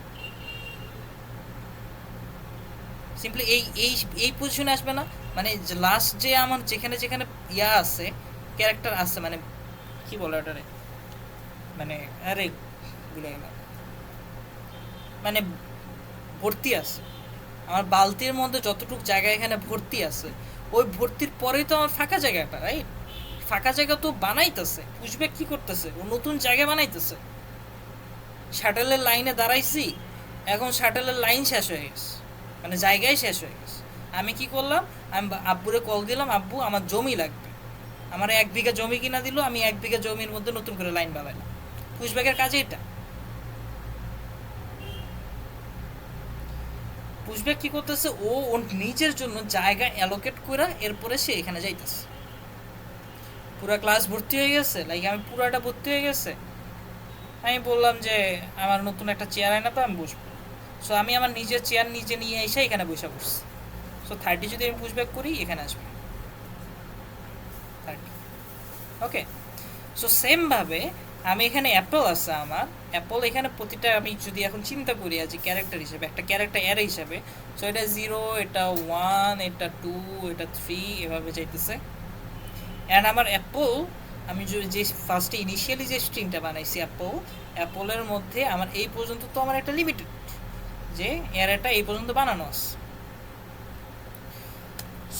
সিম্পলি এই এই এই পজিশনে আসবে না? মানে লাস্ট যে আমার যেখানে যেখানে ইয়া আছে, ক্যারেক্টার আছে, মানে কি বলে ওটারে, মানে আরে ভুলে গেলাম, মানে ভর্তি আছে আমার বালতির মধ্যে যতটুকু জায়গা এখানে ভর্তি আছে, ওই ভর্তির পরেই তো আমার ফাঁকা জায়গাটা, রাইট? ফাঁকা জায়গা তো বানাইতেছে, পুশব্যাক কি করতেছে, ও নতুন জায়গা বানাইতেছে। শাটেলের লাইনে দাঁড়াইছি, এখন শাটেলের লাইন শেষ হয়ে গেছে, মানে জায়গায় শেষ হয়ে গেছে। আমি কি করলাম, আমি আব্বুরে কল দিলাম, আব্বু আমার জমি লাগবে, আমার 1 বিঘা জমি কিনা দিল, আমি 1 বিঘা জমির মধ্যে নতুন করে লাইন বানাইলাম। পুশব্যাকের কাজে এটা। পুশব্যাক কি করতেছে, ও ওর নিজের জন্য জায়গা অ্যালোকেট করে এরপরে সে এখানে যাইতেছে। পুরা ক্লাস ভর্তি হয়ে গেছে, লাইক আমি পুরাটা ভর্তি হয়ে গেছে, আমি বললাম যে আমার নতুন একটা চেয়ার আয় না, তো আমি বসবো। সো আমি আমার নিজের চেয়ার নিজে নিয়ে এসে এখানে বসে পড়ছি। সো 30 যদি আমি পুশব্যাক করি, এখানে আসবে 30, ওকে। সো সেমভাবে আমি এখানে অ্যাপল আছে আমার, অ্যাপল এখানে প্রতিটা আমি যদি এখন চিন্তা করি আজ ক্যারেক্টার হিসেবে, একটা ক্যারেক্টার অ্যারে হিসেবে, সো এটা 0, এটা 1, এটা 2, এটা 3, এভাবে যাইতেছে। অ্যান্ড আমার অ্যাপল, আমি যে ফার্স্টে ইনিশিয়ালি যে স্ট্রিংটা বানাইছি অ্যাপল, অ্যাপলের মধ্যে আমার এই পর্যন্ত তো আমার একটা লিমিটেড, যে অ্যারেটা এই পর্যন্ত বানানো আছে।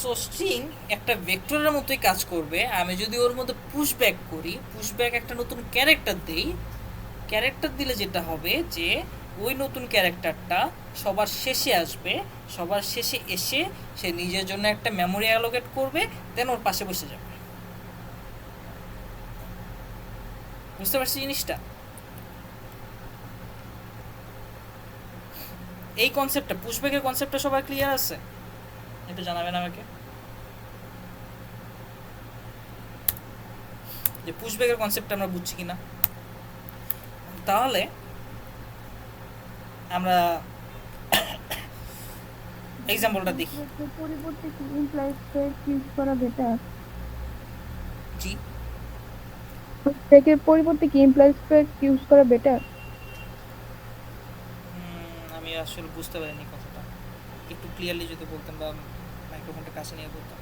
সো স্ট্রিং একটা ভেক্টরের মতোই কাজ করবে। আমি যদি ওর মধ্যে পুশব্যাক করি, পুশব্যাক একটা নতুন ক্যারেক্টার দিই, ক্যারেক্টার দিলে যেটা হবে যে ওই নতুন ক্যারেক্টারটা সবার শেষে আসবে, সবার শেষে এসে সে নিজের জন্য একটা মেমোরি অ্যালোকেট করবে, দেন ওর পাশে বসে যাবে। বুঝতে পারছি জিনিসটা? এই কনসেপ্টটা, পুশব্যাকের কনসেপ্টটা সবার ক্লিয়ার আছে? একটু জানাবেন আমাকে যে পুশব্যাকের কনসেপ্টটা আমরা বুঝছি কিনা। তাহলে আমরা এক্সাম্পলটা দেখি। পরিবর্তে কি ইমপ্লয়েড স্পেক ইউজ করা বেটার? জি, স্পেকের পরিবর্তে কি ইমপ্লয়েড স্পেক ইউজ করা বেটার? আমি আসলে বুঝতে পারিনি কথাটা, একটু ক্লিয়ারলি যদি বলতেন বা মাইক্রোফোনটা কাছে নিয়ে বলতেন।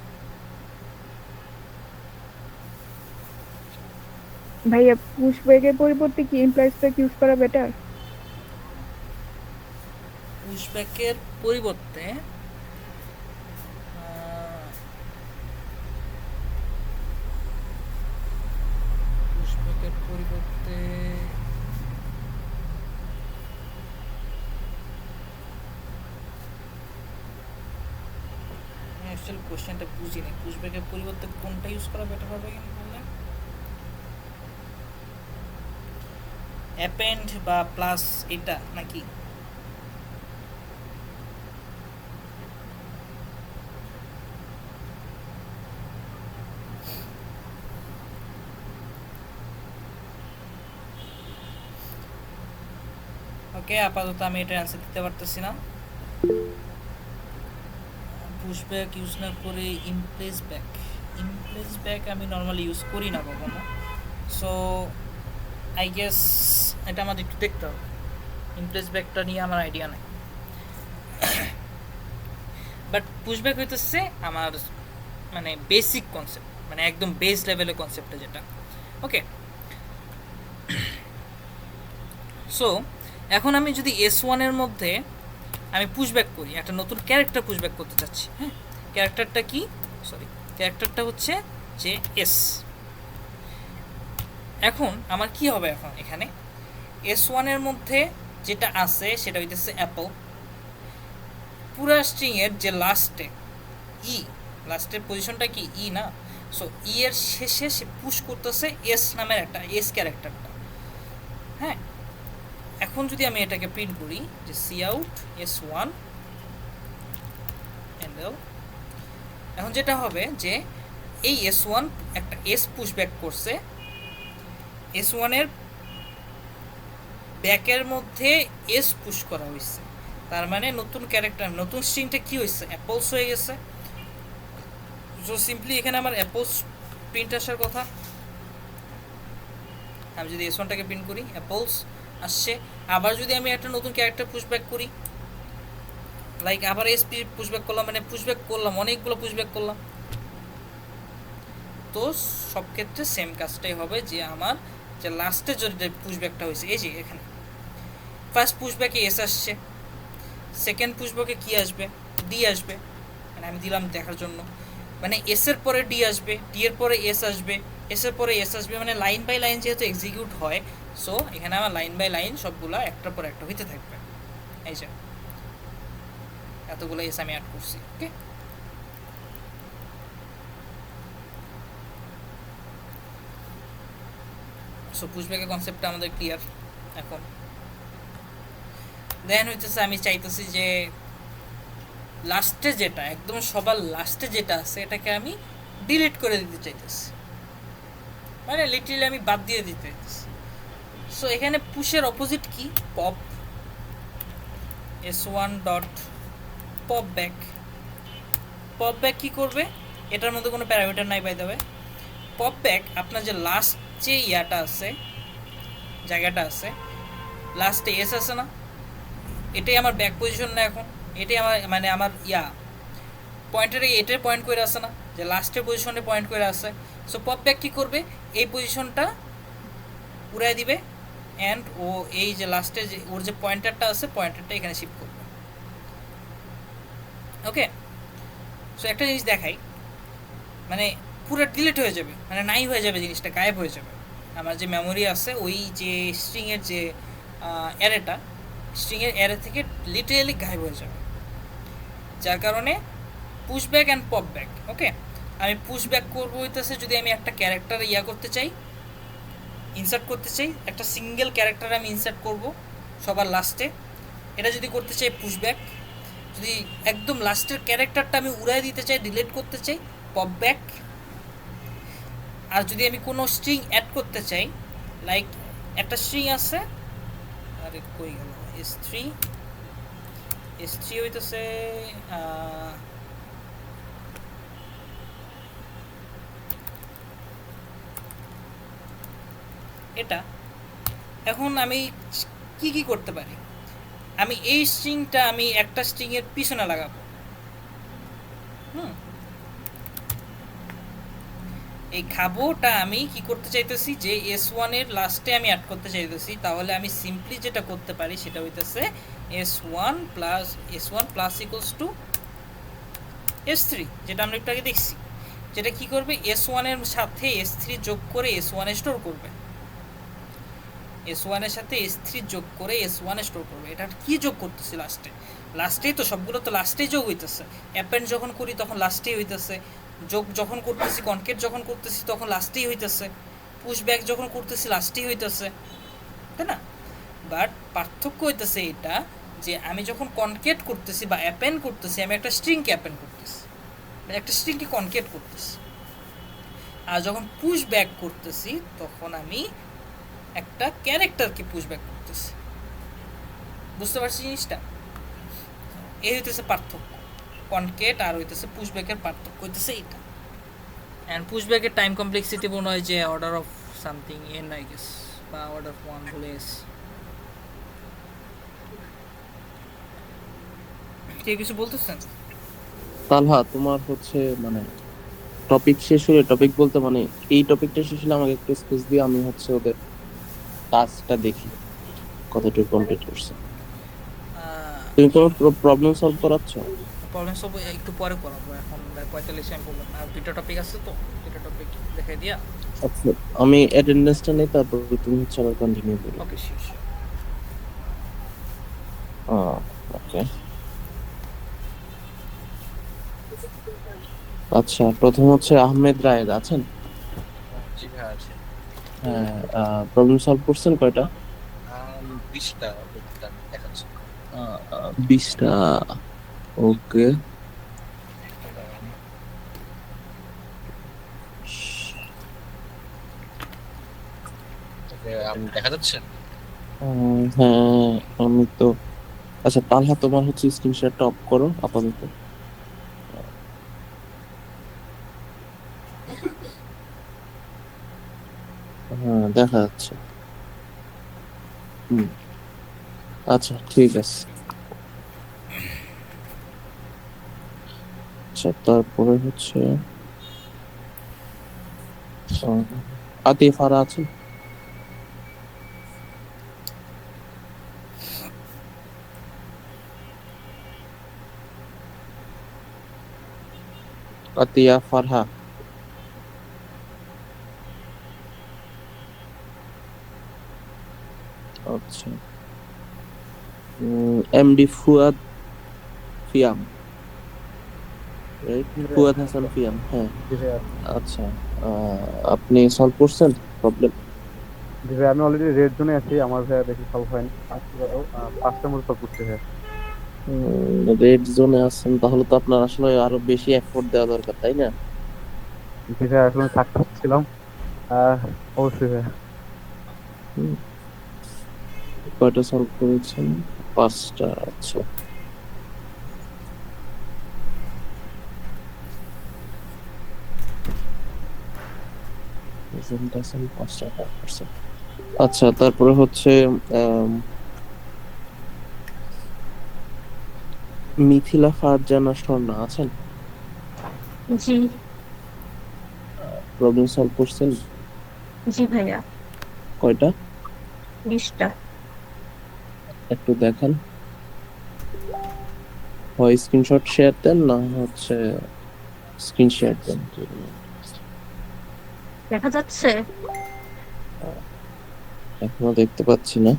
ভাইয়া, পুশব্যাকের পরিবর্তে কি ইমপ্লয়েড স্পেক ইউজ করা বেটার? পুশব্যাকের পরিবর্তে পুশব্যাকের পরিবর্তে আমি অ্যাকচুয়ালি কোশ্চেনটা বুঝিনি, পুশব্যাকের পরিবর্তে কোনটা ইউজ করা বেটার হবে বললেন? অ্যাপেন্ড বা প্লাস এটা নাকি? ওকে, আপাতত আমি এটা অ্যান্সার দিতে পারতেছি না। পুশব্যাক ইউজ না করে ইমপ্লেস ব্যাক আমি নর্মালি ইউজ করি না কখনো, সো আই গেস এটা আমাদের একটু দেখতে হবে। ইমপ্লেস ব্যাকটা নিয়ে আমার আইডিয়া নেই, বাট পুশব্যাক হইতেছে আমার মানে বেসিক কনসেপ্ট, মানে একদম বেস লেভেলের কনসেপ্টটা যেটা। ওকে, সো এখন আমি যদি S1-এর মধ্যে আমি পুশব্যাক করি, একটা নতুন ক্যারেক্টার পুশব্যাক করতে চাচ্ছি। হ্যাঁ, ক্যারেক্টারটা কি, ক্যারেক্টারটা হচ্ছে যে এস। এখন আমার কি হবে, এখন এখানে S1-এর মধ্যে যেটা আছে সেটা হইতেছে অ্যাপল। পুরা স্ট্রিংয়ের যে লাস্টে লাস্টের পজিশনটা কি না, সো এর শেষে সে পুশ করতেছে এস নামের একটা এস ক্যারেক্টারটা। হ্যাঁ, এখন যদি আমি এটাকে প্রিন্ট করি যে Cout S1 হ্যান্ডেল, এখন যেটা হবে যে এই S1 একটা এস পুশ ব্যাক করছে, S1-এর ব্যাকের মধ্যে এস পুশ করা হয়েছে, তার মানে নতুন ক্যারেক্টার নতুন স্ট্রিংটা কি হয়েছে, অ্যাপলস হয়ে গেছে। সো সিম্পলি এখানে আমার অ্যাপলস প্রিন্ট আসার কথা। আমি যদি S1-টাকে প্রিন্ট করি অ্যাপলস আসছে। আবার যদি আমি একটা নতুন ক্যারেক্টার পুশব্যাক করি, লাইক আবার এস পুশব্যাক করলাম, মানে পুশব্যাক করলাম, অনেকগুলো পুশব্যাক করলাম, তো সব ক্ষেত্রে সেম কাজটাই হবে যে আমার যে লাস্টে যদি পুশব্যাকটা হয়েছে, এই যে এখানে ফার্স্ট পুশব্যাকে এস আসছে, সেকেন্ড পুশব্যাকে কি আসবে, ডি আসবে, মানে আমি দিলাম দেখার জন্য, মানে এস এর পরে ডি আসবে, ডি এর পরে এস আসবে, এস এর পরে এস আসবে, মানে লাইন বাই লাইন যেহেতু এক্সিকিউট হয়, সো এখানে আমার লাইন বাই লাইন সবগুলো একটার পর একটা হইতে থাকবে। এই যে এতগুলো এস আমি অ্যাড করছি। ওকে, সো পুশব্যাকের কনসেপ্টটা আমাদের ক্লিয়ার। এখন দেন হইতেছে আমি চাইতেছি যে লাস্টে যেটা একদম সবার লাস্টে যেটা আছে এটাকে আমি ডিলিট করে দিতে চাইতেছি, মানে লিটারালি আমি বাদ দিয়ে দিতে চাইতেছি। সো এখানে পুশের অপোজিট কি, pop, S1 dot pop back. Pop back কী করবে, এটার মধ্যে কোনো প্যারামিটার নাই by the way. Pop back আপনার যে লাস্ট যে ইয়াটা আছে, জায়গাটা আছে, লাস্টে এস আছে না, এটাই আমার ব্যাক পজিশন না, এখন এটাই আমার মানে আমার পয়েন্টারে এটার পয়েন্ট করে আসে না, যে লাস্টের পজিশনে পয়েন্ট করে আসে। সো পপ ব্যাক কী করবে, এই পজিশনটা উড়াই দিবে, অ্যান্ড ও এই যে লাস্টে যে ওর যে পয়েন্টারটা আছে পয়েন্টারটা এখানে শিফট করবে। ওকে, সো একটা জিনিস দেখাই, মানে পুরো ডিলিট হয়ে যাবে, মানে নাই হয়ে যাবে, জিনিসটা গায়েব হয়ে যাবে। আমার যে মেমোরি আছে ওই যে স্ট্রিংয়ের যে অ্যারেটা, স্ট্রিংয়ের অ্যারে থেকে লিটারালি গায়েব হয়ে যাবে, যার কারণে পুশব্যাক অ্যান্ড পপ ব্যাক। ওকে, আমি পুশব্যাক করবো হইতেছে যদি আমি একটা ক্যারেক্টার করতে চাই, ইনসার্ট করতে চাই, একটা সিঙ্গেল ক্যারেক্টার আমি ইনসার্ট করব সবার লাস্টে, এটা যদি করতে চাই পুশব্যাক। যদি একদম লাস্টের ক্যারেক্টারটা আমি উড়াই দিতে চাই, ডিলিট করতে চাই, পপ ব্যাক। আর যদি আমি কোনো স্ট্রিং অ্যাড করতে চাই, লাইক একটা স্ট্রিং আছে, আরে কই গেল, S3 হইতেছে এটা। এখন আমি কি করতে পারি, আমি এই স্ট্রিংটা আমি একটা স্ট্রিংয়ের পিছনে লাগাবো। এই খাবোটা আমি কি করতে চাইতেছি, যে S1-এর লাস্টে আমি অ্যাড করতে চাইতেছি, তাহলে আমি সিম্পলি যেটা করতে পারি সেটা হইতেছে S1 plus equals two S3, যেটা আমরা একটু আগে দেখছি, যেটা কি করবে, S1-এর সাথে S3 যোগ করে S1-এ স্টোর করবে, S1-এর সাথে S3 যোগ করে S1-এ স্টোর করবে। এটা কি যোগ করতেছি, লাস্টেই তো সবগুলো তো লাস্টেই যোগ হইতেছে, অ্যাপেন্ড যখন করি তখন লাস্টেই হইতেছে, যোগ যখন করতেছি, কনকেট যখন করতেছি তখন লাস্টেই হইতেছে, পুশব্যাক যখন করতেছি লাস্টেই হইতেছে, তাই না? বাট পার্থক্য হইতেছে এটা যে আমি যখন কনকেট করতেছি বা অ্যাপেন্ড করতেছি, আমি একটা স্ট্রিংকে অ্যাপেন্ড করতেছি, মানে একটা স্ট্রিংকে কনকেট করতেছি। আর যখন পুশব্যাক করতেছি তখন আমি একটা ক্যারেক্টারকে পুশব্যাক করতেছি। বুঝতে পারছি জিনিসটা? এই হইতেছে পার্থক্য, কনকেট আর হইতেছে পুশব্যাকের পার্থক্য হইতেছে এইটা। অ্যান্ড পুশব্যাকের টাইম কমপ্লেক্সিটি মনে হয় যে order of something N I guess, বা অর্ডার অফ ওয়ান বলে এসে। কেউ কিছু বলতেছেন? তালহা তোমার হচ্ছে মানে টপিক শেষ হলে, টপিক বলতে মানে এই টপিকটা শেষ হলে আমাকে একটু স্পেস দিয়ে আমি হচ্ছে ওদের কাজটা দেখি কতটুকু কমপ্লিট করছে। তুমি কোনো প্রবলেম সলভ করাচ্ছ? প্রবলেম সব একটু পরে করাবো, এখন 45 আমি বললাম আর দুইটা টপিক আছে, তো দুইটা টপিক দেখাই দিয়া। আচ্ছা, আমি অ্যাটেন্ডেন্সটা নেই, তারপর তুমি হচ্ছে আবার কন্টিনিউ করো। ওকে, শিওর শিওর। ওকে, আচ্ছা প্রথম হচ্ছে আহমেদ রায়েদ আছেন? জি ভাই আছে। হ্যাঁ, প্রবলেম সলভ করছেন কয়টা? 20টা দেখাচ্ছে। 20টা। ওকে, আমি দেখা যাচ্ছে। হ্যাঁ আমি তো। আচ্ছা তালহা তোমার হচ্ছে স্ক্রিন শেয়ারটা অফ করো আপাতত। হ্যাঁ দেখা যাচ্ছে। হুম, আচ্ছা ঠিক আছে। আচ্ছা তারপরে হচ্ছে আতিফারা আছে? আতিয়া ফারহা? আচ্ছা, এমডি ফুয়াদ ফিয়াম, রাইট? ফুয়াদ হাসান ফিয়াম, হ্যাঁ। জি ভাইয়া। আচ্ছা, আপনি সলভ করছেন প্রবলেম? জি ভাই, আমি অলরেডি রেড জোনে আছি, আমার ভাইয়া দেখি সলভ হয়নি। পাঁচটার মতো সলভ করতে ভাইয়া। রেড জোনে আছেন, তাহলে তো আপনার আসলে আরো বেশি এফোর্ট দেওয়া দরকার, তাই না? জি ভাইয়া, আসলে সাকসেস ছিলাম। আহ, অবশ্যই ভাইয়া। হুম, কয়টা সলভ করেছেন? 5টা। আচ্ছা, প্রেজেন্টেশন 5টা করছেন। আচ্ছা তারপরে হচ্ছে আম, মিথিলা ফারজানা স্বর্ণা আছেন? জি। প্রবলেম সলভ করছেন জি ভাইয়া। কয়টা? 20টা। একটু দেখান, হয় স্ক্রিনশট শেয়ার দেন না হচ্ছে স্ক্রিন শেয়ার দেন। দেখা যাচ্ছে? এখনো দেখতে পাচ্ছি না।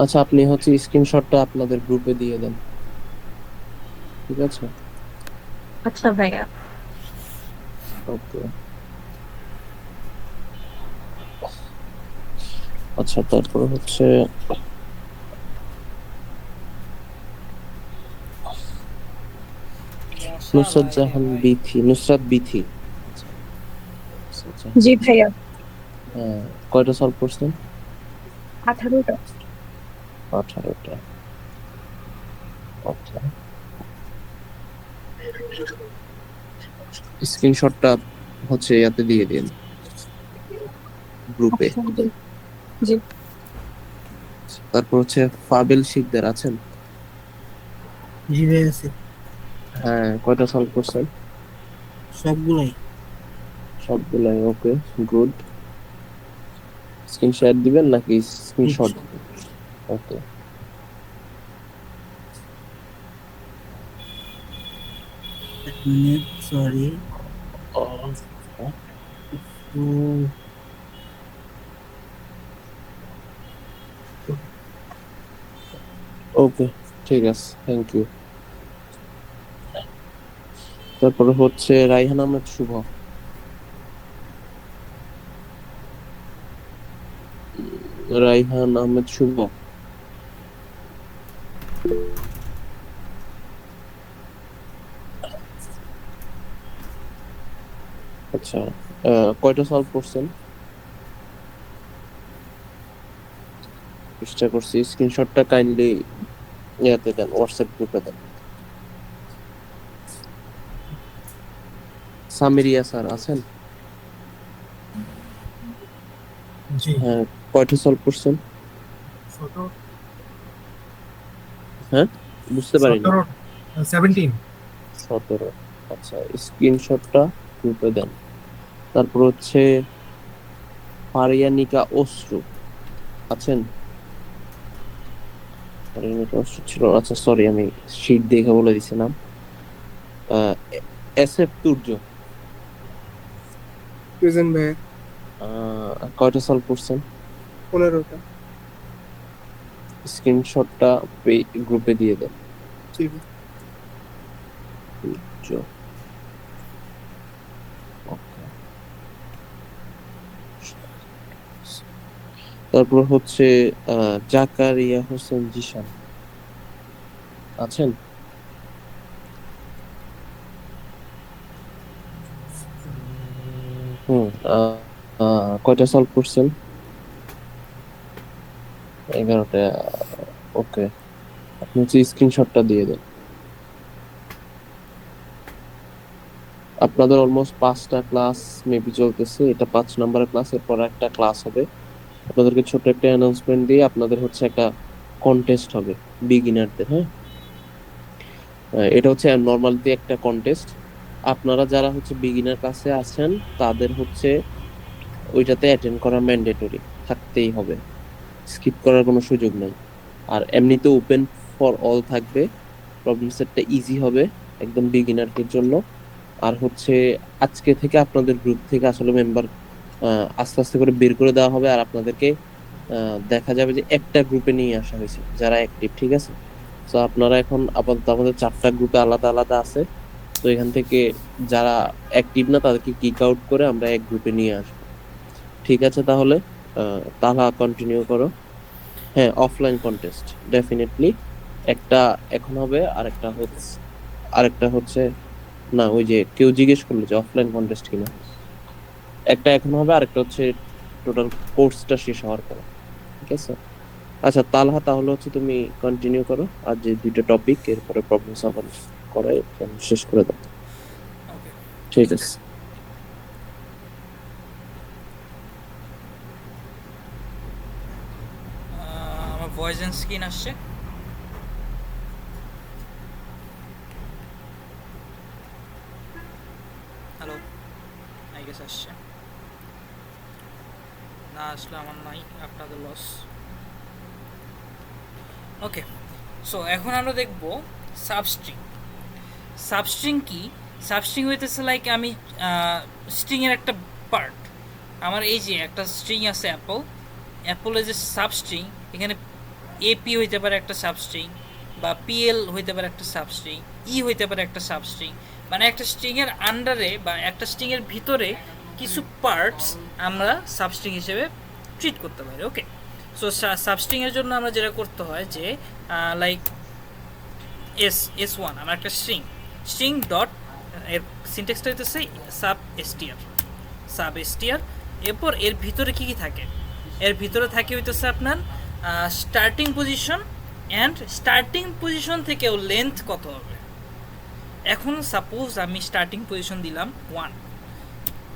আচ্ছা আপনি হচ্ছে স্ক্রিনশটটা আপনাদের গ্রুপে দিয়ে দেন, ঠিক আছে? আচ্ছা ভাইয়া। ওকে, আচ্ছা তারপরে হচ্ছে নুসরাত জাহান বিথি, নুসরাত বিথি। আচ্ছা, নুসরাত জাহান জি বিথি। ভাইয়া। হ্যাঁ, কয়টা সলভ করছেন? 18টা। 18টা। ওকে, স্ক্রিনশটটা হচ্ছে ইয়াতে দিয়ে দিন গ্রুপে। আচ্ছা, জি। জি। তারপর হচ্ছে ফাবেল শিকদার আছেন? জি ভাই আছে, হ্যাঁ, কয়টা সলভ করছেন? সবগুলাই। সবগুলাই। ওকে, গুড। স্ক্রিন শেয়ার দিবেন নাকি স্ক্রিনশট? ওকে, এক মিনিট, সরি। ওকে ঠিক আছে, থ্যাংক ইউ। তারপরে হচ্ছে রাইহান আহমেদ শুভ। রাইহান আহমেদ শুভ, আচ্ছা, কয়টা সলভ করছেন? চেষ্টা করছি, স্ক্রিনশটটা কাইন্ডলি ইয়াতে দেন, হোয়াটসঅ্যাপ গ্রুপে দেন। সামিরিয়া স্যার আছেন? জি হ্যাঁ, কয়টা সলভ করছেন? হ্যাঁ, বুঝতে পারিনি। 17 17। আচ্ছা, স্ক্রিনশটটা গ্রুপে দেন। তারপর হচ্ছে ফারিয়ানিকা অশ্রু আছেন? ফারিয়ানিকা অশ্রু ছিল, আচ্ছা সরি, আমি শীট দেখে বলে দিছি নাম। এস এফ তুর্য, প্রেজেন্ট ভাই। কয়টা সলভ করছেন? 15টা। স্ক্রিনশটটা গ্রুপে দিয়ে দেন। জি ভাই। তুর্য, ওকে। তারপর হচ্ছে জাকারিয়া হোসেন জিশান আছেন? হুম, কয়টা সলভ করছেন? 11টা, ওকে। আপনি হচ্ছে স্ক্রিনশটটা দিয়ে দেন। আপনাদের অলমোস্ট 5টা ক্লাস মেবি চলতেছে, এটা 5 নম্বরের ক্লাস, এরপর একটা ক্লাস হবে। আপনাদেরকে ছোট একটা অ্যানাউন্সমেন্ট দিয়ে আপনাদের হচ্ছে একটা কন্টেস্ট হবে বিগিনারদের, হ্যাঁ। এটা হচ্ছে নর্মালি একটা কন্টেস্ট। আপনারা যারা হচ্ছে বিগিনার ক্লাসে আছেন তাদের হচ্ছে ওইটাতে অ্যাটেন্ড করা ম্যান্ডেটরি, থাকতেই হবে, স্কিপ করার কোনো সুযোগ নেই। আর এমনিতে ওপেন ফর অল থাকবে, প্রবলেম সেটটা ইজি হবে একদম বিগিনারদের জন্য। আর হচ্ছে আজকে থেকে আপনাদের গ্রুপ থেকে আসলে মেম্বার আস্তে আস্তে করে বের করে দেওয়া হবে, আর আপনাদেরকে দেখা যাবে যে একটা গ্রুপে নিয়ে আসা হয়েছে যারা অ্যাক্টিভ, ঠিক আছে? তো আপনারা এখন আপাতত আমাদের 4টা গ্রুপে আলাদা আলাদা আছে, তো এখান থেকে যারা অ্যাক্টিভ না তাদেরকে কিক আউট করে আমরা এক গ্রুপে নিয়ে আসবো, ঠিক আছে? তাহলে তাহলে কন্টিনিউ করো। হ্যাঁ, অফলাইন কন্টেস্ট ডেফিনেটলি একটা এখন হবে, আরেকটা হচ্ছে না, ওই যে কেউ জিজ্ঞেস করলো যে অফলাইন কন্টেস্ট কিনা, একটা এখন হবে, আরেকটা হচ্ছে টোটাল কোর্সটা শেষ হওয়ার পর, ঠিক আছে? আচ্ছা তালহা, তাহলে হচ্ছে তুমি কন্টিনিউ করো, আর যে 2টা টপিক এরপরে প্রবলেম সলভ করে শেষ করে দাও, ওকে। ঠিক আছে? আমার ভয়েস এন্ড স্ক্রিন আসছে? হ্যালো, আই গেস আসছে। না আসলে আমার নাই, আপনাদের লস। ওকে, সো এখন আমরা দেখব সাবস্ট্রিং। সাবস্ট্রিং কি? সাবস্ট্রিং হইতেছে লাইক আমি স্ট্রিংয়ের একটা পার্ট। আমার এই যে একটা স্ট্রিং আছে অ্যাপলের যে সাবস্ট্রিং, এখানে এপি হইতে পারে একটা সাবস্ট্রিং, বা পিএল হইতে পারে একটা সাবস্ট্রিং, ই হইতে পারে একটা সাবস্ট্রিং। মানে একটা স্ট্রিংয়ের আন্ডারে বা একটা স্ট্রিংয়ের ভিতরে কিছু পার্টস আমরা সাবস্ট্রিং হিসেবে ট্রিট করতে পারি। ওকে, সো সাবস্ট্রিংয়ের জন্য আমরা যেটা করতে হয় যে লাইক S1 আমার একটা স্ট্রিং ডট, এর সিনট্যাক্সটা হইতেছে সাব এসটিআর। এরপর এর ভিতরে কি কি থাকে? এর ভিতরে থাকে হইতেছে আপনার starting position, and starting position থেকেও লেন্থ কত হবে। এখন সাপোজ আমি স্টার্টিং পজিশন দিলাম 1,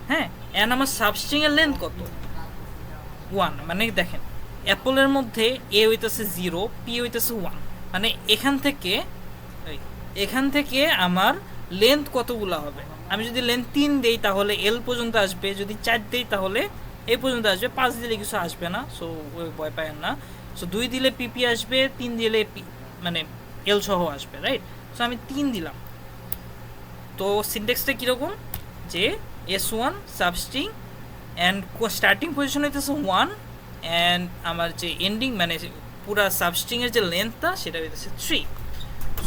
হ্যাঁ, অ্যান্ড আমার সাবস্ট্রিংয়ের লেন্থ কত? 1। মানে দেখেন, অ্যাপলের মধ্যে এ হইতেছে 0, পি হইতেছে 1, মানে এখান থেকে আমার লেন্থ কতগুলো হবে? আমি যদি লেন্থ 3 দেই তাহলে এল পর্যন্ত আসবে, যদি 4 দেই তাহলে এই পর্যন্ত আসবে, 5 দিলে কিছু আসবে না, সো ভয় পায়েন না। সো 2 দিলে পিপি আসবে, 3 দিলে মানে এল সহ আসবে, রাইট? সো আমি 3 দিলাম। তো সিনট্যাক্সটা কীরকম যে S1 substring and starting position হইতেছে 1, অ্যান্ড আমার যে এন্ডিং মানে পুরা সাবস্ট্রিংয়ের যে লেন্থটা সেটা হইতেছে 3।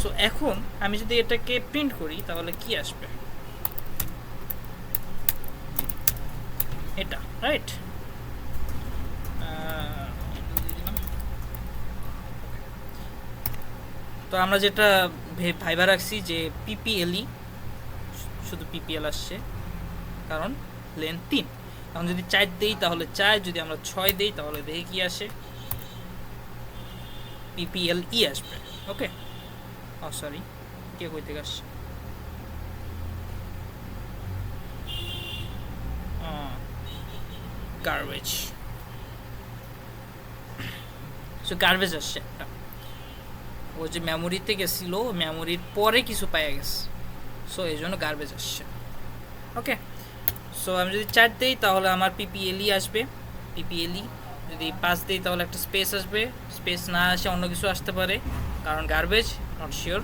সো এখন আমি যদি এটাকে প্রিন্ট করি তাহলে কি আসবে? এটা, রাইট? তো আমরা যেটা ভাইবা রাখছি যে পিপিএলই, শুধু পিপিএল আসছে কারণ লেন্থ 3। এখন যদি 4 দেই তাহলে 4, যদি আমরা 6 দেই তাহলে দেখি কি আসে, PPLE আসবে। ওকে, ও সরি, কে কই থেকে আসছে, গার্বেজ। সো গার্বেজ আসছে একটা, ও যে মেমোরিতে গেছিল, মেমোরির পরে কিছু পাইয়া গেছে, সো এই জন্য গার্বেজ আসছে। ওকে, সো আমি যদি 4 দিই তাহলে আমার PPLE আসবে, PPLE। যদি 5 দিই তাহলে একটা স্পেস আসবে, স্পেস না আসে অন্য কিছু আসতে পারে, কারণ garbage, not sure.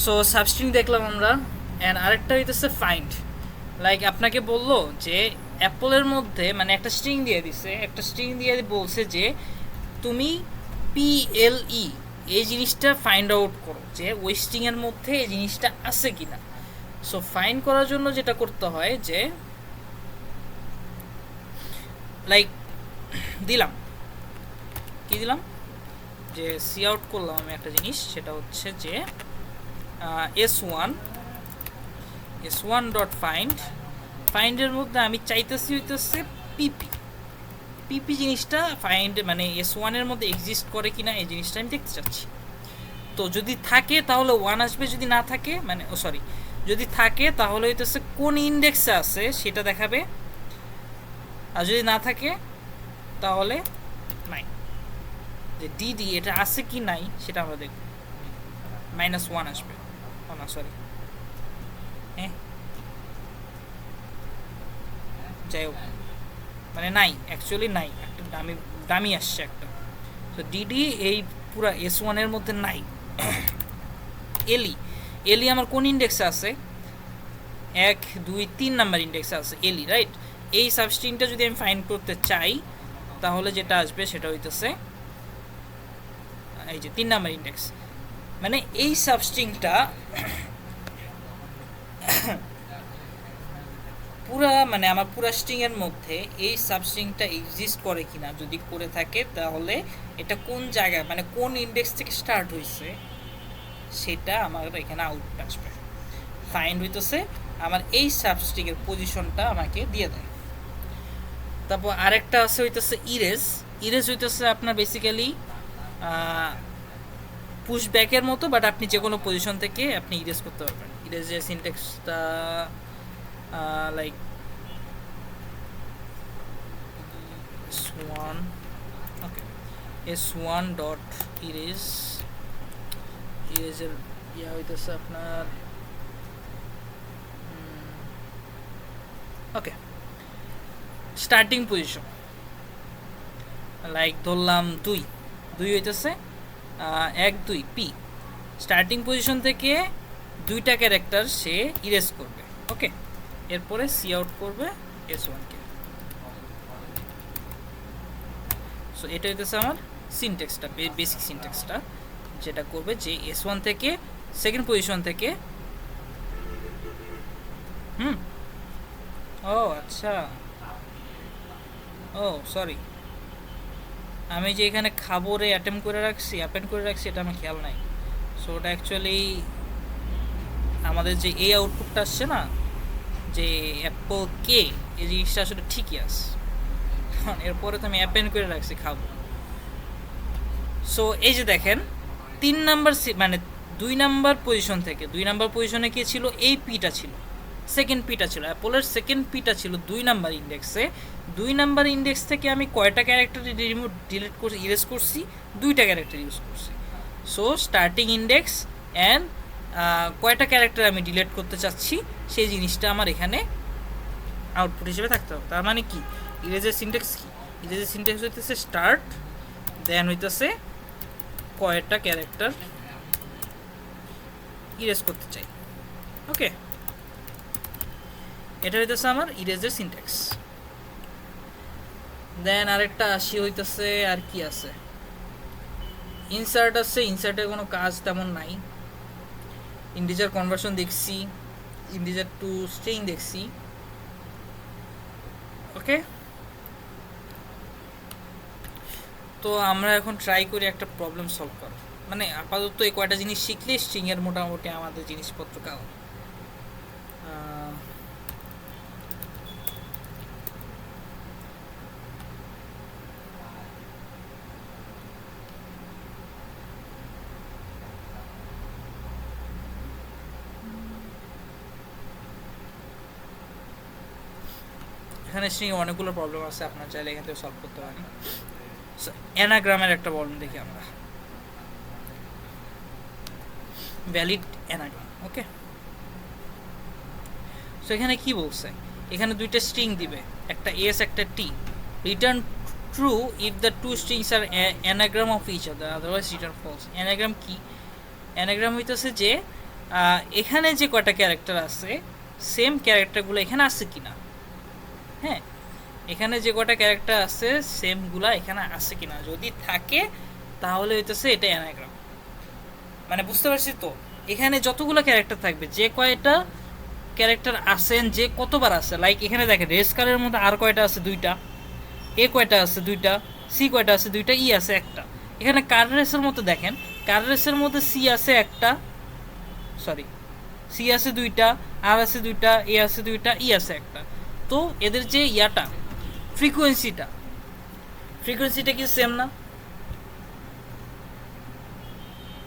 So substring দেখলাম আমরা। অ্যান্ড আরেকটা হইতেছে ফাইন্ড। লাইক আপনাকে বললো যে অ্যাপলের মধ্যে, মানে একটা স্ট্রিং দিয়ে দিছে, একটা স্ট্রিং দিয়ে বলছে যে তুমি PLE এই জিনিসটা ফাইন্ড আউট করো, যে ওই স্ট্রিংয়ের মধ্যে এই জিনিসটা আছে কিনা। সো ফাইন্ড করার জন্য যেটা করতে হয় যে লাইক দিলাম, কি দিলাম, যে সি আউট করলাম আমি একটা জিনিস, সেটা হচ্ছে যে s1 ডট ফাইন্ডের মধ্যে আমি চাইতেছি হইতেছে পিপি জিনিসটা ফাইন্ড, মানে S1 এর মধ্যে এক্সিস্ট করে কিনা এই জিনিসটা আমি দেখতে চাচ্ছি। তো যদি থাকে তাহলে 1 আসবে, যদি না থাকে মানে যদি থাকে তাহলে হইতেছে কোন ইন্ডেক্সে আছে সেটা দেখাবে, আর যদি না থাকে তাহলে নাই, যে ডিডি এটা আছে কি নাই সেটা আমরা দেখব। -1 আসবে, ও না সরি, হ্যাঁ যাই হোক, মানে নাই, অ্যাকচুয়ালি নাই, একটা দামি আসছে একটা। তো ডিডি এই পুরা S1 এর মধ্যে নাই। এলি আমার কোন ইন্ডেক্সে আছে, 1 2 3 নাম্বার ইন্ডেক্সে আছে এলি, রাইট। এই সাবস্ট্রিংটা যদি আমি ফাইন্ড করতে চাই তাহলে যেটা আসবে সেটা হইতেছে এই যে 3 নাম্বার ইন্ডেক্স। মানে এই সাবস্ট্রিংটা পুরা, মানে আমার পুরা স্ট্রিং এর মধ্যে এই সাবস্ট্রিংটা এক্সিস্ট করে কিনা, যদি করে থাকে তাহলে এটা কোন জায়গায়, মানে কোন ইন্ডেক্স থেকে স্টার্ট হয়েছে সেটা আমার এখানে আউটপুট আসবে। ফাইন্ড হইতেছে আমার এই সাবস্ট্রিং এর পজিশনটা আমাকে দিয়ে দেয়। তারপর আরেকটা আছে হইতেছে ইরেজ হইতেছে আপনার বেসিক্যালি পুশ ব্যাকের মতো, বাট আপনি যে কোনো পজিশন থেকে আপনি ইরেজ করতে পারবেন। ইরেজের সিনট্যাক্সটা লাইক s1 ডট ইরেজের ইয়া হইতেছে আপনার ওকে স্টার্টিং পজিশন, লাইক ধরলাম 2 হইতেছে 1 2 পি, স্টার্টিং পজিশন থেকে 2টা ক্যারেক্টার সে ইরেজ করবে। ওকে, এরপরে সি আউট করবে S1 কে। সো এটা হইতেছে আমার সিনট্যাক্সটা, বেসিক সিনট্যাক্সটা, যেটা করবে যে S1 থেকে সেকেন্ড পজিশন থেকে ও আচ্ছা, ও সরি, আমি যে এখানে খাবরে অ্যাটেম্প করে রাখছি এটা আমার খেয়াল নাই। সো ওটা অ্যাকচুয়ালি আমাদের যে এই আউটপুটটা আসছে না, যে অ্যাপল কে, এই জিনিসটা আসলে ঠিকই আছে, এরপরে তো আমি অ্যাপেন্ড করে রাখছি খাবো। সো এই যে দেখেন 3 নাম্বার, মানে 2 নাম্বার পজিশন থেকে, 2 নাম্বার পজিশনে কি ছিল, এই পিটা ছিল, সেকেন্ড পিটা ছিল, অ্যাপলের সেকেন্ড পিটা ছিল 2 নাম্বার ইন্ডেক্সে। 2 নাম্বার ইন্ডেক্স থেকে আমি কয়টা ক্যারেক্টার ডিলিট করছি, ইরেজ করছি, 2টা ক্যারেক্টার ইউজ করছি। সো স্টার্টিং ইন্ডেক্স অ্যান্ড কয়টা ক্যারেক্টার আমি ডিলিট করতে চাচ্ছি সেই জিনিসটা আমার এখানে আউটপুট হিসেবে থাকতে হবে। তার মানে কি, ইরেজের সিনট্যাক্স কি, ইরেজের সিনট্যাক্স হইতেছে স্টার্ট, দেন হইতেছে কয়টা ক্যারেক্টার ইরেজ করতে চাই। ওকে, এটা হইতেছে আমার ইরেজের সিনট্যাক্স। দেন আরেকটা আসি হইতেছে, আর কি আছে, ইনসার্ট আছে। ইনসার্টের কোনো কাজ তেমন নাই। ইন্টিজার কনভার্সন দেখছি, ইন্টিজার টু স্ট্রিং দেখছি। ওকে, তো আমরা এখন ট্রাই করি একটা প্রবলেম সলভ করার। মানে আপাতত এই কয়টা জিনিস শিখলে স্ট্রিংয়ের মোটামুটি আমাদের জিনিসপত্র কাও। এখানে স্ট্রিং অনেকগুলো প্রবলেম আছে, আপনার চাইলে এখান থেকে সলভ করতে পারেন। সো অ্যানাগ্রামের একটা প্রবলেম দেখি আমরা, ভ্যালিড অ্যানাগ্রাম। ওকে, সো এখানে কি বলছে, এখানে দুইটা স্ট্রিং দিবে, একটা এস একটা T, return true if the two strings are anagram of each other, otherwise return false. Anagram কি? অ্যানাগ্রাম হইতেছে যে এখানে যে কয়টা ক্যারেক্টার আছে সেম ক্যারেক্টারগুলো এখানে আছে কিনা। হ্যাঁ, এখানে যে কয়টা ক্যারেক্টার আছে সেমগুলা এখানে আছে কিনা, যদি থাকে তাহলে হইতেছে এটা অ্যানাগ্রাম। মানে বুঝতে পারছি তো, এখানে যতগুলো ক্যারেক্টার থাকবে, যে কয়টা ক্যারেক্টার আছেন, যে কতবার আছে, লাইক এখানে দেখেন রেস কারের মধ্যে আর কয়টা আছে, দুইটা, এ কয়টা আছে, দুইটা, সি কয়টা আছে, দুইটা, ই আছে একটা। এখানে কার রেসের মধ্যে দেখেন, কার রেসের মধ্যে সি আছে একটা, সরি সি আছে দুইটা, আর আছে দুইটা, এ আছে দুইটা, ই আছে একটা। তো এদের যে ইয়াটা ফ্রিকোয়েন্সিটা কি সেম না?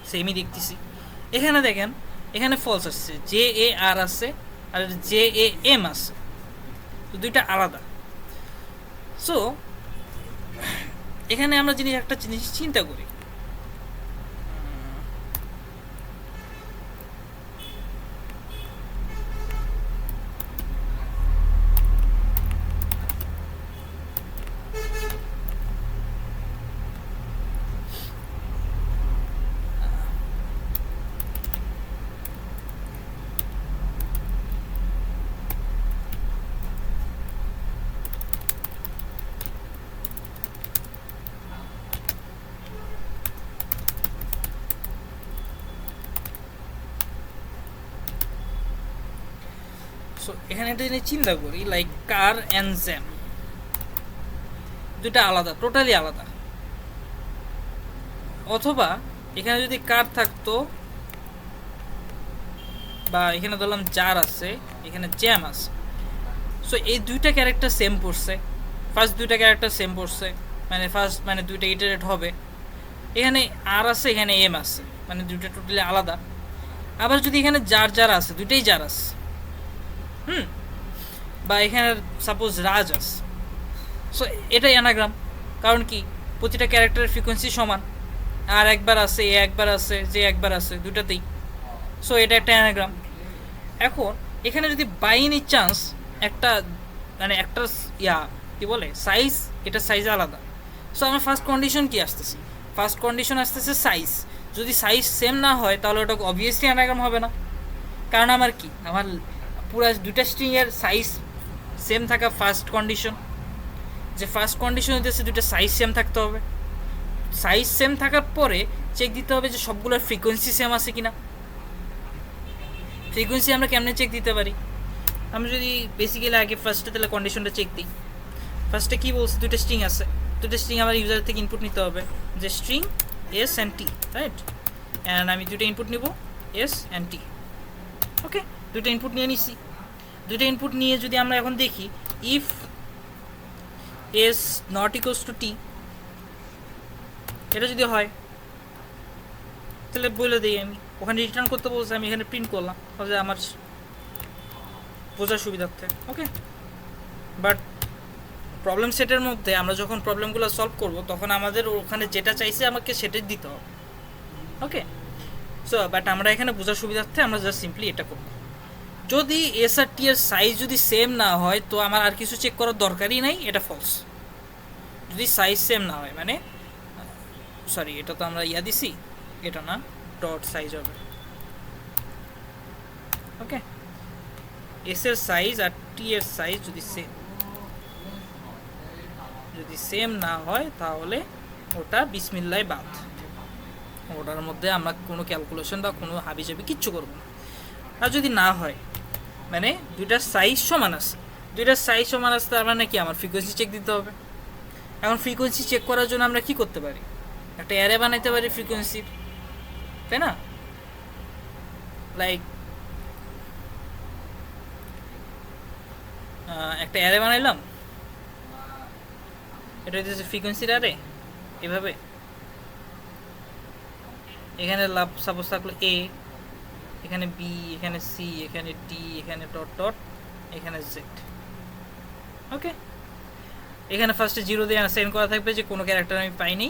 সেমই দেখতেছি। এখানে দেখেন, এখানে ফলস আসছে, জে এ আর আছে আর জে এ এম আছে, তো দুইটা আলাদা। সো এখানে আমরা একটা জিনিস চিন্তা করি, সো এখানে একটা জিনিস চিন্তা করি, লাইক কার অ্যান্ড জ্যাম দুটা আলাদা, টোটালি আলাদা। অথবা এখানে যদি কার থাকতো, বা এখানে ধরলাম জার আছে, এখানে জ্যাম আছে, সো এই দুইটা ক্যারেক্টার সেম পড়ছে, ফার্স্ট দুইটা ক্যারেক্টার সেম পড়ছে, মানে ফার্স্ট মানে দুইটা ইটারেট হবে। এখানে আর আছে, এখানে এম আছে, মানে দুইটা টোটালি আলাদা। আবার যদি এখানে জার আছে, দুইটাই জার আছে, বা এখানে সাপোজ রাজ আছে, সো এটাই অ্যানাগ্রাম। কারণ কি, প্রতিটা ক্যারেক্টারের ফ্রিকোয়েন্সি সমান, আর একবার আছে, এ একবার আছে, যে একবার আছে, দুটাতেই। সো এটা একটা অ্যানাগ্রাম। এখন এখানে যদি বাই এনি চান্স একটা মানে একটা কি বলে সাইজ, এটা সাইজ আলাদা, সো আমার ফার্স্ট কন্ডিশন কি আসতেছে, ফার্স্ট কন্ডিশন আসতেছে সাইজ। যদি সাইজ সেম না হয় তাহলে ওটা অবভিয়াসলি অ্যানাগ্রাম হবে না। কারণ আমার কি, আমার পুরো দুইটা স্ট্রিংয়ের সাইজ সেম থাকা ফার্স্ট কন্ডিশন, যে ফার্স্ট কন্ডিশন হইতেছে দুইটা সাইজ সেম থাকতে হবে। সাইজ সেম থাকার পরে চেক দিতে হবে যে সবগুলোর ফ্রিকোয়েন্সি সেম আছে কিনা। ফ্রিকোয়েন্সি আমরা কেমনে চেক দিতে পারি, আমি যদি বেসিক্যালি আগে ফার্স্টে তাহলে কন্ডিশনটা চেক দিই। ফার্স্টে কী বলছে, দুটো স্ট্রিং আছে, দুটো স্ট্রিং আমার ইউজার থেকে ইনপুট নিতে হবে, যে string S and T, right? And আমি দুটো ইনপুট নিব, এস অ্যান্ড টি। ওকে, দুটো ইনপুট নিয়ে নিছি। দুটো ইনপুট নিয়ে যদি আমরা এখন দেখি, if S not equals to T, এটা যদি হয় তাহলে বলে দিই, আমি ওখানে রিটার্ন করতে বলছি, আমি এখানে প্রিন্ট করলাম, তাহলে আমার বোঝার সুবিধার্থে। ওকে, বাট প্রবলেম সেটের মধ্যে আমরা যখন প্রবলেমগুলো সলভ করব তখন আমাদের ওখানে যেটা চাইছে আমাকে সেটাই দিতে হবে। ওকে, সো বাট আমরা এখানে বোঝার সুবিধার্থে আমরা জাস্ট সিম্পলি এটা করব। যদি এস আর টি এর সাইজ যদি সেম না হয় তো আমার আর কিছু চেক করার দরকারই নাই, এটা ফলস। যদি সাইজ সেম না হয়, মানে সরি এটা তো আমরা দিছি, এটা না, ডট সাইজ হবে। ওকে, এস এর সাইজ আর টি এর সাইজ যদি সেম না হয় তাহলে ওটা বিসমিল্লাহ বাদ, ওটার মধ্যে আমরা কোনো ক্যালকুলেশন বা কোনো হাবিজাবি কিচ্ছু করবো না। আর যদি না হয়, মানে দুইটার সাইজ সমান আছে, তার মানে কি আমার ফ্রিকোয়েন্সি চেক দিতে হবে। এখন ফ্রিকোয়েন্সি চেক করার জন্য আমরা কি করতে পারি, একটা অ্যারে বানাইতে পারি ফ্রিকোয়েন্সির, তাই না? লাইক একটা অ্যারে বানাইলাম, এটা হচ্ছে ফ্রিকোয়েন্সির অ্যারে। এভাবে এখানে লাভ সাপোজ থাকলো এ, এখানে বি, এখানে সি, এখানে ডি, এখানে ডট ডট, এখানে জেড। ওকে, এখানে ফার্স্টে 0 দিয়ে সাইন করা থাকবে যে কোনো ক্যারেক্টার আমি পাইনি।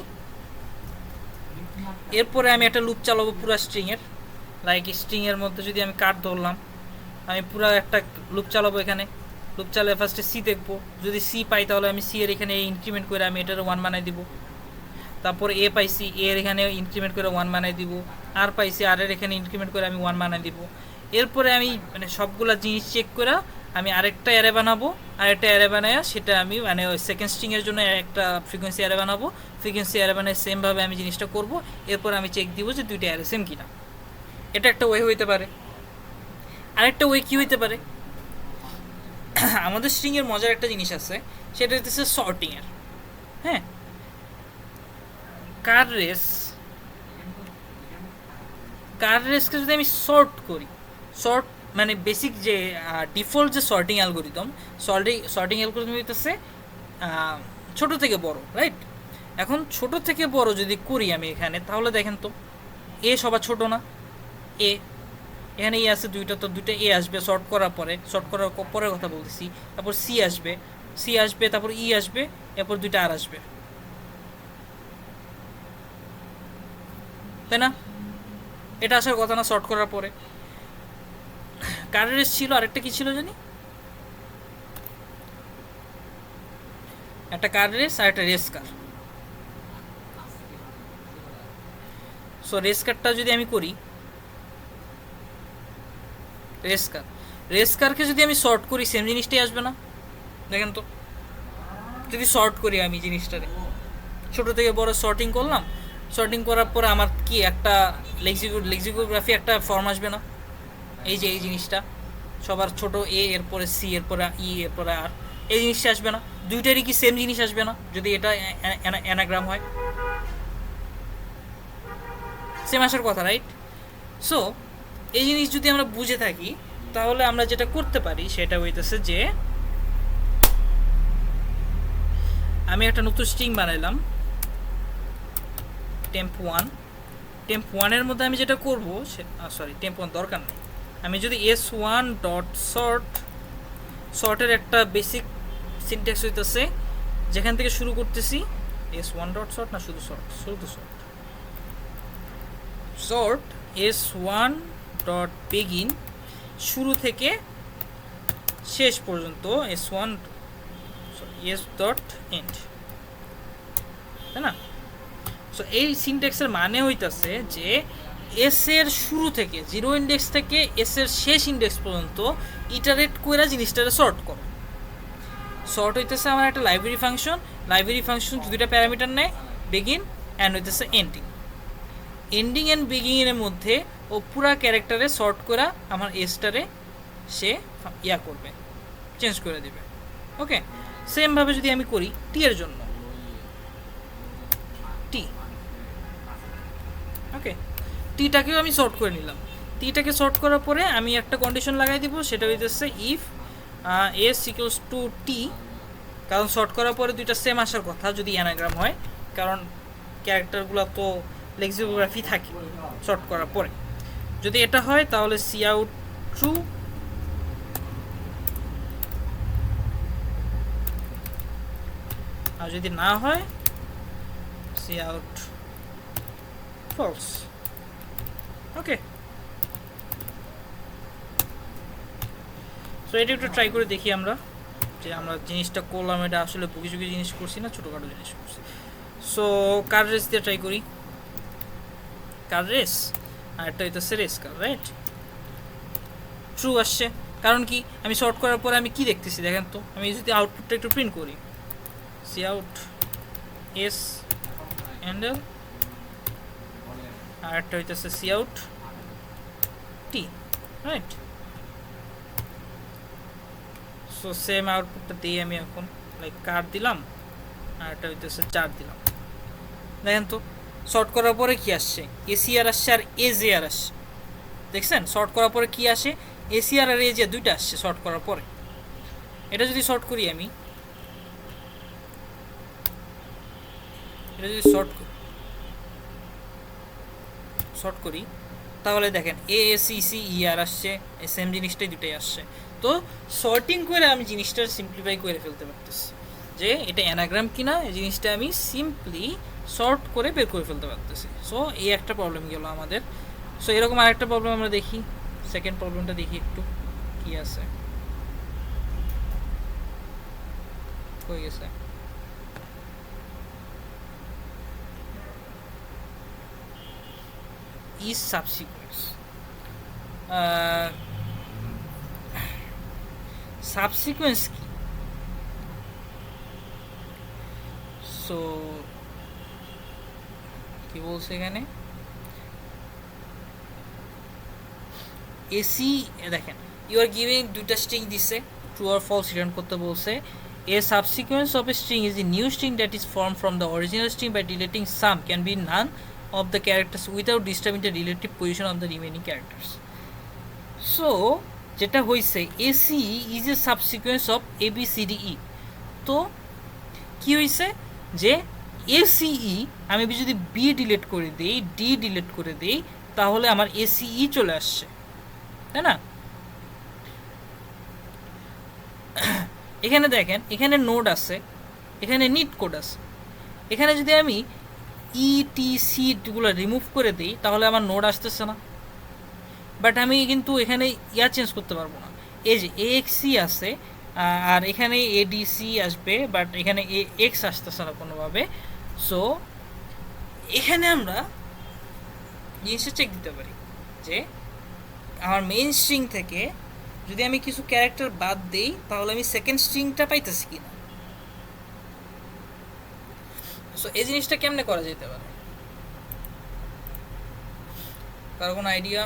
এরপরে আমি একটা লুপ চালাবো পুরো স্ট্রিংয়ের, লাইক স্ট্রিংয়ের মধ্যে যদি আমি কাট ধরলাম, আমি পুরো একটা লুপ চালাবো। এখানে লুপ চালিয়ে ফার্স্টে সি দেখবো, যদি সি পাই তাহলে আমি সি এর এখানে ইনক্রিমেন্ট করে আমি এটার 1 বানাই দিব। তারপর এ পাইছি, এ এর এখানে ইনক্রিমেন্ট করে 1 বানাই দিব। আর পাইছি, আর এর এখানে ইনক্রিমেন্ট করে আমি 1 বানাই দিব। এরপরে আমি মানে সবগুলা জিনিস চেক করে আমি আরেকটা অ্যারে বানাবো, আরেকটা অ্যারে বানায় সেটা আমি মানে ওই সেকেন্ড স্ট্রিংয়ের জন্য একটা ফ্রিকোয়েন্সি অ্যারে বানাবো। ফ্রিকোয়েন্সি অ্যারে বানায় সেমভাবে আমি জিনিসটা করব। এরপর আমি চেক দিব যে দুইটা অ্যারে সেম কিনা। এটা একটা ওয়ে হইতে পারে। আরেকটা ওয়ে কী হইতে পারে, আমাদের স্ট্রিংয়ের মজার একটা জিনিস আছে, সেটা হচ্ছে সর্টিংয়ের। হ্যাঁ, কার রেসকে যদি আমি সর্ট করি, সর্ট মানে বেসিক যে ডিফল্ট যে সর্টিং অ্যালগোরিদম, সর্টিং অ্যালগোরিদম হইতেছে ছোট থেকে বড়, রাইট? এখন ছোট থেকে বড় যদি করি আমি এখানে, তাহলে দেখেন তো এ সবার ছোট না, এ এখানে এ আছে দুইটা, তো দুইটা এ আসবে সর্ট করার পরে, সর্ট করার পরের কথা বলতেছি। তারপর সি আসবে, তারপর ই আসবে, এরপর দুইটা আর আসবে, তাই না? এটা আসার কথা না সর্ট করার পরে। কারের রেস ছিল, আরেকটা কি ছিল জানি, একটা কার রেস আর একটা রেস কার। সো রেস কারটা যদি আমি করি, রেস কারকে যদি আমি সর্ট করি, সেম জিনিসটাই আসবে না? দেখেন তো, যদি সর্ট করি আমি জিনিসটারে, ছোট থেকে বড় সর্টিং করলাম, সর্টিং করার পরে আমার কি একটা লেক্সিকোগ্রাফি একটা ফর্ম আসবে না? এই যে এই জিনিসটা সবার ছোট, এ এরপরে সি এরপরে ই এরপরে আর, এই জিনিসটা আসবে না? দুইটারই কি সেম জিনিস আসবে না যদি এটা অ্যানাগ্রাম হয়? সেম আসার কথা, রাইট? সো এই জিনিস যদি আমরা বুঝে থাকি, তাহলে আমরা যেটা করতে পারি সেটা হইতেছে যে আমি একটা নতুন স্ট্রিং বানাইলাম temp1 এর মধ্যে আমি যেটা করব, temp1 দরকার নেই। আমি যদি s1 ডট সর্টের একটা বেসিক সিনট্যাক্স হইতেছে, যেখান থেকে শুরু করতেছি, s1 ডট সর্ট না শুধু সর্ট s1 ডট begin, শুরু থেকে শেষ পর্যন্ত s ডট এন্ড, তাই না? সো এই সিনট্যাক্সের মানে হইতাছে যে এস এর শুরু থেকে 0 ইন্ডেক্স থেকে এস এর শেষ ইন্ডেক্স পর্যন্ত ইটারেট করে জিনিসটারে সর্ট করো। সর্ট হইতেছে আমার একটা লাইব্রেরি ফাংশন দুইটা প্যারামিটার নেয়, বিগিন অ্যান্ড হইতেছে এন্ডিং অ্যান্ড বিগিনের মধ্যে ও পুরা ক্যারেক্টারে সর্ট করা আমার এসটারে সে করবে, চেঞ্জ করে দেবে। ওকে, সেমভাবে যদি আমি করি টি এর জন্য, ওকে, টিটাকেও আমি সর্ট করে নিলাম। টিটাকে সর্ট করার পরে আমি একটা কন্ডিশন লাগাই দিব, সেটা হইতেছে ইফ এস ইকুয়ালস টু টি, কারণ সর্ট করার পরে দুইটা সেম আসার কথা যদি অ্যানাগ্রাম হয়, কারণ ক্যারেক্টারগুলো তো লেক্সিকোগ্রাফি থাকে সর্ট করার পরে। যদি এটা হয় তাহলে সি আউট ট্রু, আর যদি না হয় সি আউট ফলস। ওকে, সো এটা একটু ট্রাই করে দেখি আমরা, যে আমরা জিনিসটা করলাম এটা আসলে বুকি জিনিস করছি না ছোটোখাটো জিনিস করছি। সো কার রেস দিয়ে ট্রাই করি, কার রেস আর একটা হইতেছে রেস কার, রাইট? ট্রু আসছে, কারণ কি আমি সর্ট করার পরে আমি কি দেখতেছি দেখেন তো, আমি যদি আউটপুটটা একটু প্রিন্ট করি, সি আউট এস হ্যান্ডেল, আর একটা হইতেছে সি আউট টি, রাইট? সো সেম আউটপুটটা দিই আমি এখন, লাইক কার দিলাম আর একটা হইতেছে 4 দিলাম। দেখেন তো শর্ট করার পরে কি আসছে, এসিআর আসছে আর এজেআর আসছে। দেখছেন শর্ট করার পরে কি আসে, এসিআর আর এজেআর দুইটা আসছে শর্ট করার পরে। এটা যদি শর্ট করি আমি, এটা যদি শর্ট করি তাহলে দেখেন A S E C E আর আসছে, সেম জিনিসটাই দুটাই আসছে। তো সর্টিং করে আমি জিনিসটা সিম্পলিফাই করে ফেলতে পারতেছি, যে এটা অ্যানাগ্রাম কিনা এই জিনিসটা আমি সিম্পলি সর্ট করে বের করে ফেলতে পারতেছি। সো এই একটা প্রবলেম গেল আমাদের। সো এরকম আরেকটা প্রবলেম আমরা দেখি, সেকেন্ড প্রবলেমটা দেখি একটু কি আছে, হয়ে গেছে। is subsequence. Subsequence কি? সো কি বলছে এখানে, এসি দেখেন ইউ আর গিভিং দুইটা স্ট্রিং দিছে, ট্রু অর ফলস রিটার্ন করতে বলছে। A subsequence of a string is a new string that is formed from the original string by deleting some can be none of the characters without disturbing the relative position of the remaining characters. So যেটা হইছে AC is a subsequence of ABCDE। তো কি হইছে যে ACE আমি যদি B delete করে দেই, D ডিলিট করে দেই, তাহলে আমার ACE চলে আসছে, তাই না? এখানে দেখেন, এখানে নোড আছে, এখানে নিট কোড আছে। এখানে যদি আমি ETC-গুলো রিমুভ করে দিই তাহলে আমার নোড আসতেছে না, বাট আমি কিন্তু এখানে চেঞ্জ করতে পারবো না। এই যে AXC আছে আর এখানে ADC আসবে, বাট এখানে AX আসতেছে না কোনোভাবে। সো এখানে আমরা জিনিসটা চেক দিতে পারি যে আমার মেইন স্ট্রিং থেকে যদি আমি কিছু ক্যারেক্টার বাদ দেই তাহলে আমি সেকেন্ড স্ট্রিংটা পাইতেছি কিনা। সো এই জিনিসটা কেমনে করা যেতে পারে, কারো কোনো আইডিয়া?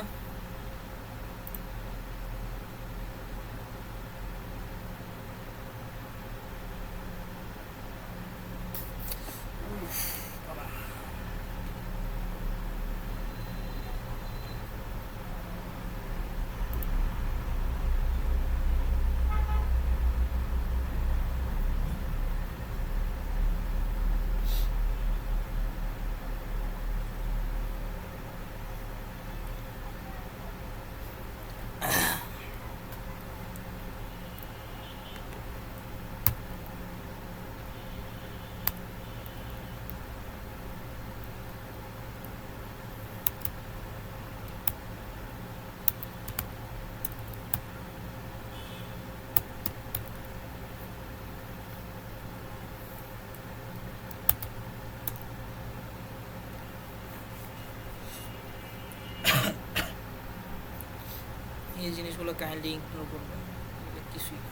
এই জিনিসগুলো কাইন্ডলি ইগনোর করবেন, কিছুই না।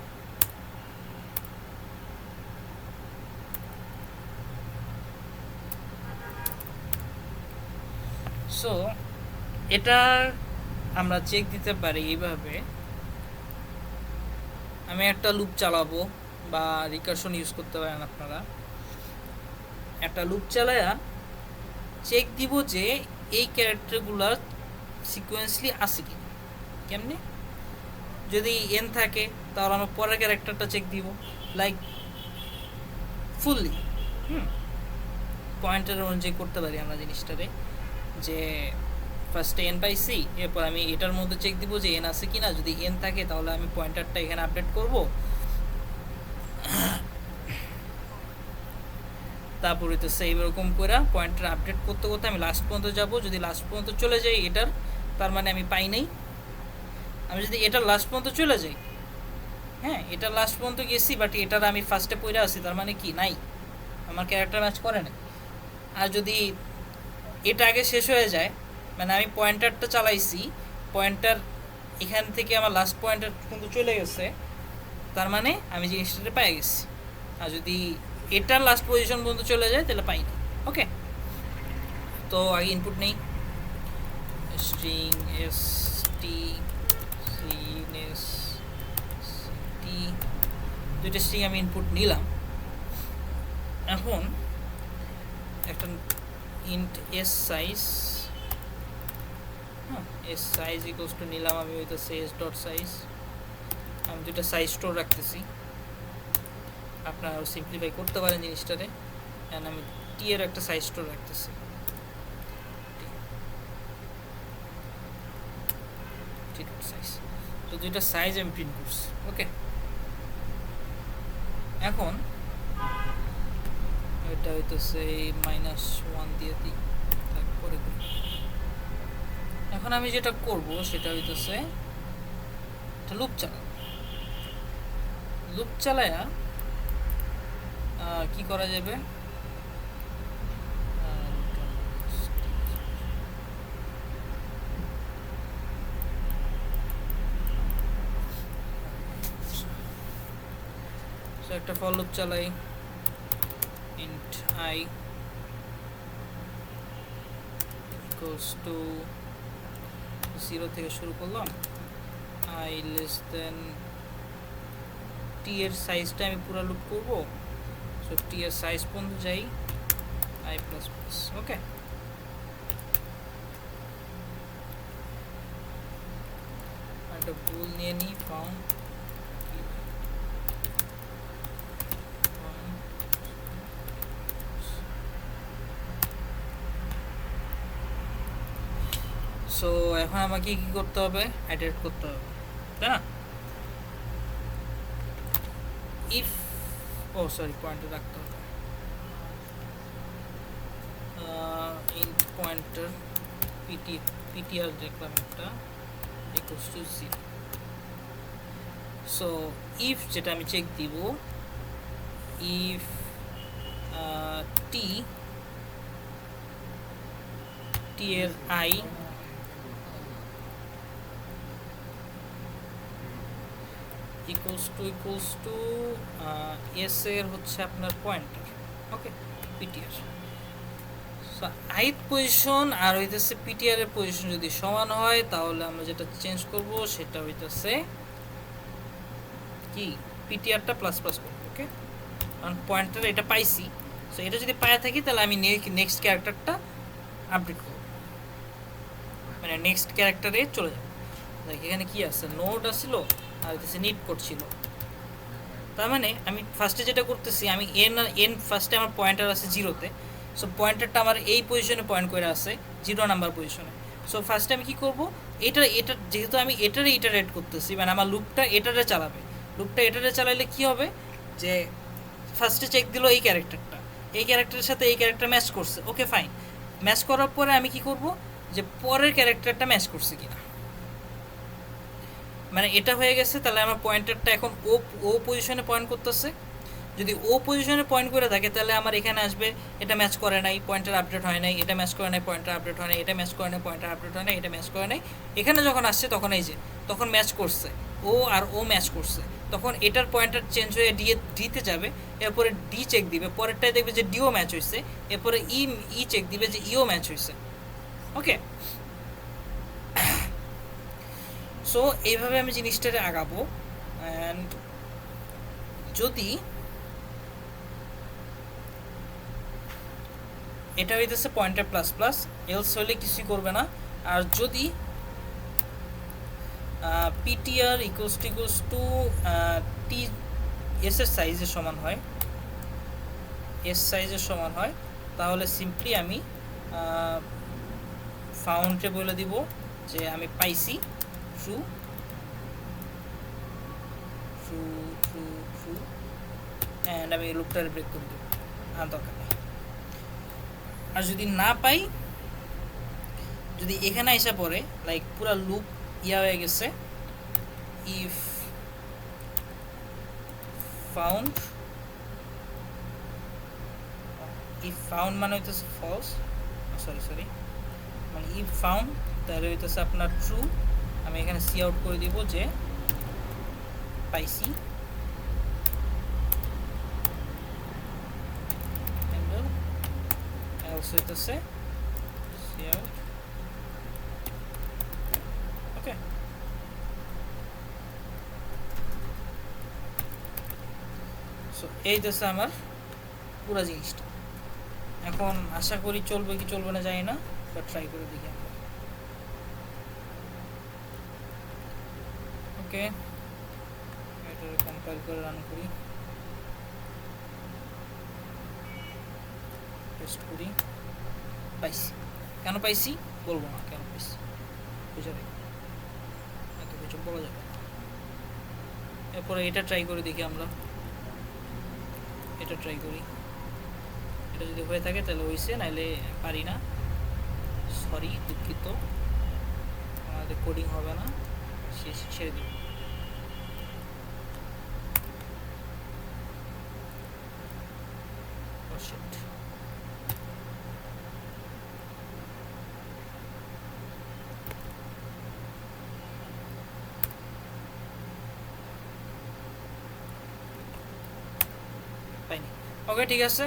সো এটা আমরা চেক দিতে পারি এইভাবে, আমি একটা লুপ চালাবো বা রিকারশন ইউজ করতে পারেন আপনারা। একটা লুপ চালায়া চেক দিব যে এই ক্যারেক্টারগুলোর সিকোয়েন্সলি আছে কি। কেমনে? যদি এন থাকে তাহলে আমরা পরের ক্যারেক্টারটা চেক দিব, লাইক ফুললি পয়েন্টার অনুযায়ী করতে পারি আমরা জিনিসটারে, যে ফার্স্টে এন পাইছি, এরপর আমি এটার মধ্যে চেক দিব যে এন আছে কি না। যদি এন থাকে তাহলে আমি পয়েন্টারটা এখানে আপডেট করব, তারপর তো সেম এরকম করে পয়েন্টার আপডেট করতে করতে আমি লাস্ট পর্যন্ত যাব। যদি লাস্ট পর্যন্ত চলে যাই এটার, তার মানে আমি পাই নাই। আমি যদি এটার লাস্ট পর্যন্ত চলে যাই, হ্যাঁ এটার লাস্ট পর্যন্ত গেছি, বাট এটার আমি ফার্স্টে পড়ে আসি, তার মানে কি নাই, আমার ক্যারেক্টার ম্যাচ করে না। আর যদি এটা আগে শেষ হয়ে যায়, মানে আমি পয়েন্টারটা চালাইছি, পয়েন্টার এখান থেকে আমার লাস্ট পয়েন্টার কিন্তু চলে গেছে, তার মানে আমি জিনিসটাতে পেয়ে গেছি। আর যদি এটার লাস্ট পজিশন পর্যন্ত চলে যায় তাহলে পাই না। ওকে, তো আগে ইনপুট নেই, স্ট্রিং st দুইটা স্ট্রিং আমি ইনপুট নিলাম। এখন একটা int S size, S size equals to নিলাম আমি হইতেছে এস ডট সাইজ। আমি দুইটা সাইজ স্টোর রাখতেছি, আপনারা সিম্পলিফাই করতে পারেন জিনিসটারে। অ্যান্ড আমি টি এর একটা সাইজ স্টোর রাখতেছি, টি ডট সাইজ। তো তো দুইটা সাইজ আমি প্রিন্ট করছি। ওকে, এখন এটা হইতেছে -1 দিয়ে দিই, তারপরে এখন আমি যেটা করব সেটা হইতেছে একটা লুপ চালাবো। লুপ চালায়া কি করা যাবে, একটা ফর লুপ চালাই, int I equals to 0 থেকে শুরু করলাম, I less than t এর সাইজটা আমি পুরো লুপ করব, সো t এর সাইজ পর্যন্ত যাই I প্লাস প্লাস। ওকে, একটা ভুল নিয়ে নিই, ফাউন্ড সো এখন আমাকে কি করতে হবে, ইটারেট করতে হবে, তাই না? ইফ সরি পয়েন্টার রাখতে হবে, ইন্ট পয়েন্টার ptr দেখলাম একটা ইকুয়ালস টু 0। সো ইফ যেটা আমি চেক দিব, ইফ t এর I equals to s এর হচ্ছে আপনার পয়েন্টার। ওকে, ptr, সো ith পজিশন আর হইতেছে ptr এর পজিশন যদি সমান হয় তাহলে আমরা যেটা চেঞ্জ করব সেটা হইতেছে কি, ptr টা প্লাস প্লাস করব। ওকে, কারণ পয়েন্টার এটা পাইছি, সো এটা যদি পায়া থাকি তাহলে আমি নেক্সট ক্যারেক্টারটা আপডেট করব, মানে নেক্সট ক্যারেক্টারে চলে যাব। দেখ এখানে কি আছে, নোড আসছিল আর হচ্ছে নিট কোড ছিল, তার মানে আমি ফার্স্টে যেটা করতেছি, আমি এন ফার্স্টে আমার পয়েন্টার আছে 0-তে, সো পয়েন্টারটা আমার এই পজিশনে পয়েন্ট করে আছে 0 নাম্বার পজিশনে। সো ফার্স্টে আমি কি করব, এটা যেহেতু আমি এটারে ইটারেট করতেছি, মানে আমার লুপটা এটারে চালাবে, লুপটা এটারে চালাইলে কি হবে যে ফার্স্টে চেক দিল এই ক্যারেক্টারের সাথে এই ক্যারেক্টার ম্যাচ করছে, ওকে ফাইন। ম্যাচ করার পরে আমি কি করব, যে পরের ক্যারেক্টারটা ম্যাচ করছে কিনা, মানে এটা হয়ে গেছে, তাহলে আমার পয়েন্টারটা এখন ও পজিশনে পয়েন্ট করতেছে। যদি ও পজিশনে পয়েন্ট করে থাকে তাহলে আমার এখানে আসবে এটা ম্যাচ করে নাই, পয়েন্টার আপডেট হয় নাই, এটা ম্যাচ করে নাই, পয়েন্টার আপডেট হয় নাই, এটা ম্যাচ করে নাই, পয়েন্টার আপডেট হয় নাই, এটা ম্যাচ করে নাই। এখানে যখন আসছে তখন এই যে তখন ম্যাচ করছে, ও আর ও ম্যাচ করছে, তখন এটার পয়েন্টার চেঞ্জ হয়ে ডিতে যাবে, এরপরে ডি চেক দিবে, পরেরটায় দেখবে যে ডিও ম্যাচ হয়েছে, এরপরে ই চেক দিবে যে ইও ম্যাচ হয়েছে। ওকে, সো এইভাবে আমি জিনিসটারে আগাবো। অ্যান্ড যদি এটা হইতেছে পয়েন্টার প্লাস প্লাস, এলস হলে কিছুই করবে না। আর যদি ptr equals to T S এর সাইজের সমান হয়, এস সাইজের সমান হয়, তাহলে সিম্পলি আমি ফাউন্ডে বলে দিব যে আমি পাইছি true true true true, and আমি লুপটারে ব্রেক করে দেবো, আর দরকার নেই। আর যদি না পাই, যদি এখানে আসা পড়ে লাইক পুরা লুপ ইয়া হয়ে গেছে, ইফ ফাউন্ড মানে হইতেছে ফলস, সরি মানে ইফ ফাউন্ড তাহলে হইতেছে আপনার ট্রু, আমি এখানে সি আউট করে দিব যে পাইছি, এলস হইতেছে সি আউট। ওকে, সো এই হচ্ছে আমার পুরো জিনিসটা। এখন আশা করি চলবে কি চলবে না জানি না, বাট ট্রাই করে দেখি আমরা। ওকে, এটা কম্পাইল করে রান করি, টেস্ট করি, পাইছি। কেন পাইছি বলবো না, কেন পাইছি বুঝে এত কিছু বলা যাবে না। এরপরে এটা ট্রাই করে দেখি আমরা, এটা ট্রাই করি। এটা যদি হয়ে থাকে তাহলে হয়েছে, নাহলে পারি না, সরি, দুঃখিত, আমাদের কোডিং হবে না, ছেড়ে দিই। Oh shit. পাইনি। ওকে, ঠিক আছে,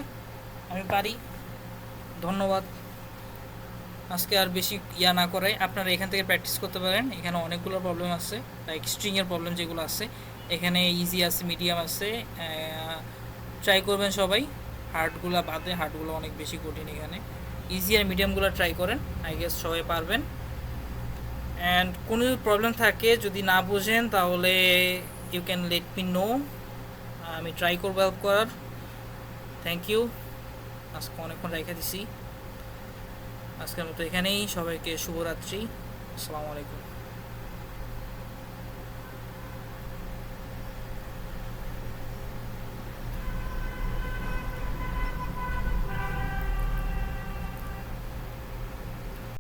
আমি পারি। ধন্যবাদ। আজকে আর বেশি ইয়া না করে আপনারা এখান থেকে প্র্যাকটিস করতে পারেন। এখানে অনেকগুলো প্রবলেম আছে, লাইক স্ট্রিংয়ের প্রবলেম যেগুলো আছে এখানে ইজি আছে, মিডিয়াম আছে। ট্রাই করবেন সবাই, হার্ডগুলো বাদে, হার্ডগুলো অনেক বেশি কঠিন। এখানে ইজি আর মিডিয়ামগুলো ট্রাই করেন, আই গেস সবাই পারবেন। অ্যান্ড কোনো প্রবলেম থাকে যদি না বোঝেন তাহলে you can let me know, আমি ট্রাই করবো হেল্প করার। থ্যাংক ইউ, আজকে অনেকক্ষণ রেখে দিছি। আজকের মতো এখানেই, সবাইকে শুভরাত্রি, আসসালামু আলাইকুম।